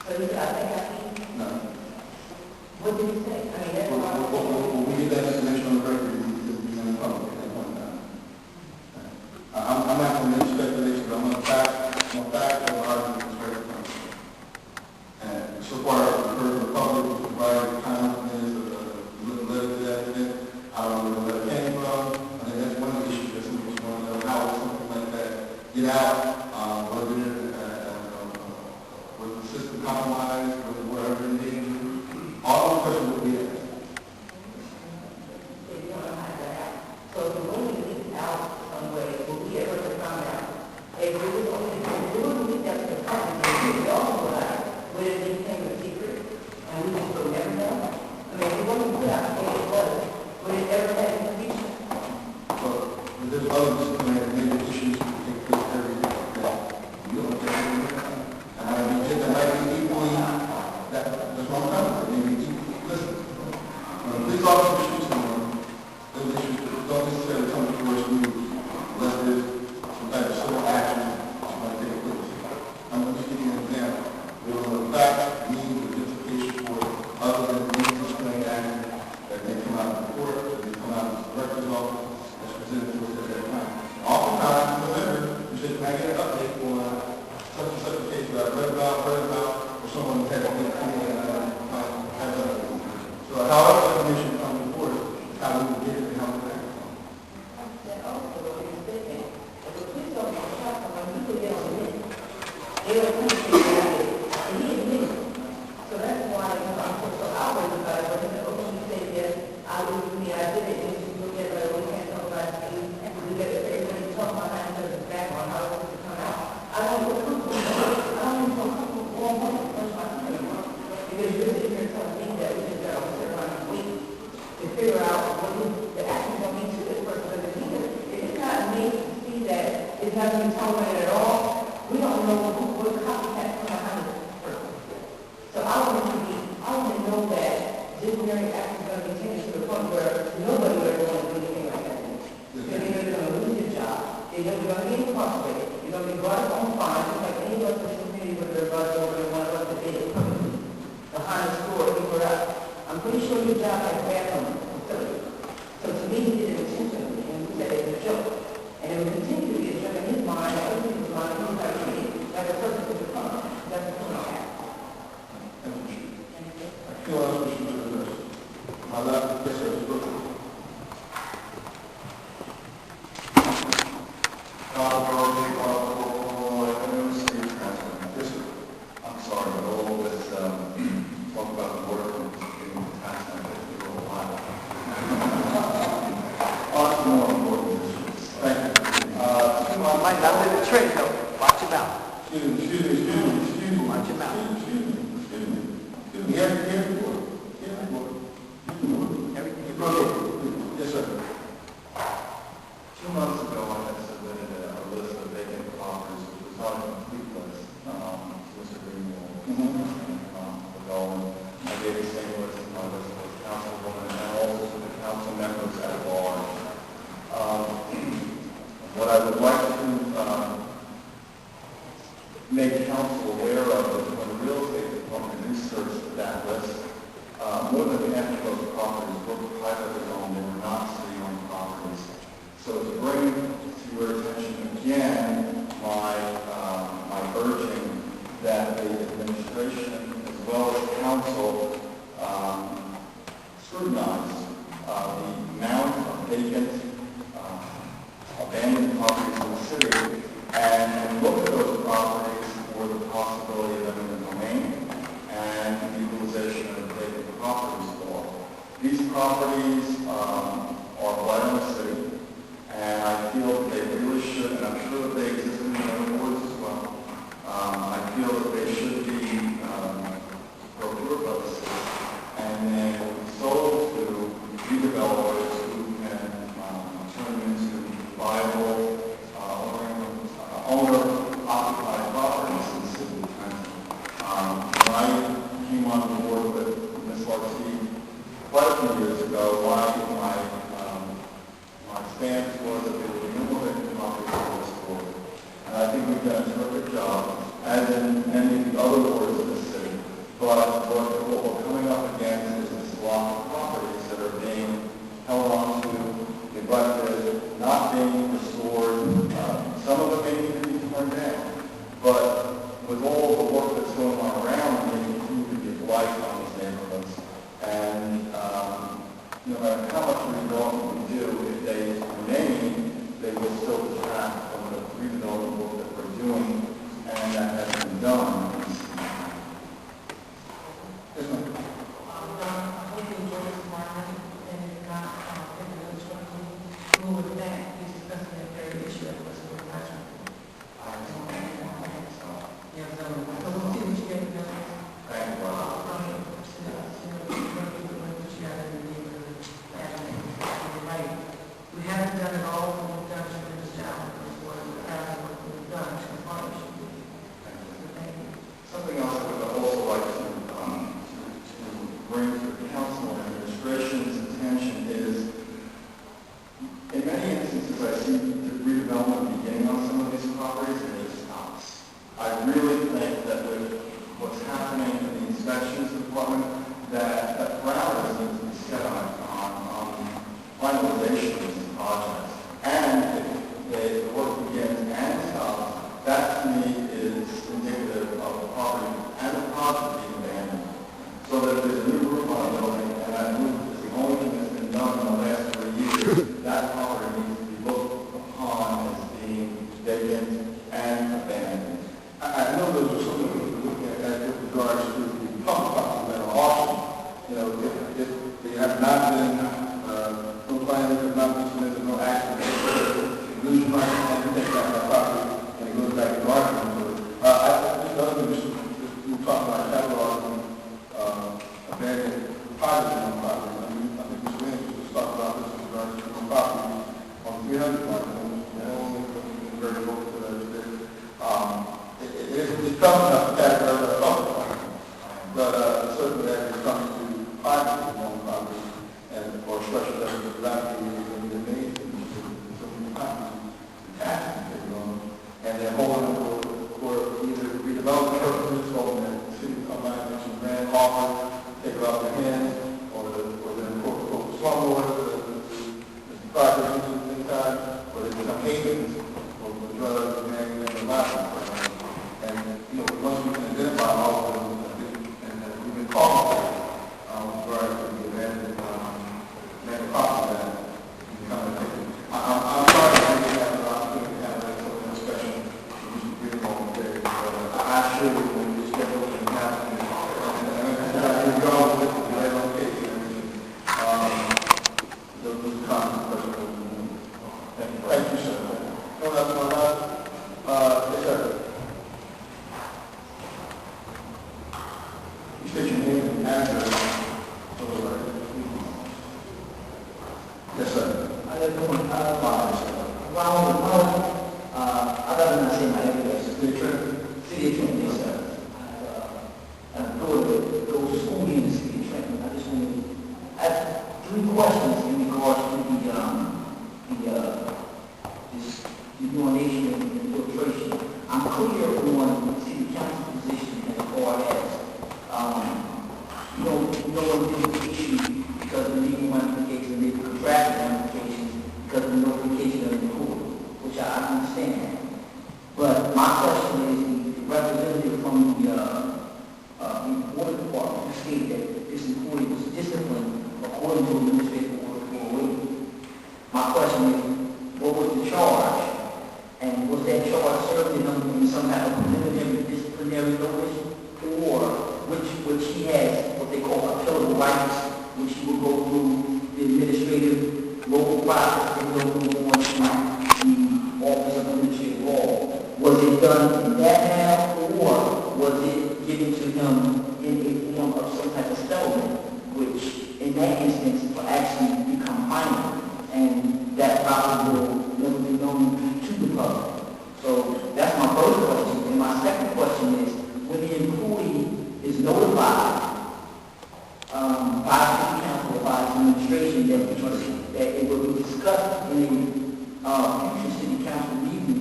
So he said, I think I can. No. What did he say? I mean, that's what I'm saying. When we get that information on the record, we can be in the public at that point in time. I'm not going to make speculation, but I'm going to back the argument that's very clear. And so far, I've heard from the public who provided comments related to that event. I don't know where that came from. I think that's one of the issues that some people want to know. How would something like that get out? Was the system compromised? Was it whatever it needed? All the questions will be asked. So the way we leak out some way, will we ever found out? If it was only leak out to the public, we also would it became a secret? And we just would never know? I mean, if it wasn't put out the way it was, would it ever have information? Well, there's other disciplinary major issues that take place every day that you don't get any of. And I mean, just that might be equally, that's what I'm talking about. Maybe listen, when a police officer shoots someone, those issues don't necessarily come before us unless there's some type of civil action that might take place. I'm just giving you an example. There was a fact, means, or justification for it, other than the disciplinary action that may come out of the court, that may come out of the director's office, that's presented to us at that time. Oftentimes, remember, you say, can I get an update on such and such a case that I read about, or someone had a big thing and I had that. So however information comes before us, how we will get it and how we act. So that's why I'm so outraged about it. But he said, okay, you said yes, I was with me, I did it, and you look at it, we can't talk about it, and we get it, everybody talk about how to the background, how it's to come out. I don't feel comfortable, I don't even feel comfortable going home and touch my son anymore. Because you're sitting here telling me that we just got to sit around and wait to figure out what the action going to be to this person. Because if it's not made to see that it's not being tolerated at all, we don't know what copycat come behind this person. So I want to know that disciplinary action is going to be taken to the point where nobody will ever want to do anything like that. Because they're going to lose their job. They're going to be incarcerated. You're going to be brought up on fine, just like any of us in the community with their bus over and one of us that did it behind the store anywhere else. I'm pretty sure your job has bathroom facility. So to me, he did it intentionally, and we said it was a joke. And it will continue to be a joke in his mind, and other people's mind, and he's like, that a person could become. That's a criminal act. My last question is Brooklyn. I'm sorry, but all this talk about the border and getting the tax benefit is a little while. On to more important issues. Thank you. Might not be the trick, though. Watch your mouth. Excuse me. Watch your mouth. Excuse me. Here. Yes, sir. 2 months ago, I had submitted a list of vacant properties, which was not a complete list, to Mr. Greenwald. With all, I gave the same list to my list of councilwomen and also to the council members at large. What I would like to make council aware of is when the real estate department researched that list, more than half of those properties were privately owned and were not city-owned properties. So to bring to your attention again my urging that the administration as well as council scrutinize the amount of vacant, abandoned properties in the city and look at those properties for the possibility of eminent domain and the utilization of the vacant properties law. These properties are right in the city, and I feel that they really should, and I'm sure that they exist in the other boards as well. I feel that they should be procured by the city and then sold to redevelopers who can turn them into viable owner-occupied properties in the city of Trenton. When I came on board with Ms. Lartigue quite a few years ago, my stance was that they would be implemented properties for this board. And I think we've done a terrific job, as in many of the other boards of the city. But what we're coming up against is this block of properties that are being held on to, neglected, not being restored. Some of them may need to be torn down. But with all the work that's going on around, they continue to give life on these neighborhoods. And no matter how much redevelopment we do, if they remain, they will still detract from the redevelopment work that we're doing and that has been done. 300 platforms, very local to that. It's coming up to tax but certainly that is coming to private non-profit and or special revenue is going to be made in so many times taxes and they're holding for either redevelopment purposes or the city come back and some grand offer, take it off their hands, or then slumlord, the project in the meantime, or they become havens, or the drugs, and the life. And, once we can identify all of them, and we've been calling for it, regarding the abandoned property that you come and take it. I'm sorry that we have an opportunity to have that sort of discussion. We should bring all there. I assure you, when you just get over and have and you're going with the right on case and everything, those comments, questions. Thank you, sir. No, that's my last. Yes, sir. You state your name and address. Yes, sir. I live in I don't know say my address. City of Trenton, yes, sir. I go to school in the city of Trenton. I have 3 questions in regards to this urination and infiltration. I'm clear on the city council position as far as no one did the issue because of the legal ramifications, the contractual ramifications because of the notification of the court, which I understand. But my question is the representative from the water department who stated that this employee was disciplined according to administrative order 408. My question is, what was the charge? And was that charge served in some kind of preliminary disciplinary notice? Or which he has what they call appellate rights, which he will go through the administrative local process and go on to the Office of Administrative Law. Was it done in that manner, or was it given to him in a form of some type of settlement, which in that instance will actually become final, and that probably will never be known to the public? So that's my first question. And my second question is, when the employee is notified by the city council or by the administration that it will be discussed in a future city council meeting,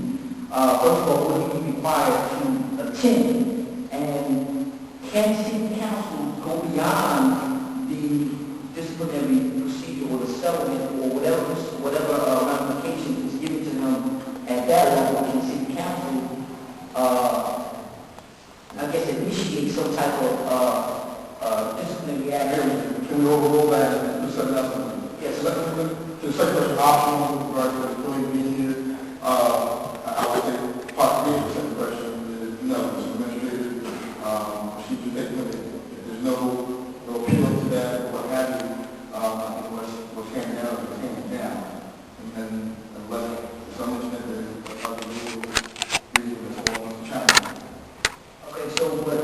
first of all, will he be required to attend? And can city council go beyond the disciplinary procedure or the settlement or whatever ramifications is given to them at that level? Can city council initiate some type of disciplinary action? Can we overrule that and do something else? Yes. To the second question, optional with regard to the employee being here, I would say possibly the second question is no, it's administrative. She can take it. If there's no appeal to that or what have you, what's handed down is handed down. And unless to some extent there's other legal reason for the challenge. Okay, so but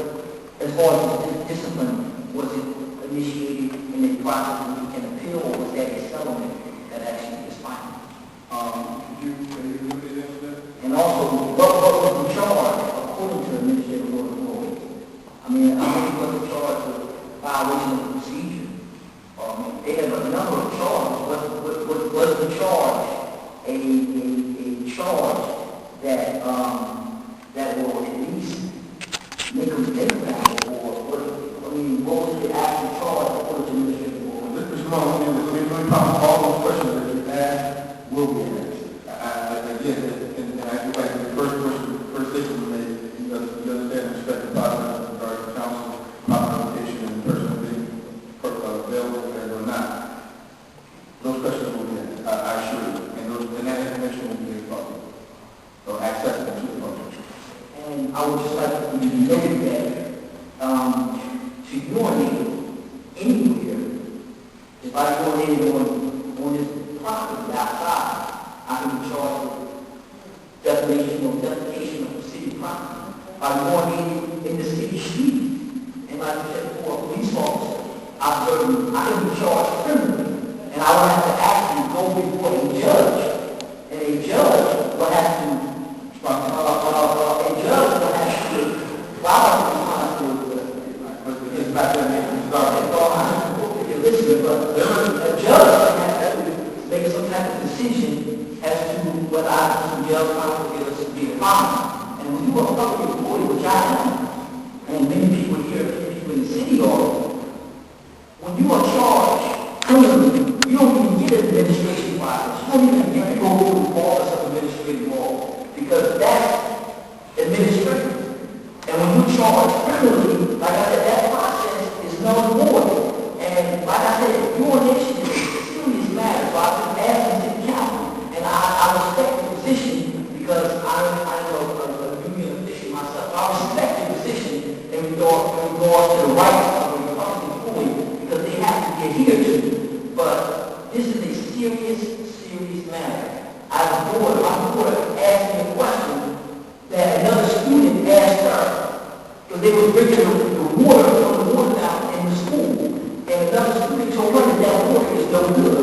as far as discipline, was it initiated in a process where you can appeal, or was that a settlement that actually is final? Could you repeat that? And also, what was the charge according to administrative law? I mean, was the charge for violation of the procedure? They have a number of charges. Was the charge a charge that will at least make them think about it, or what was the actual charge according to administrative law? Mr. Malone, all those questions that you asked will be answered. Again, and I feel like the first statement you made, you understand and respect the process with regard to council, application, and the person being available and or not. Those questions will be answered, I assure you. And that information will be made public, or accessible to the public. And I would just like to note that to urinate anywhere, if I urinate on this property outside, I can be charged with defecation of city property. If I urinated in the city street, and I check for a police officer, I can be charged criminally. And I would have to actually go before a judge whether I do some jail time or get a severe fine. And when you are a public employee, which I am, and many people here, many people in the city are, when you are charged criminally, you don't even get an administration process. You don't even get to go through the office of administrative law, because that's administrative. And when you charge criminally, like I said, that process is null and void. And like I said, urination is a serious matter. So I've been asking city council, and I respect the position because I'm a union official myself. I respect the position in regard to the rights of a public employee because they have to be adhered to. But this is a serious matter. My daughter asked me a question that another student asked her, because they were bringing the water from the water down in the school, and another student told her that that water is no good.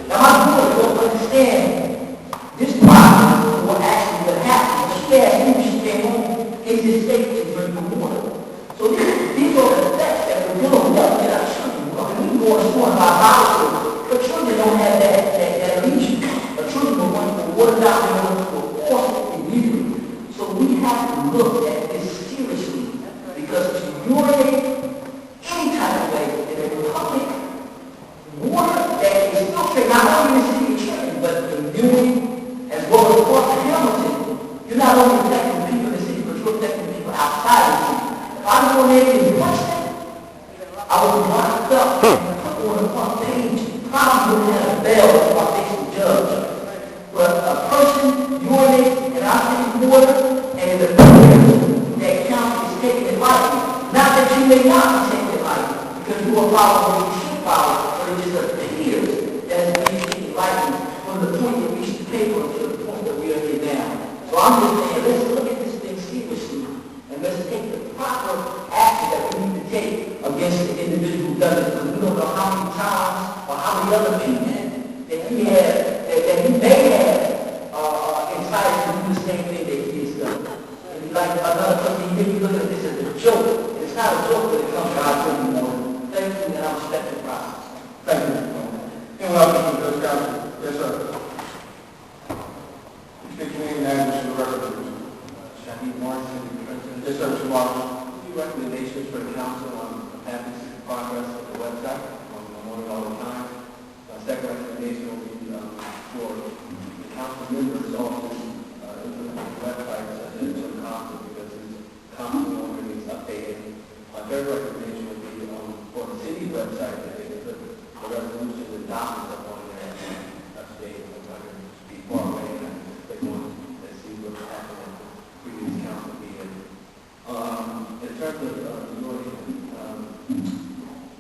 Now my daughter don't understand this process of what actually would happen. When she asked me when she came home, is it safe to drink the water? So these are the effects that we're dealing with in our children. Because we can go to school and buy bottles, but children don't have that leisure. But children will want to water down there to a force immediately. So we have to look at this seriously, because to urinate any type of way in a public water that is filtered not only in the city of Trenton, but the community as well as across the Hamilton, you're not only protecting the people in the city, but you're protecting the people outside the city. If I urinated in Princeton, I would be locked up and put on the front page. Probably wouldn't have a bail if I faced the judge. But a person urinates in our city water, and the person that county is taking it lightly. Not that you may not be taking it lightly, because you are following what you should follow, but it just appears that it's being taken lightly from the point that we should pay for to the point that we are here now. So I'm just saying, let's look at this thing seriously, and let's take the proper action that we need to take against the individual who does it, because we don't know how many times or how many other people that he may have incited to do the same thing that he has done. Like another person, you may be looking at this as a joke. It's not a joke when it comes to our drinking water. Thank you, and I respect the process. Thank you. Anyone else from the council? Yes, sir. State your name and address for the record, please. Shaheed Morrison, Trenton. Yes, sir, Mr. Marshall. A few recommendations for the council on having the progress of the website. I'm on it all the time. Second recommendation will be for the council members also implement the website such as the council, because it's constantly on needs updated. My third recommendation would be for the city website that they can put the resolutions and documents up on there updated. Be far away and they want to see what's happening at the previous council meeting. In terms of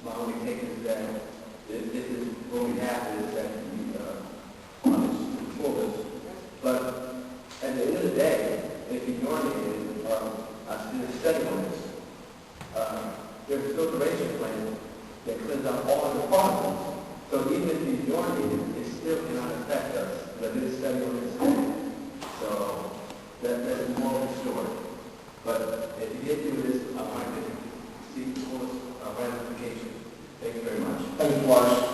my only take is that this is what we have is that we control this. But at the end of the day, if you urinate, I see a study on this. There's a filtration plant that cleans out all of the particles. So even if you urinate, it still cannot affect us. But there's a study on this thing. So that's more of the story. But if you get through this, I want to see the fullest ramifications. Thank you very much. Thank you, Marshall.